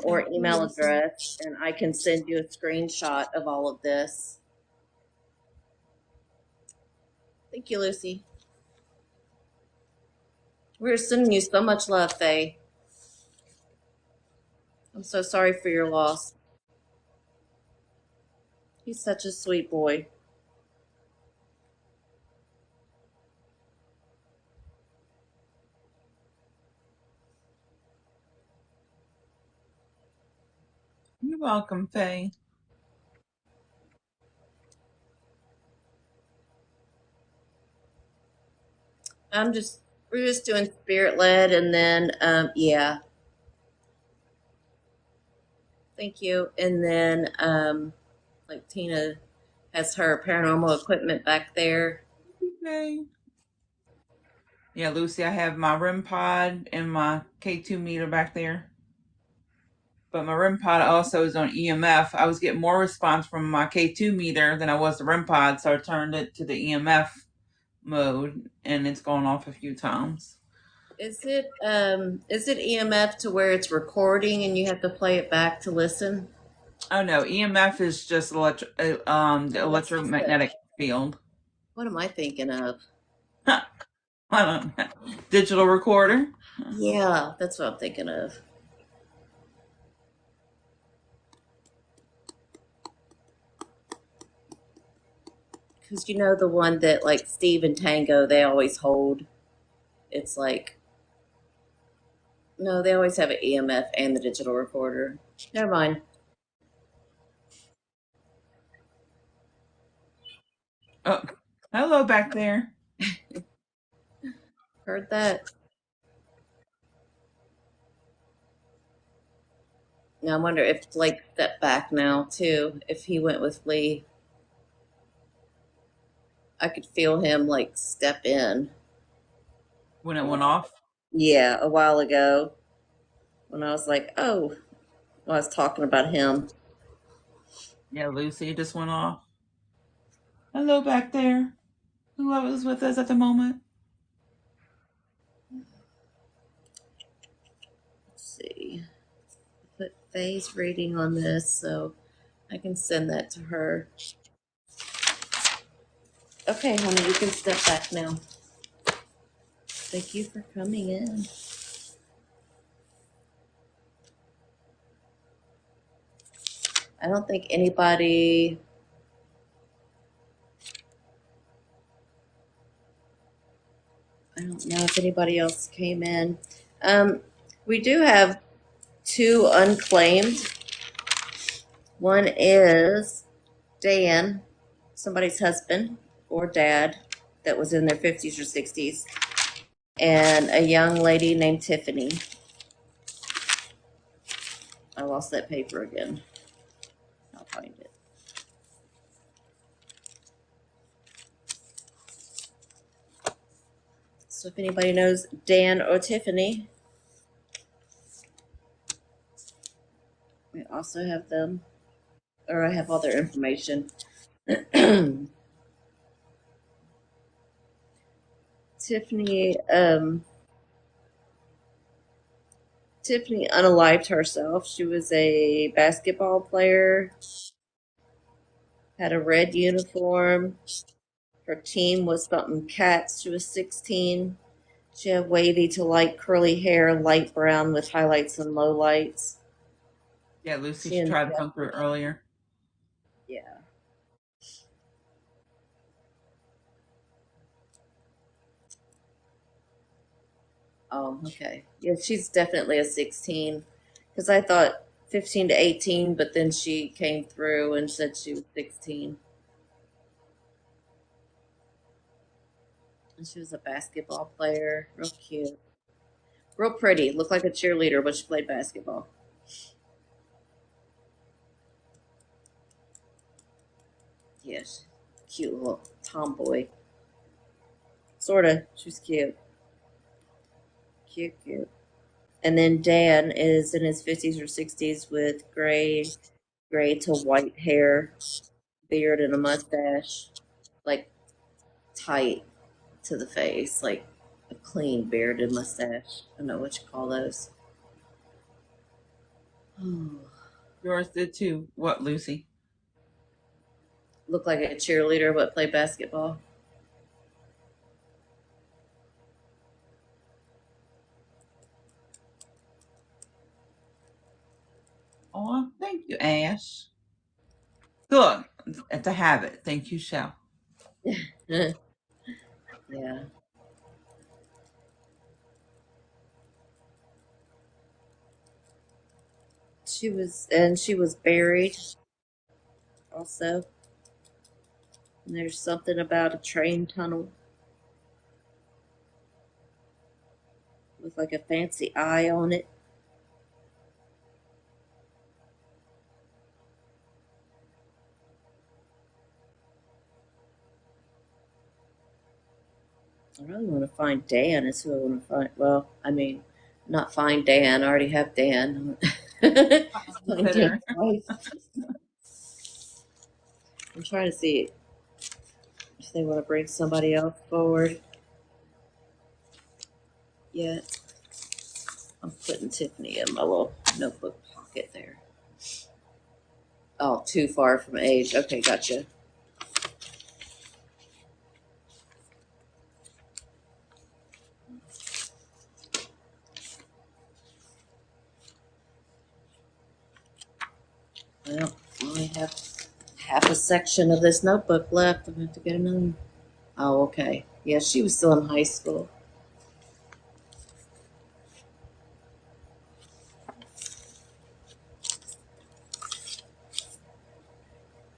or thank you, email Lucy. address, and I can send you a screenshot of all of this. Thank you, Lucy. We're sending you so much love, Faye. I'm so sorry for your loss. He's such a sweet boy. You're welcome, Faye. We're just doing spirit led, and then yeah, thank you. And then like Tina has her paranormal equipment back there. Okay. Yeah, Lucy, I have my REM pod and my K2 meter back there. But my REM pod also is on EMF. I was getting more response from my K2 meter than I was the REM pod, so I turned it to the EMF mode, and it's gone off a few times. Is it EMF to where it's recording and you have to play it back to listen? Oh no, EMF is just the Oh, what's this then? electromagnetic field. What am I thinking of? I don't know. Digital recorder. Yeah, that's what I'm thinking of. Because you know the one that like Steve and Tango they always hold. It's like no, they always have an EMF and the digital recorder. Never mind. Oh, hello back there. Heard that. Now I wonder if Blake stepped back now too. If he went with Lee, I could feel him like step in. When it went off. Yeah, a while ago when I was like, oh, when I was talking about him. Yeah, Lucy just went off. Hello back there. Whoever's with us at the moment. Let's see. Put Faye's reading on this so I can send that to her. Okay, honey, you can step back now. Thank you for coming in. I don't think anybody. I don't know if anybody else came in. Um, we do have two unclaimed. One is Dan, somebody's husband or dad that was in their 50s or 60s, and a young lady named Tiffany. I lost that paper again. I'll find it. So if anybody knows Dan or Tiffany, we also have them, or I have all their information. Tiffany, Tiffany unalived herself. She was a basketball player, had a red uniform. Her team was something cats. She was 16. She had wavy to light curly hair, light brown with highlights and lowlights. Yeah, Lucy, She she ended tried to up, come through earlier. yeah. Oh, okay. Yeah, she's definitely a 16. Because I thought 15 to 18, but then she came through and said she was 16. And she was a basketball player. Real cute. Real pretty. Looked like a cheerleader, but she played basketball. Yes. Cute little tomboy. Sorta. She's cute. Cute, cute. And then Dan is in his 50s or 60s with gray to white hair, beard, and a mustache. Like tight to the face, like a clean beard and mustache. I don't know what you call those. Yours did too. What, Lucy? Look like a cheerleader but play basketball. Oh, thank you, Ash. Good. It's a habit. Thank you, Shell. Yeah. she was buried also. And there's something about a train tunnel with like a fancy eye on it. I really want to find Dan. Is who I want to find. Well, I mean, not find Dan. I already have Dan. Find Dan's Consider. wife. I'm trying to see if they want to bring somebody else forward yet. I'm putting Tiffany in my little notebook pocket there. Oh, too far from age. Okay, gotcha. Well, I only have half a section of this notebook left. I'm going to have to get another one. Oh, okay. Yeah, she was still in high school.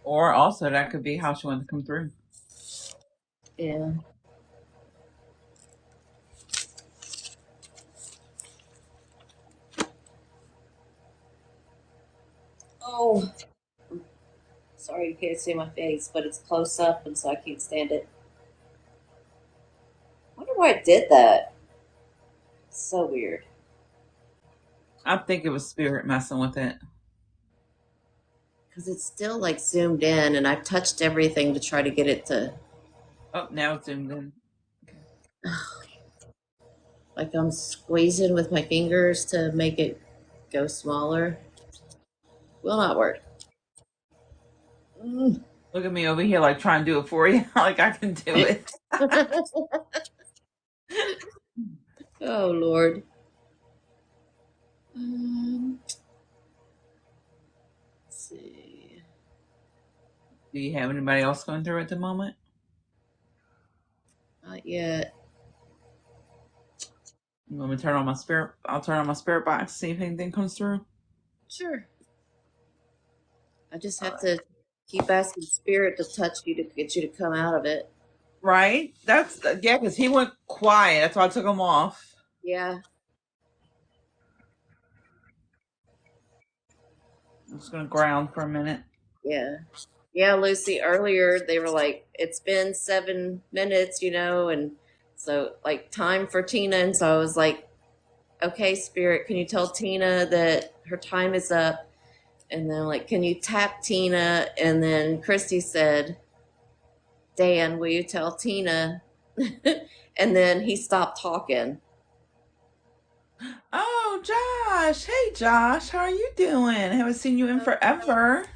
Or also that could be how she wanted to come through. Yeah. Oh, sorry you can't see my face, but it's close up, and so I can't stand it. I wonder why I did that. It's so weird. I think it was spirit messing with it. Because it's still like zoomed in, and I've touched everything to try to get it to, Oh, now it's zoomed in. like I'm squeezing with my fingers to make it go smaller. Will not work. Mm. Look at me over here, like trying to do it for you, like I can do it. Oh, Lord. Let's see. Do you have anybody else going through at the moment? Not yet. You want me to turn on my spirit? I'll turn on my spirit box, see if anything comes through. Sure. I just All have right. to keep asking Spirit to touch you to get you to come out of it. Right? That's yeah, because he went quiet. That's why I took him off. Yeah. I'm just gonna ground for a minute. Yeah. Yeah, Lucy, earlier they were like, it's been 7 minutes, and so like time for Tina. And so I was like, okay, Spirit, can you tell Tina that her time is up? And then like, can you tap Tina? And then Christy said, Dan, will you tell Tina? And then he stopped talking. Oh, Josh. Hey, Josh. How are you doing? I haven't seen you in forever.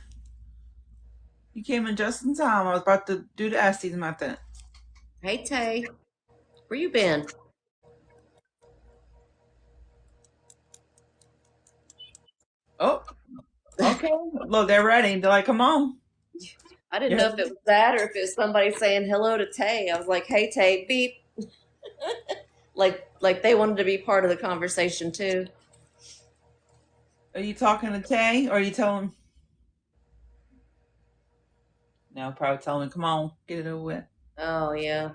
You came in just in time. I was about to do the Estes method. Hey, Tay, where you been? Oh, okay. Look, they're ready. They're like, come on. I didn't You're know if it was that or if it was somebody saying hello to Tay. I was like, hey, Tay, beep. Like they wanted to be part of the conversation too. Are you talking to Tay or are you telling? No, probably telling me, come on, get it over with. Oh, yeah.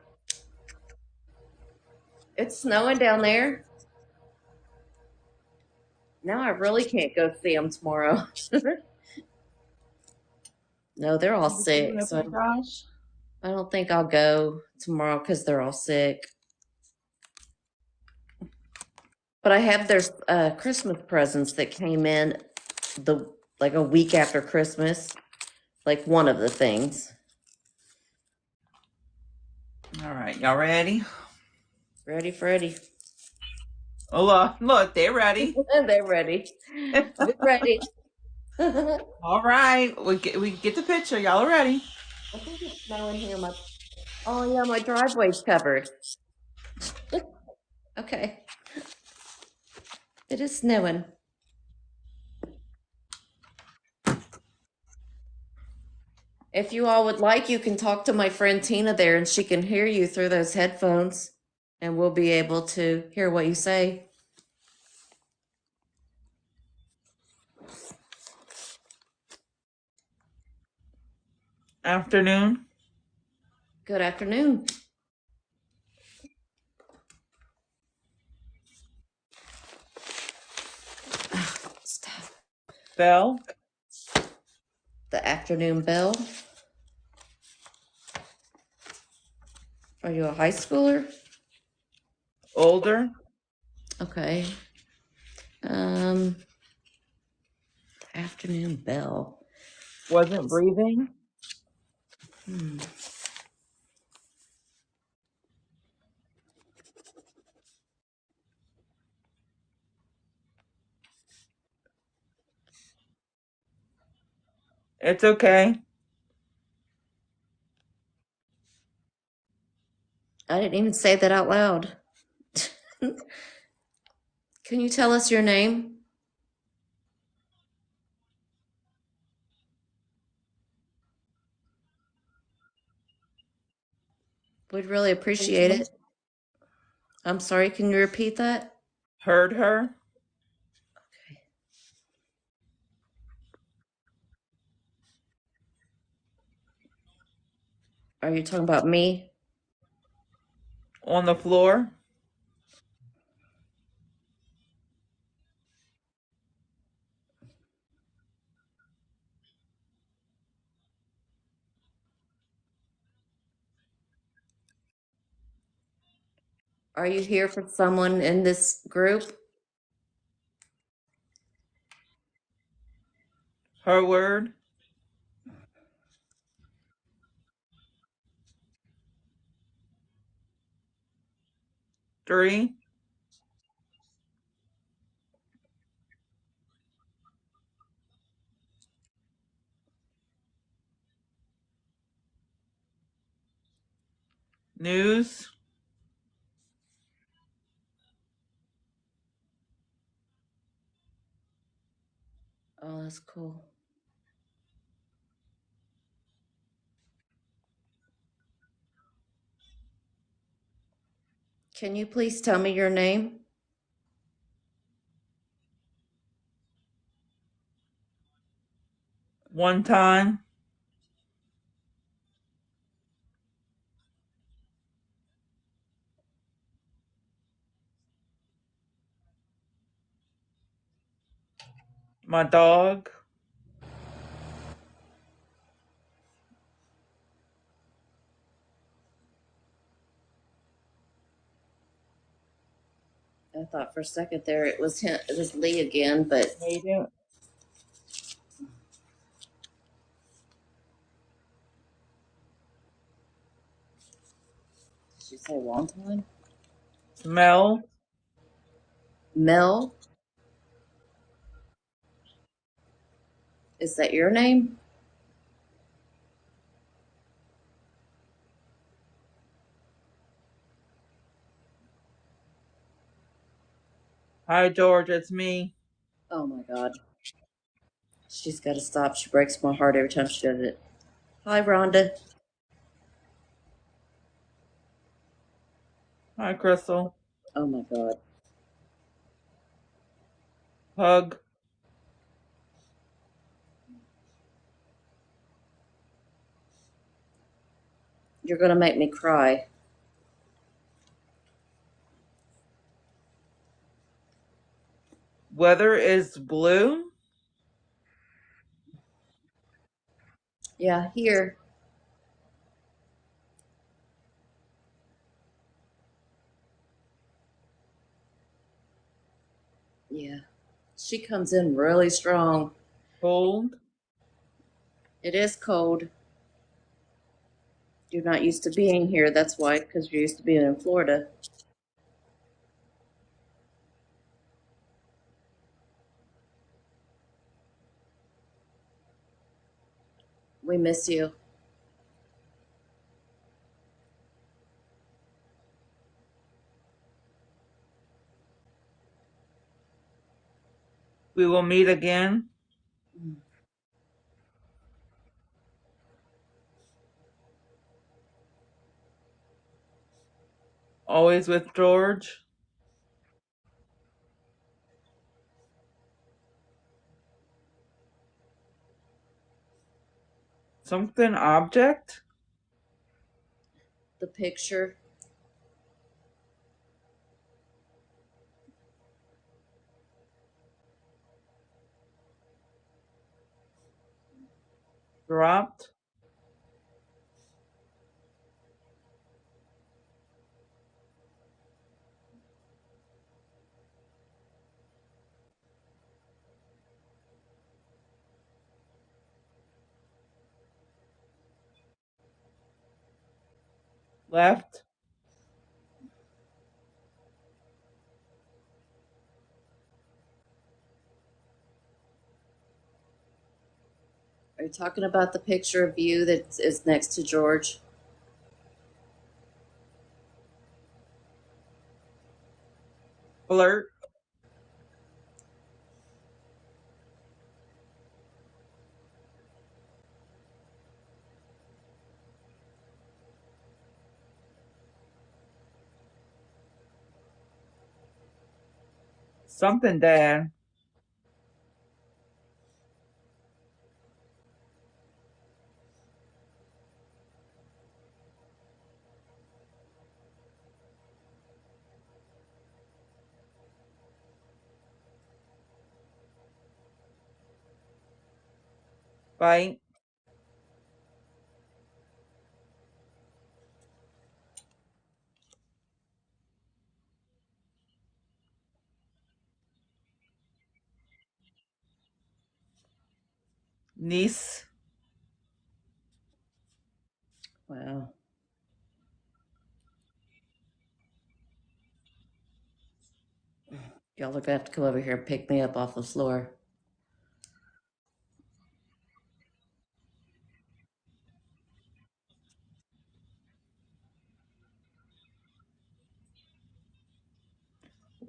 It's snowing down there. Now I really can't go see them tomorrow. No, they're all You can see sick. up So here, Josh. I don't think I'll go tomorrow because they're all sick. But I have their Christmas presents that came in the like a week after Christmas, like one of the things. All right, y'all ready? Ready, Freddy? Oh, look, they're ready. They're ready. We're ready. I All right, we get the picture. Y'all are ready. think it's snowing here. Oh yeah, my driveway's covered. Okay, it is snowing. If you all would like, you can talk to my friend Tina there, and she can hear you through those headphones, and we'll be able to hear what you say. Afternoon. Good afternoon. Stop. Bell. The afternoon bell. Are you a high schooler? Older. Okay. Afternoon bell. Wasn't breathing. Hmm. It's okay. I didn't even say that out loud. Can you tell us your name? We'd really appreciate it. I'm sorry, can you repeat that? Heard her. Okay. Are you talking about me? On the floor. Are you here for someone in this group? Her word. Three. News. Oh, that's cool. Can you please tell me your name? One time. My dog. I thought for a second there it was him, it was Lee again, but Made it. did she say wonton? Smell. Mel, is that your name? Hi, George. It's me. Oh my God. She's got to stop. She breaks my heart every time she does it. Hi, Rhonda. Hi, Crystal. Oh my God. Hug. You're going to make me cry. Weather is blue. Yeah, here. Yeah. She comes in really strong. Cold. It is cold. You're not used to being here. That's why, because you're used to being in Florida. We miss you. We will meet again. Always with George. Something object? The picture. Dropped? Left? Are you talking about the picture of you that is next to George? Flirt? Something dad. Fight? Niece? Wow. Y'all are gonna have to come over here and pick me up off the floor.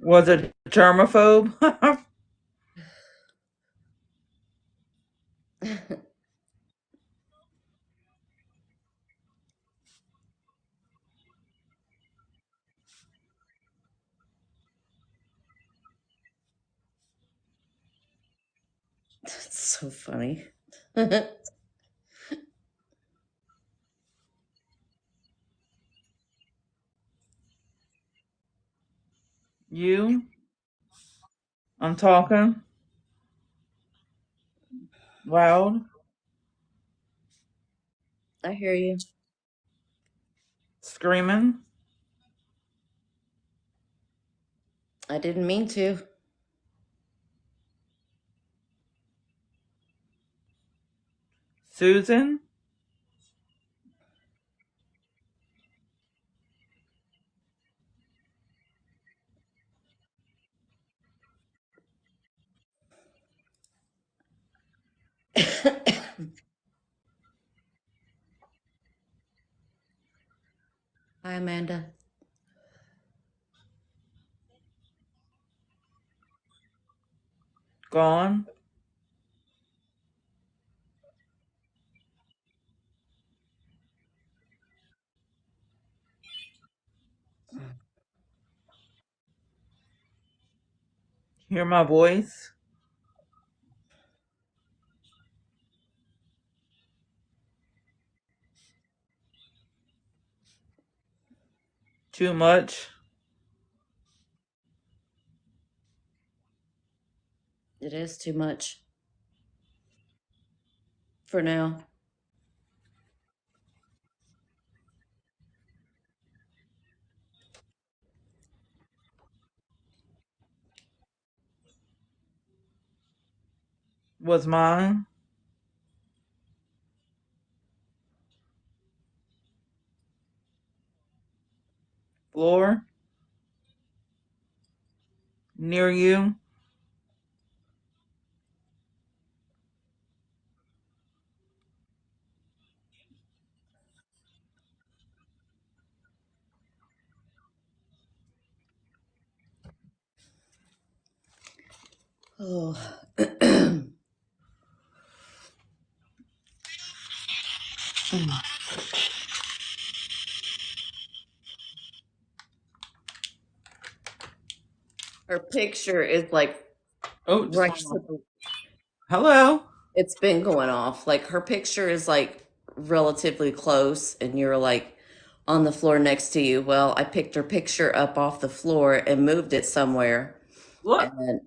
Was it germaphobe? That's so funny. You? I'm talking. Loud? I hear you. Screaming? I didn't mean to. Susan? Hi, Amanda. Gone? Hear my voice? Too much? It is too much for now. Was mine? Floor? Near you? Oh. Her picture is like Oh, just right went to off. the, Hello? it's been going off. Like her picture is like relatively close and you're like on the floor next to you. Well, I picked her picture up off the floor and moved it somewhere. Look, And then,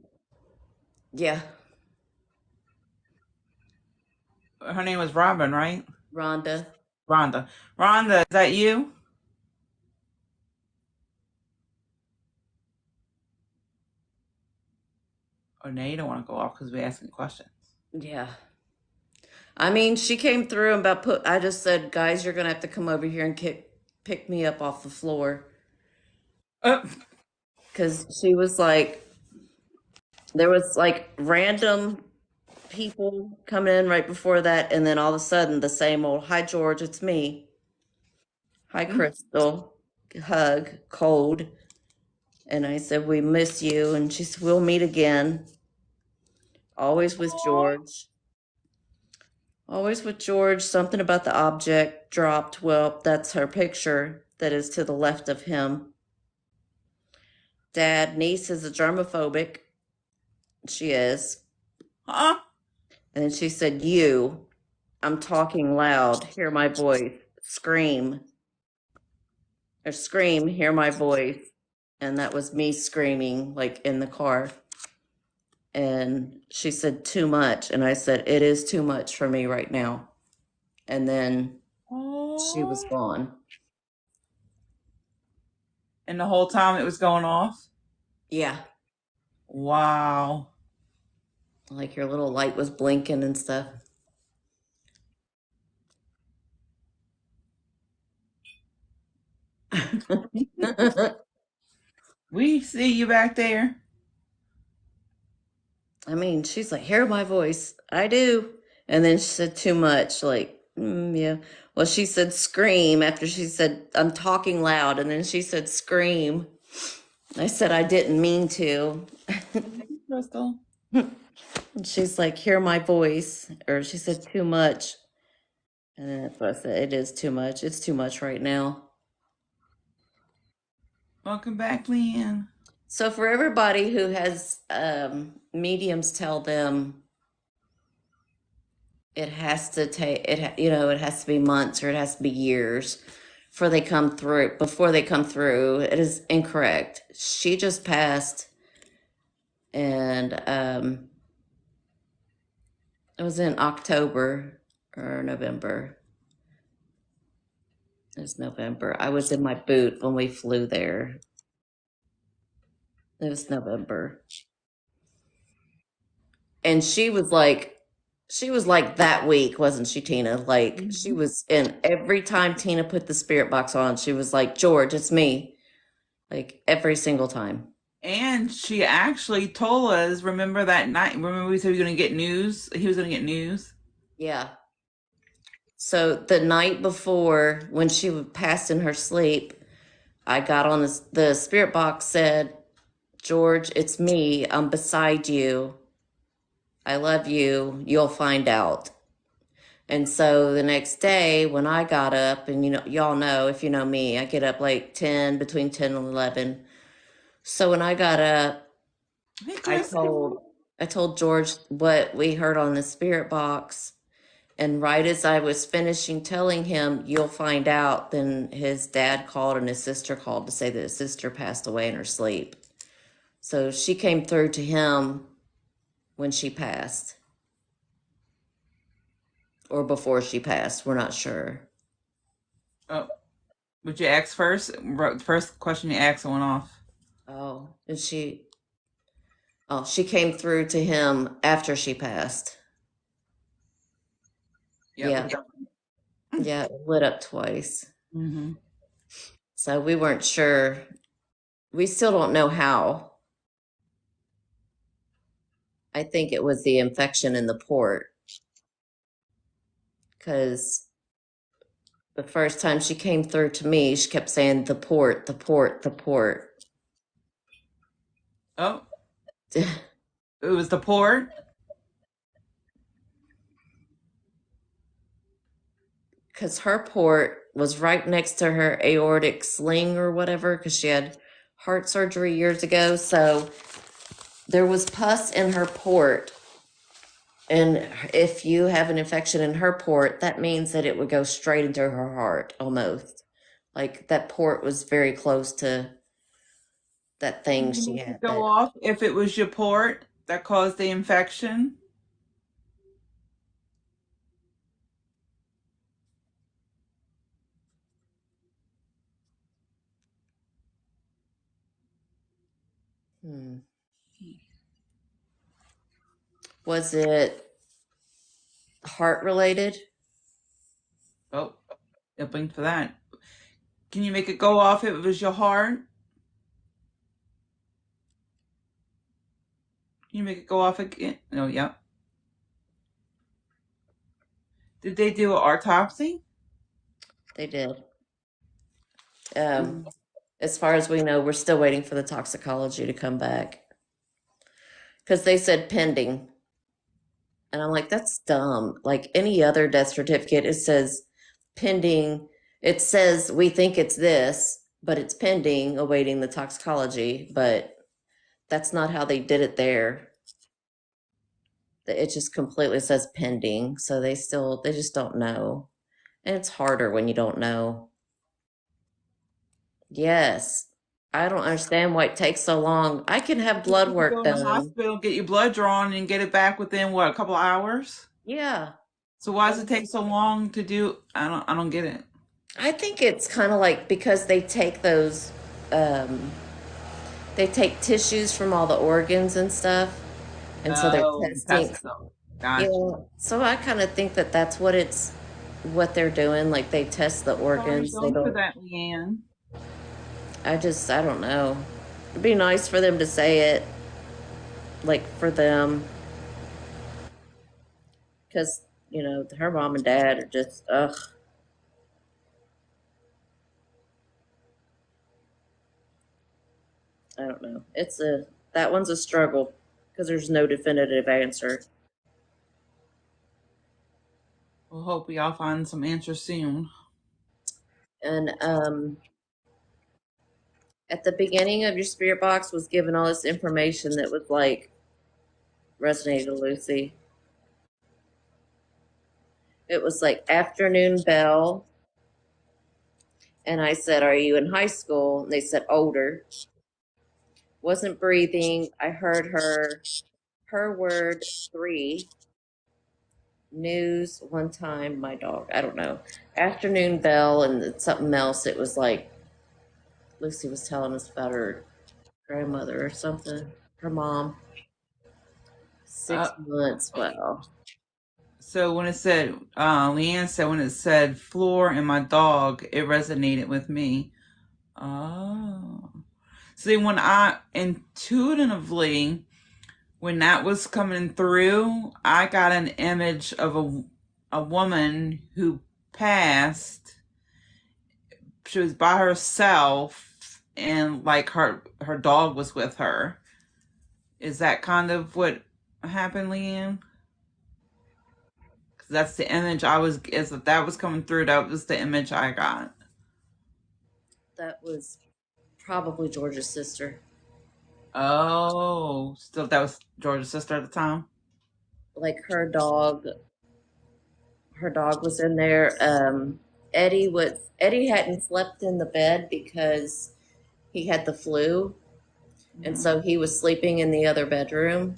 yeah, her name was Robin, right? Rhonda. Rhonda. Rhonda, is that you? Oh, no, you don't want to go off because we're asking questions. Yeah. I mean, she came through and I just said, guys, you're going to have to come over here and pick me up off the floor. Uh, Because she was like, there was like random people coming in right before that. And then all of a sudden, the same old, hi, George, it's me. Hi, Crystal. Hug, cold. And I said, we miss you. And she said, we'll meet again. Always with Aw. George. Always with George. Something about the object dropped. Well, that's her picture that is to the left of him. Dad, niece is a germophobic. She is. Huh? And then she said, you, I'm talking loud. Hear my voice. Scream. Or scream, hear my voice. And that was me screaming, like in the car. And she said, too much. And I said, it is too much for me right now. And then she was Aw. gone. And the whole time it was going off? Yeah. Wow. Like your little light was blinking and stuff. We see you back there. I mean, she's like, hear my voice. I do. And then she said too much, like, yeah. Well, she said scream after she said, I'm talking loud. And then she said scream. I said, I didn't mean to. Crystal. And she's like, hear my voice. Or she said too much. And then that's what I said, it is too much. It's too much right now. Welcome back, Leanne. So for everybody who has mediums tell them it has to take it, it has to be months or it has to be years before they come through. It is incorrect. She just passed, and it was in October or November. It was November. I was in my boot when we flew there. It was November. And she was like that week, wasn't she, Tina? Like she was in every time Tina put the spirit box on, she was like, George, it's me. Like every single time. And she actually told us, remember that night? Remember we said we were going to get news? He was going to get news? Yeah. So the night before, when she passed in her sleep, I got on this, the spirit box said, George, it's me. I'm beside you. I love you. You'll find out. And so the next day when I got up, and y'all know, if you know me, I get up like 10, between 10 and 11. So when I got up, Hey, I Crystal. told I told George what we heard on the spirit box. And right as I was finishing telling him, you'll find out, then his dad called and his sister called to say that his sister passed away in her sleep. So she came through to him when she passed, or before she passed. We're not sure. Oh, would you ask first? The first question you asked went off. Oh, she came through to him after she passed. Yep. Yeah. Yeah, it lit up twice. Mm-hmm. So we weren't sure. We still don't know how. I think it was the infection in the port because the first time she came through to me, she kept saying the port, the port, the port. Oh, it was the port. Because her port was right next to her aortic sling or whatever, because she had heart surgery years ago. So there was pus in her port. And if you have an infection in her port, that means that it would go straight into her heart almost. Like that port was very close to that thing Can you she make it had go that. off if it was your port that caused the infection? Hmm. Was it heart related? Oh, I blinked for that. Can you make it go off if it was your heart? Can you make it go off again? No, yep. Did they do an autopsy? They did. Um, Mm. as far as we know, we're still waiting for the toxicology to come back because they said pending. And I'm like, that's dumb. Like any other death certificate, it says pending. It says we think it's this, but it's pending, awaiting the toxicology. But that's not how they did it there. It just completely says pending. So they just don't know. And it's harder when you don't know. Yes. I don't understand why it takes so long. I can have You blood can work go in the done. hospital, get your blood drawn, and get it back within what, a couple of hours? Yeah. So why does it take so long to do? I don't get it. I think it's kind of like because um, they take tissues from all the organs and stuff, and so they're Oh, and testing. test them. Yeah, Gotcha. so I kind of think that that's what they're doing. Like they test the Sorry, organs. They going for don't. that, Leanne. I don't know. It'd be nice for them to say it, like for them, because her mom and dad are just ugh. I don't know. That one's a struggle because there's no definitive answer. We'll hope we all find some answers soon. And at the beginning of your spirit box was given all this information that was like resonated to Lucy. It was like afternoon bell, and I said, "Are you in high school?" And they said older. Wasn't breathing. I heard her word three. News one time, my dog. I don't know. Afternoon bell and something else. It was like Lucy was telling us about her grandmother or something. Her mom. Uh, 6 months. Wow. so when it said, Leanne said when it said floor and my dog, it resonated with me. Oh. See, when I intuitively, when that was coming through, I got an image of a woman who passed. She was by herself, and like her dog was with her. Is that kind of what happened, Leanne? Because that's the image I was. As if that was coming through, that was the image I got. That was probably George's sister. Oh, still that was George's sister at the time. Like her dog was in there. Eddie hadn't slept in the bed because he had the flu, and Hmm. so he was sleeping in the other bedroom.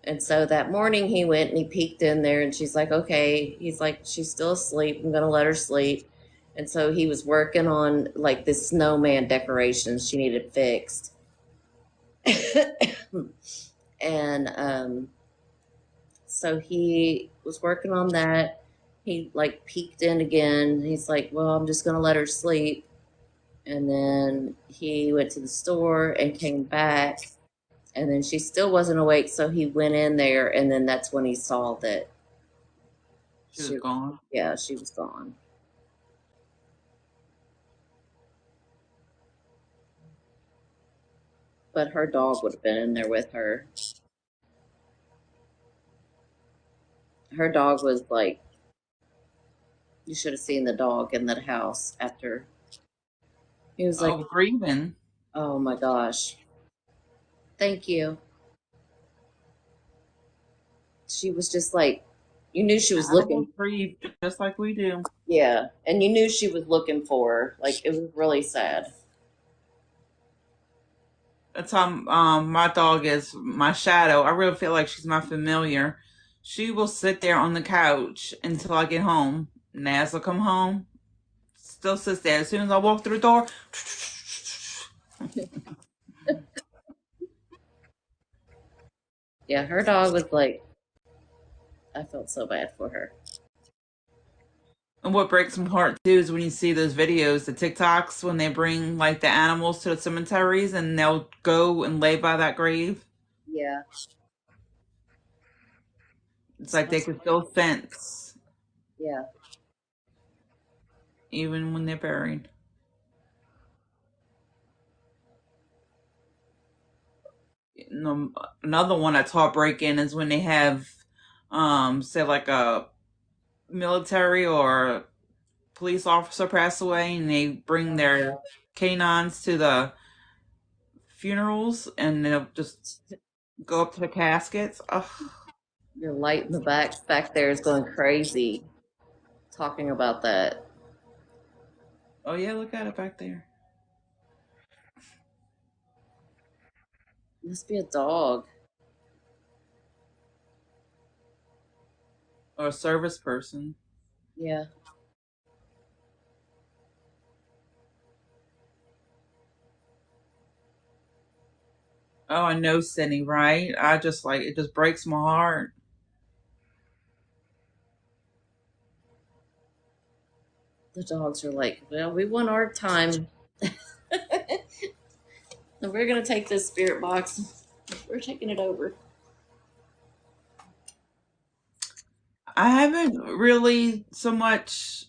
And so that morning he went and he peeked in there, and she's like, "Okay." He's like, "She's still asleep. I'm gonna let her sleep." And so he was working on like this snowman decorations she needed fixed, and so he was working on that. He like peeked in again. He's like, "Well, I'm just gonna let her sleep." And then he went to the store and came back, and then she still wasn't awake. So he went in there, and then that's when he saw that She was she, gone. yeah, she was gone. But her dog would have been in there with her. Her dog was like, you should have seen the dog in that house after. He was like, Oh, grieving. "Oh my gosh, thank you." she was just like, you knew she was Animals looking. grieve just like we do. Yeah, and you knew she was looking for her. Like it was really sad. That's how my dog is my shadow. I really feel like she's my familiar. She will sit there on the couch until I get home. Naz will come home, still sits there. As soon as I walk through the door, Yeah, her dog was like, I felt so bad for her. and what breaks my heart too is when you see those videos, the TikToks, when they bring like the animals to the cemeteries and they'll go and lay by that grave. Yeah, It's it's like they must. can still sense Yeah, even when they're buried. Another one that's heartbreaking is when they have, say like a military or police officer pass away and they bring their canines to the funerals and they'll just go up to the caskets. Oh, your light in the back there is going crazy talking about that. oh yeah, look at it back there. Must be a dog. Or a service person. Yeah, Oh, I know, Cindy, right? I just like it just breaks my heart. the dogs are like, well, we want our time. And we're gonna take this spirit box. We're taking it over. I haven't really so much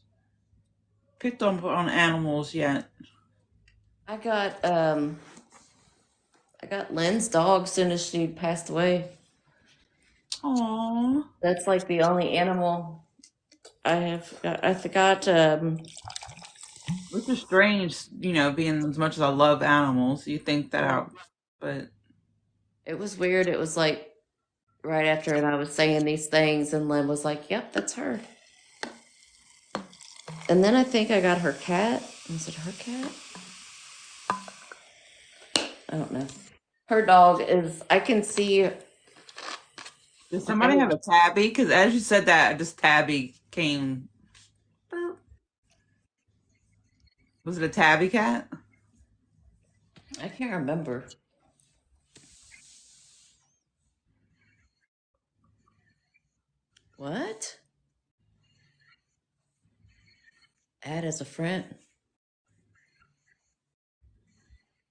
picked on animals yet. I got um I got Lynn's dog as soon as she passed away. Aww. That's like the only animal I have. I forgot. Which is strange, being as much as I love animals, you think that out. But It was weird. It was like right after, and I was saying these things, and Lynn was like, "Yep, that's her." And then I think I got her cat. Was it her cat? I don't know. Her dog is. I can see. does somebody have a tabby? Because as you said that, this tabby came. Was it a tabby cat? I can't remember what. Add as a friend,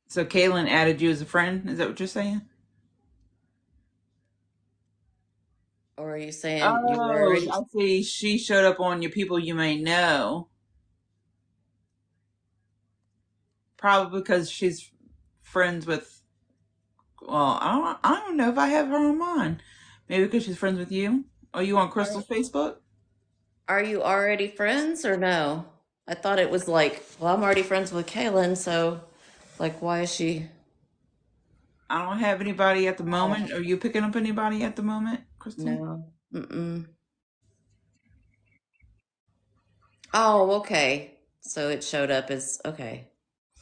So Kaylin added you as a friend. Is that what you're saying? or are you saying you were Oh, already? I see. She showed up on your people you may know. Probably because she's friends with. Well, I don't know if I have her on mine. Maybe because she's friends with you. Are you on Are, Crystal's Facebook? are you already friends or no? I thought it was like, well, I'm already friends with Kaylin, so like, why is she? I don't have anybody at the moment. Are you picking up anybody at the moment, Crystal? No. Mm-mm. Oh, okay. So it showed up as okay.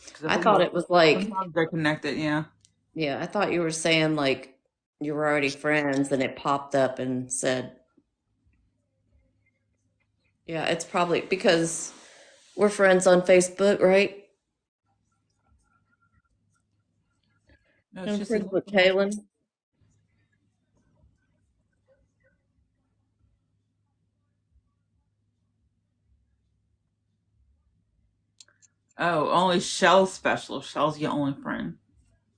Because I thought it was like, sometimes they're connected. Yeah. yeah, I thought you were saying like you were already friends and it popped up and said, yeah, it's probably because we're friends on Facebook, right? No, it's I'm just a friends with different. Kaylin. Oh, only Shell's special. Shell's your only friend.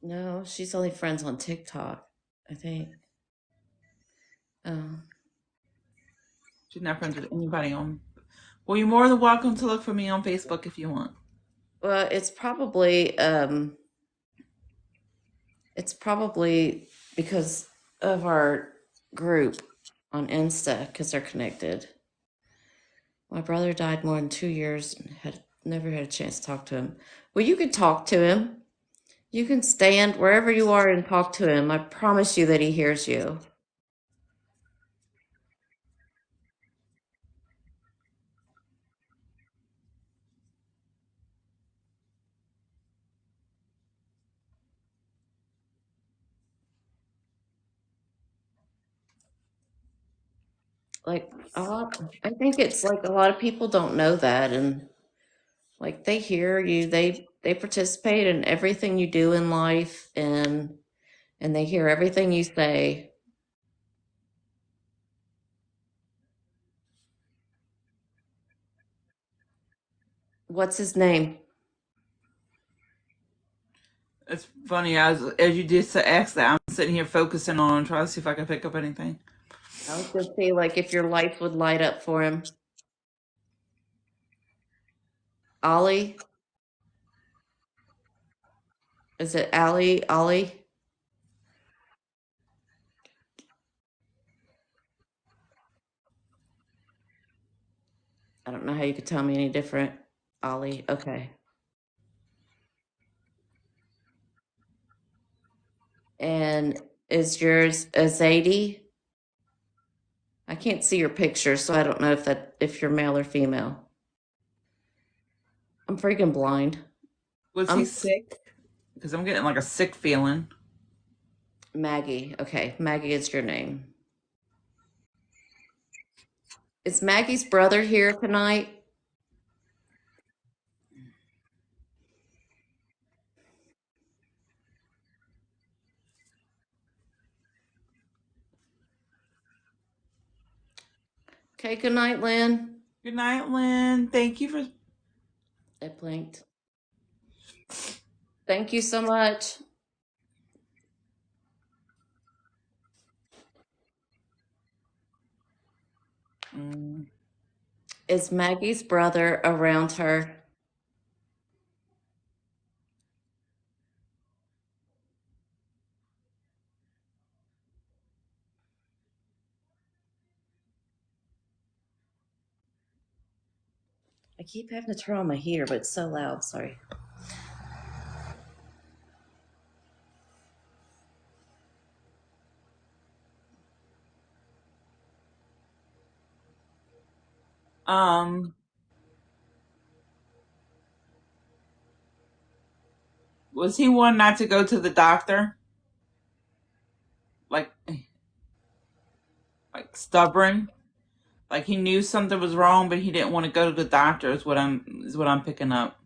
No, she's only friends on TikTok, I think. Oh. She's not friends with anybody on. Well, you're more than welcome to look for me on Facebook if you want. Well, it's probably because of our group on Insta because they're connected. My brother died more than 2 years and had never had a chance to talk to him. Well, you can talk to him. You can stand wherever you are and talk to him. I promise you that he hears you. Like a lot, I think it's like a lot of people don't know that, and like they hear you, they participate in everything you do in life, and they hear everything you say. What's his name? It's funny as you just asked that, I'm sitting here focusing on trying to see if I can pick up anything. I was gonna say like if your life would light up for him. Ollie? Is it Allie? Ollie? I don't know how you could tell me any different. Ollie. Okay. And is yours a Zadie? I can't see your picture, so I don't know if you're male or female. I'm freaking blind. Was he I'm sick? Because I'm getting like a sick feeling. Maggie. Okay, Maggie is your name. Is Maggie's brother here tonight? Okay, good night, Lynn. Good night, Lynn. Thank you for. It blinked. Thank you so much. Mm, Is Maggie's brother around her? I keep having to turn on my heater, but it's so loud. Sorry. um, was he one not to go to the doctor? Like, like stubborn? Like he knew something was wrong, but he didn't want to go to the doctor. Is what I'm picking up.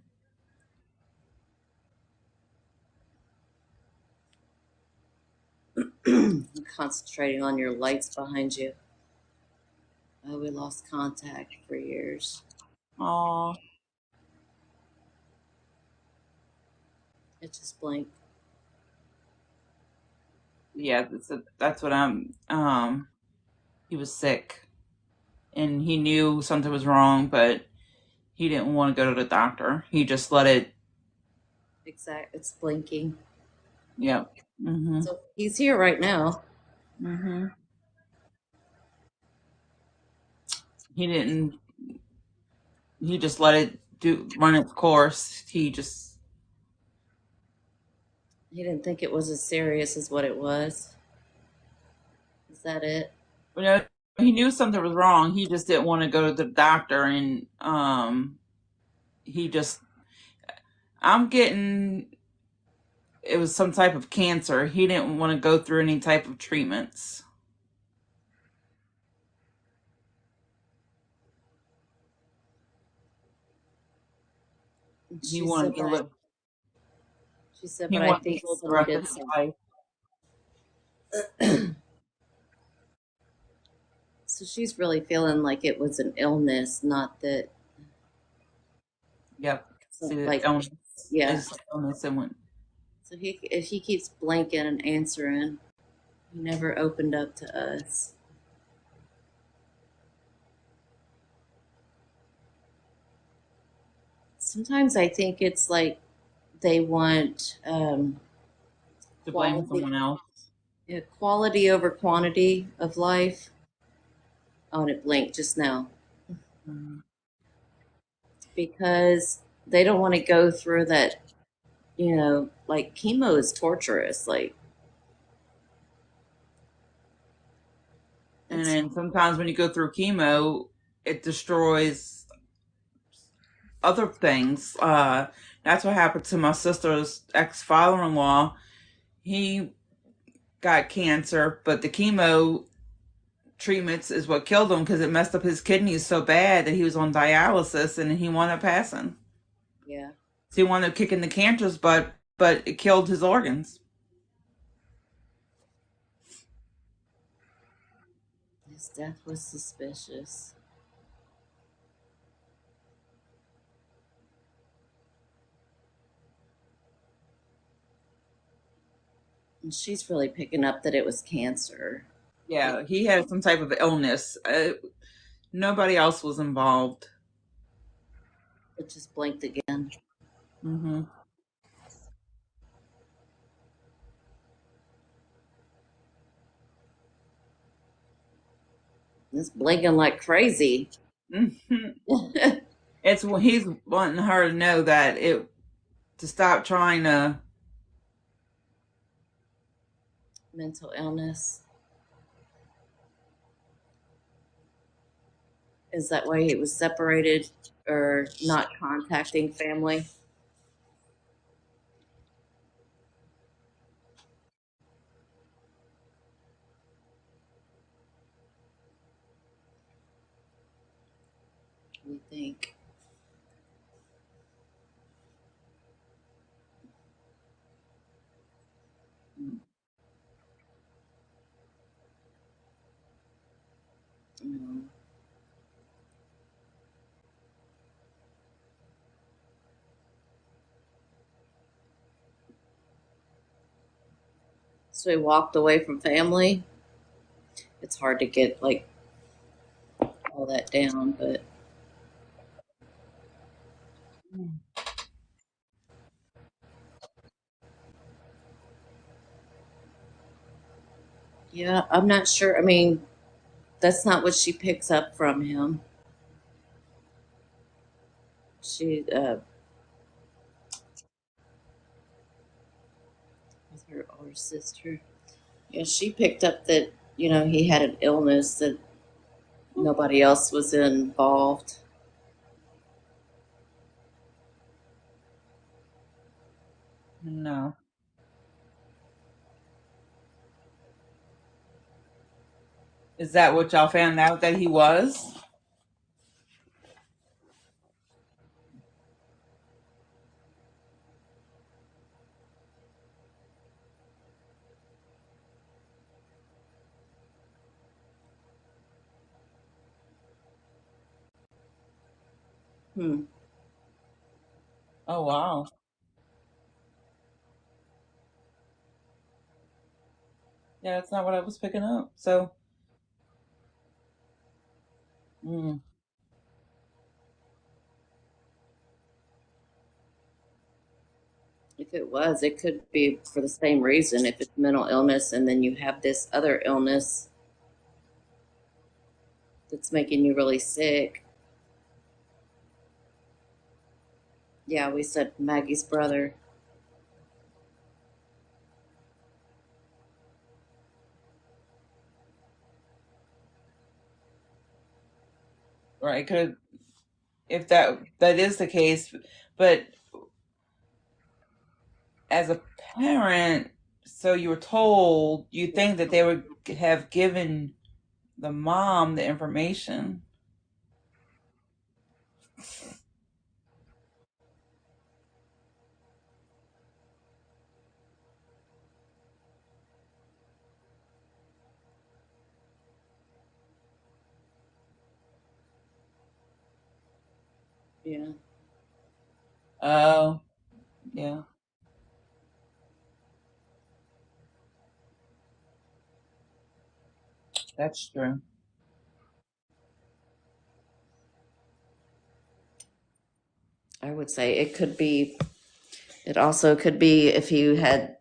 I'm concentrating on your lights behind you. Oh, we lost contact for years. Oh, It just blinked. yeah. That's what I'm. He was sick, and he knew something was wrong, but he didn't want to go to the doctor. He just let it. Exact. It's blinking. Yep. Mhm. So he's here right now. Mhm. He didn't. He just let it run its course. He just. He didn't think it was as serious as what it was. Is that it? You know, he knew something was wrong. He just didn't want to go to the doctor, and he just. I'm getting. It was some type of cancer. He didn't want to go through any type of treatments. He She said, wanted to but I. live. She said, He but I wanted think to live the some rest of good his stuff. life. So she's really feeling like it was an illness, not that. Yep. So, See, the like, illness yeah. is illness and went. So if he keeps blinking and answering, he never opened up to us. Sometimes I think it's like they want To blame quality, someone else. yeah, quality over quantity of life. Oh, and it blinked just now Mhm. because they don't want to go through that. Like chemo is torturous. Like And it's then sometimes when you go through chemo, it destroys other things. That's what happened to my sister's ex father in law. He got cancer, but the chemo treatments is what killed him because it messed up his kidneys so bad that he was on dialysis and he wound up passing. Yeah. So he wound up kicking the cancer's butt, but it killed his organs. His death was suspicious. And she's really picking up that it was cancer. It, Yeah, he had some type of illness. Nobody else was involved. it just blinked again. Mm-hmm. It's blinking like crazy. Mm-hmm. It's when he's wanting her to know that it to stop trying to. Mental illness. Is that why he was separated or not contacting family? We think. Mm. So he walked away from family. It's hard to get like all that down, but yeah, I'm not sure. I mean, that's not what she picks up from him. She, with her older sister, yeah, she picked up that he had an illness that nobody else was involved. No, is that what y'all found out that he was? Hmm. Oh wow, yeah, that's not what I was picking up. So, mm, If it was, it could be for the same reason. If it's mental illness and then you have this other illness that's making you really sick. Yeah, we said Maggie's brother. right, could if that is the case, but as a parent, so you were told, you think that they would have given the mom the information. Yeah. Oh, yeah, that's true. I would say it could be. It also could be if he had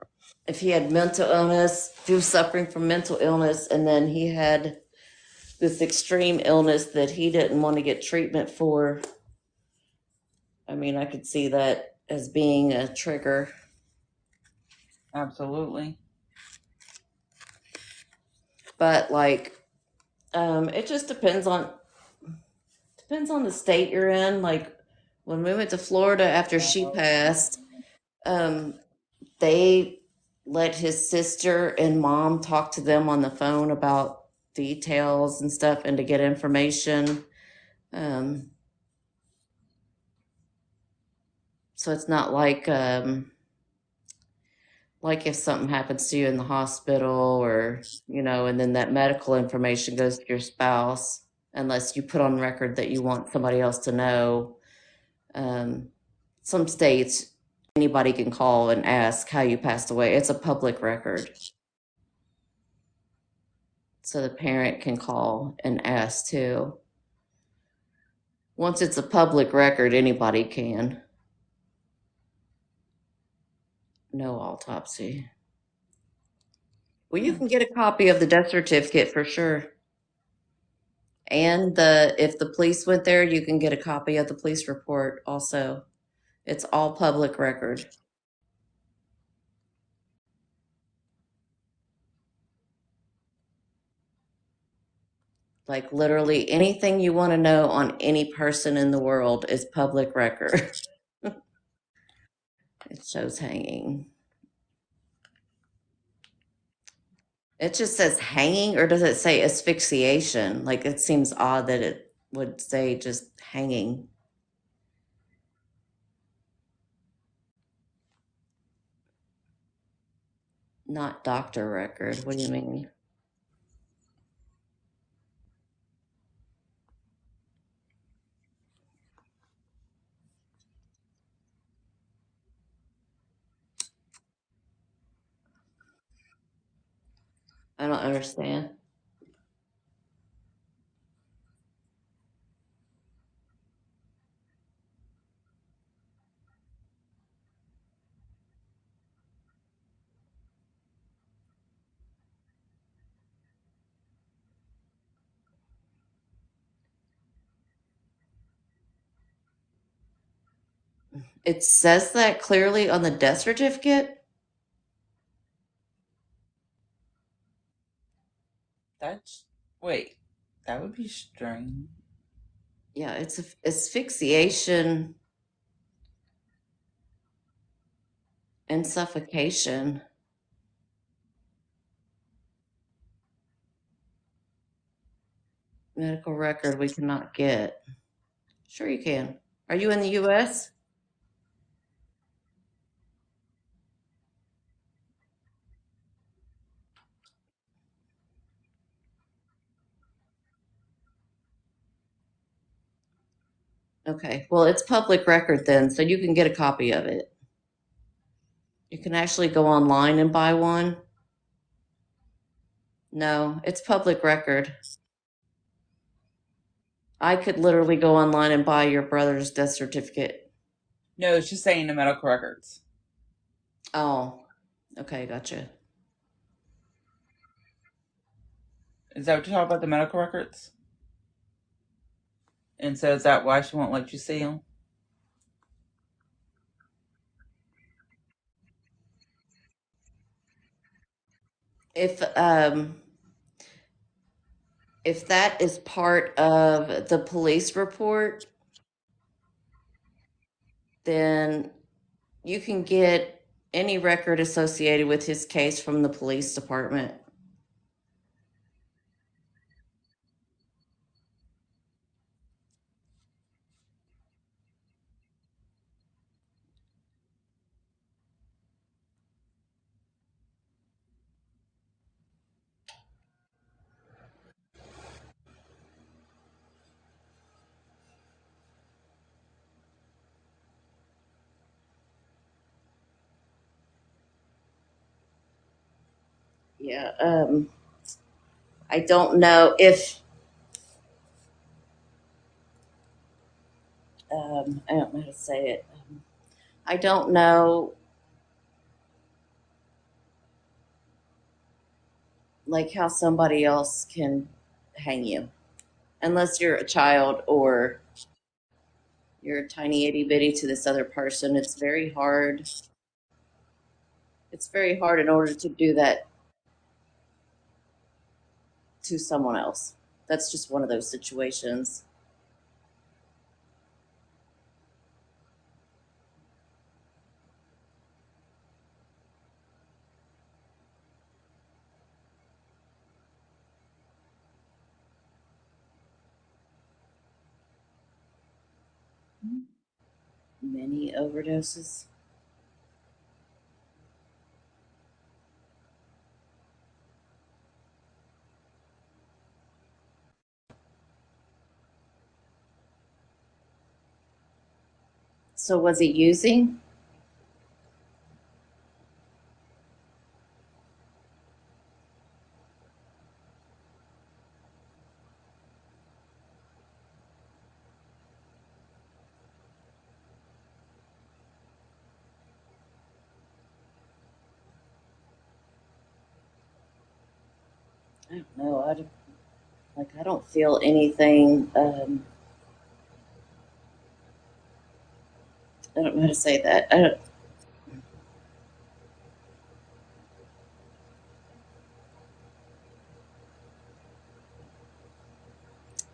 mental illness, if he was suffering from mental illness, and then he had this extreme illness that he didn't want to get treatment for. I mean, I could see that as being a trigger. Absolutely. But like, it just depends on the state you're in. Like when we went to Florida after she passed, um, they let his sister and mom talk to them on the phone about. details and stuff and to get information. So it's not like if something happens to you in the hospital or, and then that medical information goes to your spouse, unless you put on record that you want somebody else to know. Um, some states, anybody can call and ask how you passed away. It's a public record. So the parent can call and ask too. Once it's a public record, anybody can. No autopsy. Well, you can get a copy of the death certificate for sure. And if the police went there, you can get a copy of the police report also. It's all public record. Like literally anything you want to know on any person in the world is public record. It shows hanging. It just says hanging, or does it say asphyxiation? Like it seems odd that it would say just hanging. Not doctor record. What do you mean? I don't understand. It says that clearly on the death certificate. That's wait, that would be strange. Yeah, it's asphyxiation and suffocation. Medical record we cannot get. Sure, you can. Are you in the U.S.? Okay. Well, it's public record then, so you can get a copy of it. You can actually go online and buy one. No, it's public record. I could literally go online and buy your brother's death certificate. No, it's just saying the medical records. Oh, okay, gotcha. Is that what you're talking about, the medical records? And so is that why she won't let you see them? If if that is part of the police report, then you can get any record associated with his case from the police department. Yeah. I don't know if I don't know how to say it. I don't know like how somebody else can hang you unless you're a child or you're tiny itty bitty to this other person. It's very hard. It's very hard in order to do that to someone else. That's just one of those situations. Many overdoses. So was he using? I don't know. I don't feel anything. I don't know how to say that.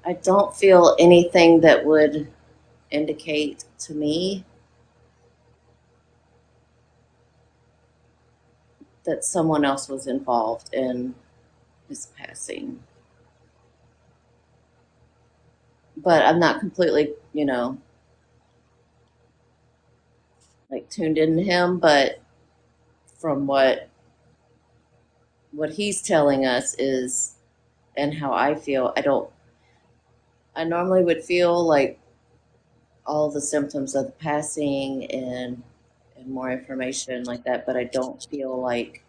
I don't feel anything that would indicate to me that someone else was involved in his passing. But I'm not completely, like tuned into him. But from what he's telling us is, and how I feel, I don't. I normally would feel like all the symptoms of the passing and more information like that, but I don't feel like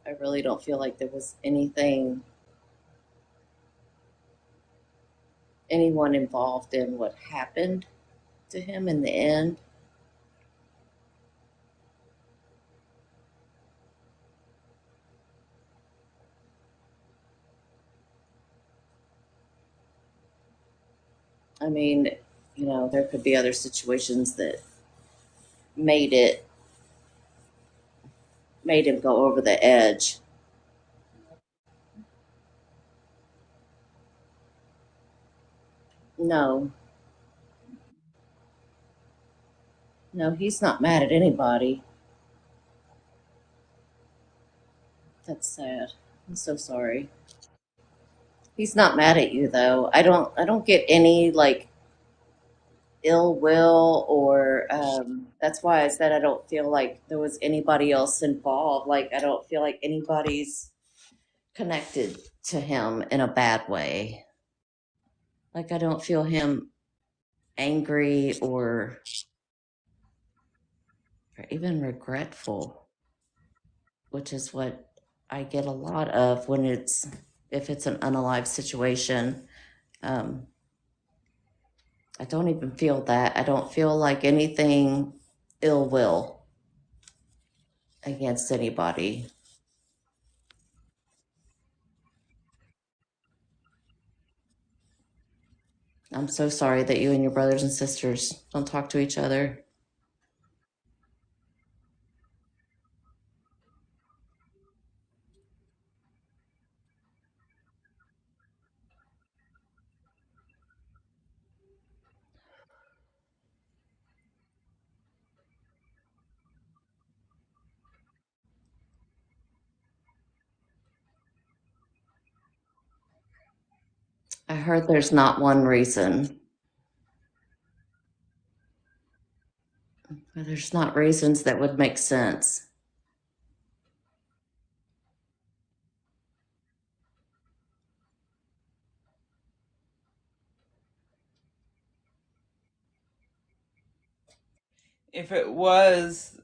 I really don't feel like there was anyone involved in what happened to him in the end. I mean, there could be other situations that made it made him go over the edge. No, no, he's not mad at anybody. That's sad. I'm so sorry. He's not mad at you though. I don't get any like ill will or that's why I said I don't feel like there was anybody else involved. Like I don't feel like anybody's connected to him in a bad way. Like I don't feel him angry or even regretful, which is what I get a lot of when it's if it's an unalive situation. Um, I don't even feel that. I don't feel like anything ill will against anybody. I'm so sorry that you and your brothers and sisters don't talk to each other. I heard there's not one reason. There's not reasons that would make sense. If it was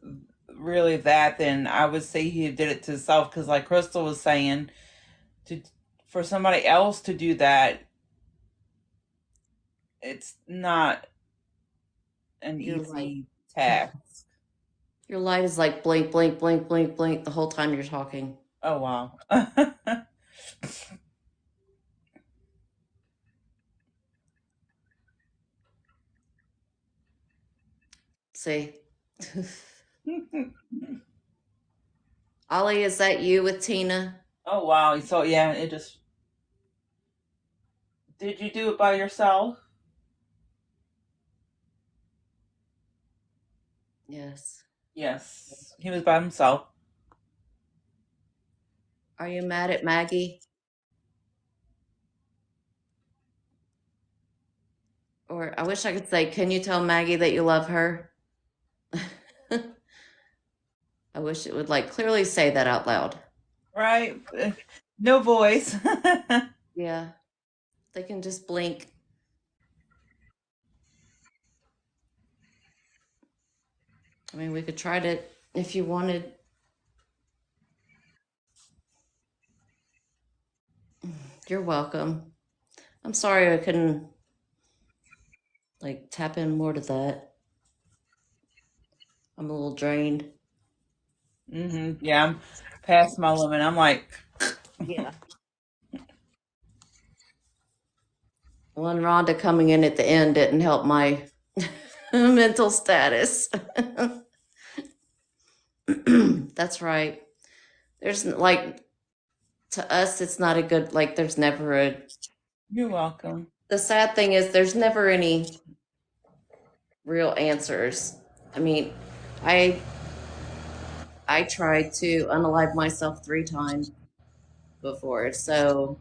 really that, then I would say he did it to himself. Because, like Crystal was saying, to for somebody else to do that, it's not an Your light, easy task. your light is like blink, blink, blink, blink, blink the whole time you're talking. Oh wow. See, Ollie, is that you with Tina? Oh wow. So yeah, it just. Did you do it by yourself? Yes. Yes, he was by himself. Are you mad at Maggie, Or I wish I could say, can you tell Maggie that you love her? I wish it would like clearly say that out loud. Right? No voice. Yeah, they can just blink. I mean, we could try to, if you wanted. You're welcome. I'm sorry I couldn't like tap in more to that. I'm a little drained. Yeah, I'm past my limit. I'm like, Yeah. One Rhonda coming in at the end didn't help my mental status. That's right. There's like to us, it's not a good like. There's never a. you're welcome. The sad thing is, there's never any real answers. I mean, I I tried to unalive myself 3 times before, so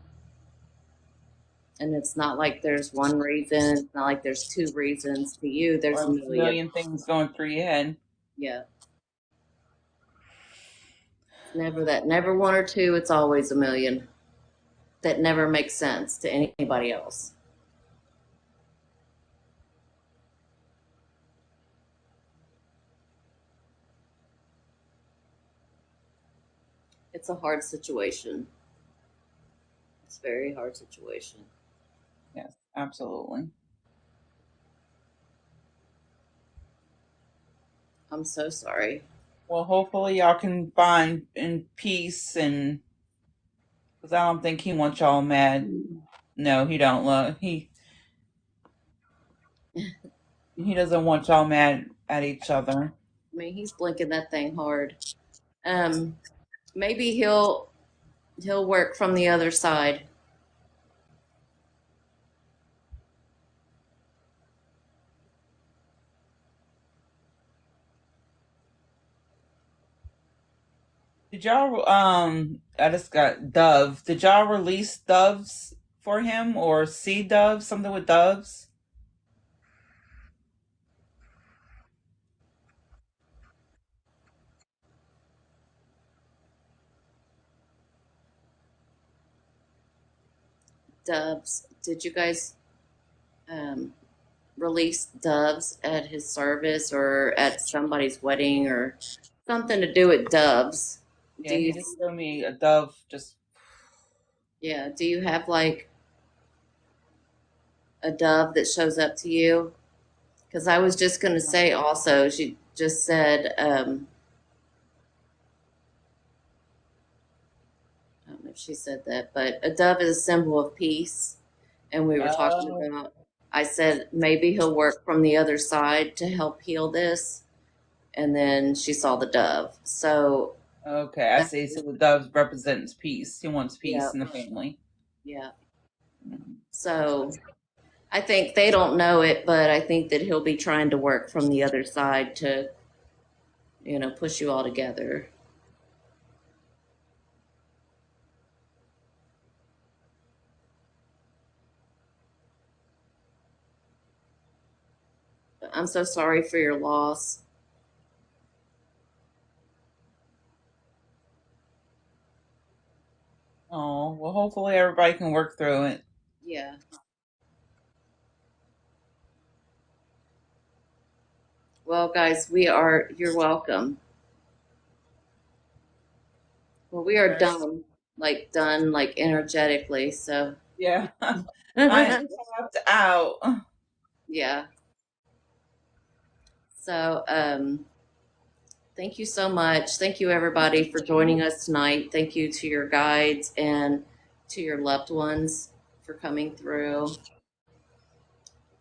and it's not like there's one reason. It's not like there's 2 reasons. To you, there's a Or a million. million things going through your head. Yeah, it's never that. Never one or two. It's always a million. That never makes sense to anybody else. It's a hard situation. It's a very hard situation. Yes, absolutely. I'm so sorry. Well, hopefully y'all can find in peace, and because I don't think he wants y'all mad. No, he don't love he doesn't want y'all mad at each other. I mean, he's blinking that thing hard. Um, maybe he'll work from the other side. Did y'all I just got Dove. Did y'all release doves for him or see doves? Something with doves? Doves. Did you guys um, release doves at his service or at somebody's wedding or something to do with doves? Do Yeah, he you? just showed me a dove just Yeah. Do you have like a dove that shows up to you? Because I was just going to say also, she just said, I don't know if she said that, but a dove is a symbol of peace. And we were talking oh, about, I said, maybe he'll work from the other side to help heal this. And then she saw the dove. So, okay, I that, see. So the dove represents peace. He wants yeah, peace in the family. yeah. Mhm. So I think they don't know it, but I think that he'll be trying to work from the other side to, push you all together. I'm so sorry for your loss. Oh, well, hopefully everybody can work through it. Yeah. Well, guys, you're welcome. Well, we All are right. done, like energetically. So, Yeah, I am tapped out. yeah. So, thank you so much. Thank you, everybody, for joining us tonight. Thank you to your guides and to your loved ones for coming through.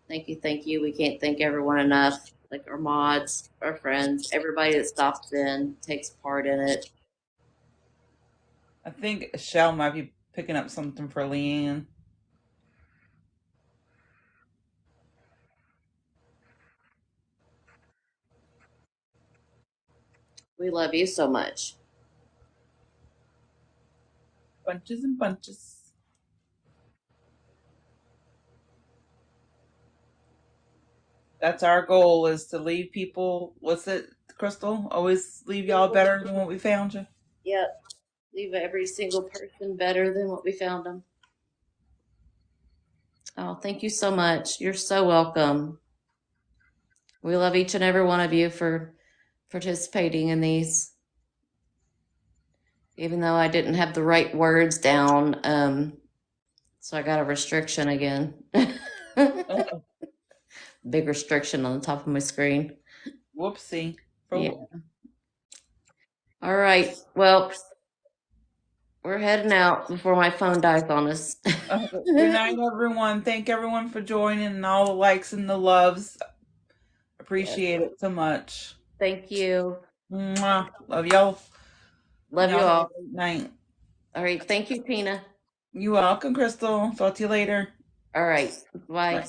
Thank you. Thank you. We can't thank everyone enough. Like our mods, our friends, everybody that stops in, takes part in it. I think Shell might be picking up something for Leanne. We love you so much. Bunches and bunches. That's our goal, is to leave people. What's it, Crystal? Always leave y'all better than what we found you. Yep. Leave every single person better than what we found them. Oh, thank you so much. You're so welcome. We love each and every one of you for participating in these. Even though I didn't have the right words down, so I got a restriction again. Big restriction on the top of my screen. Whoopsie. Yeah. Oh, All right. Well, we're heading out before my phone dies on us. good night, everyone. Thank everyone for joining and all the likes and the loves. Yes. Appreciate it so much. Thank you. Mwah. Love y'all. Love you Y'all have a all. great night. All right. Thank you, Tina. You're welcome, Crystal. Talk to you later. All right. Bye. Bye.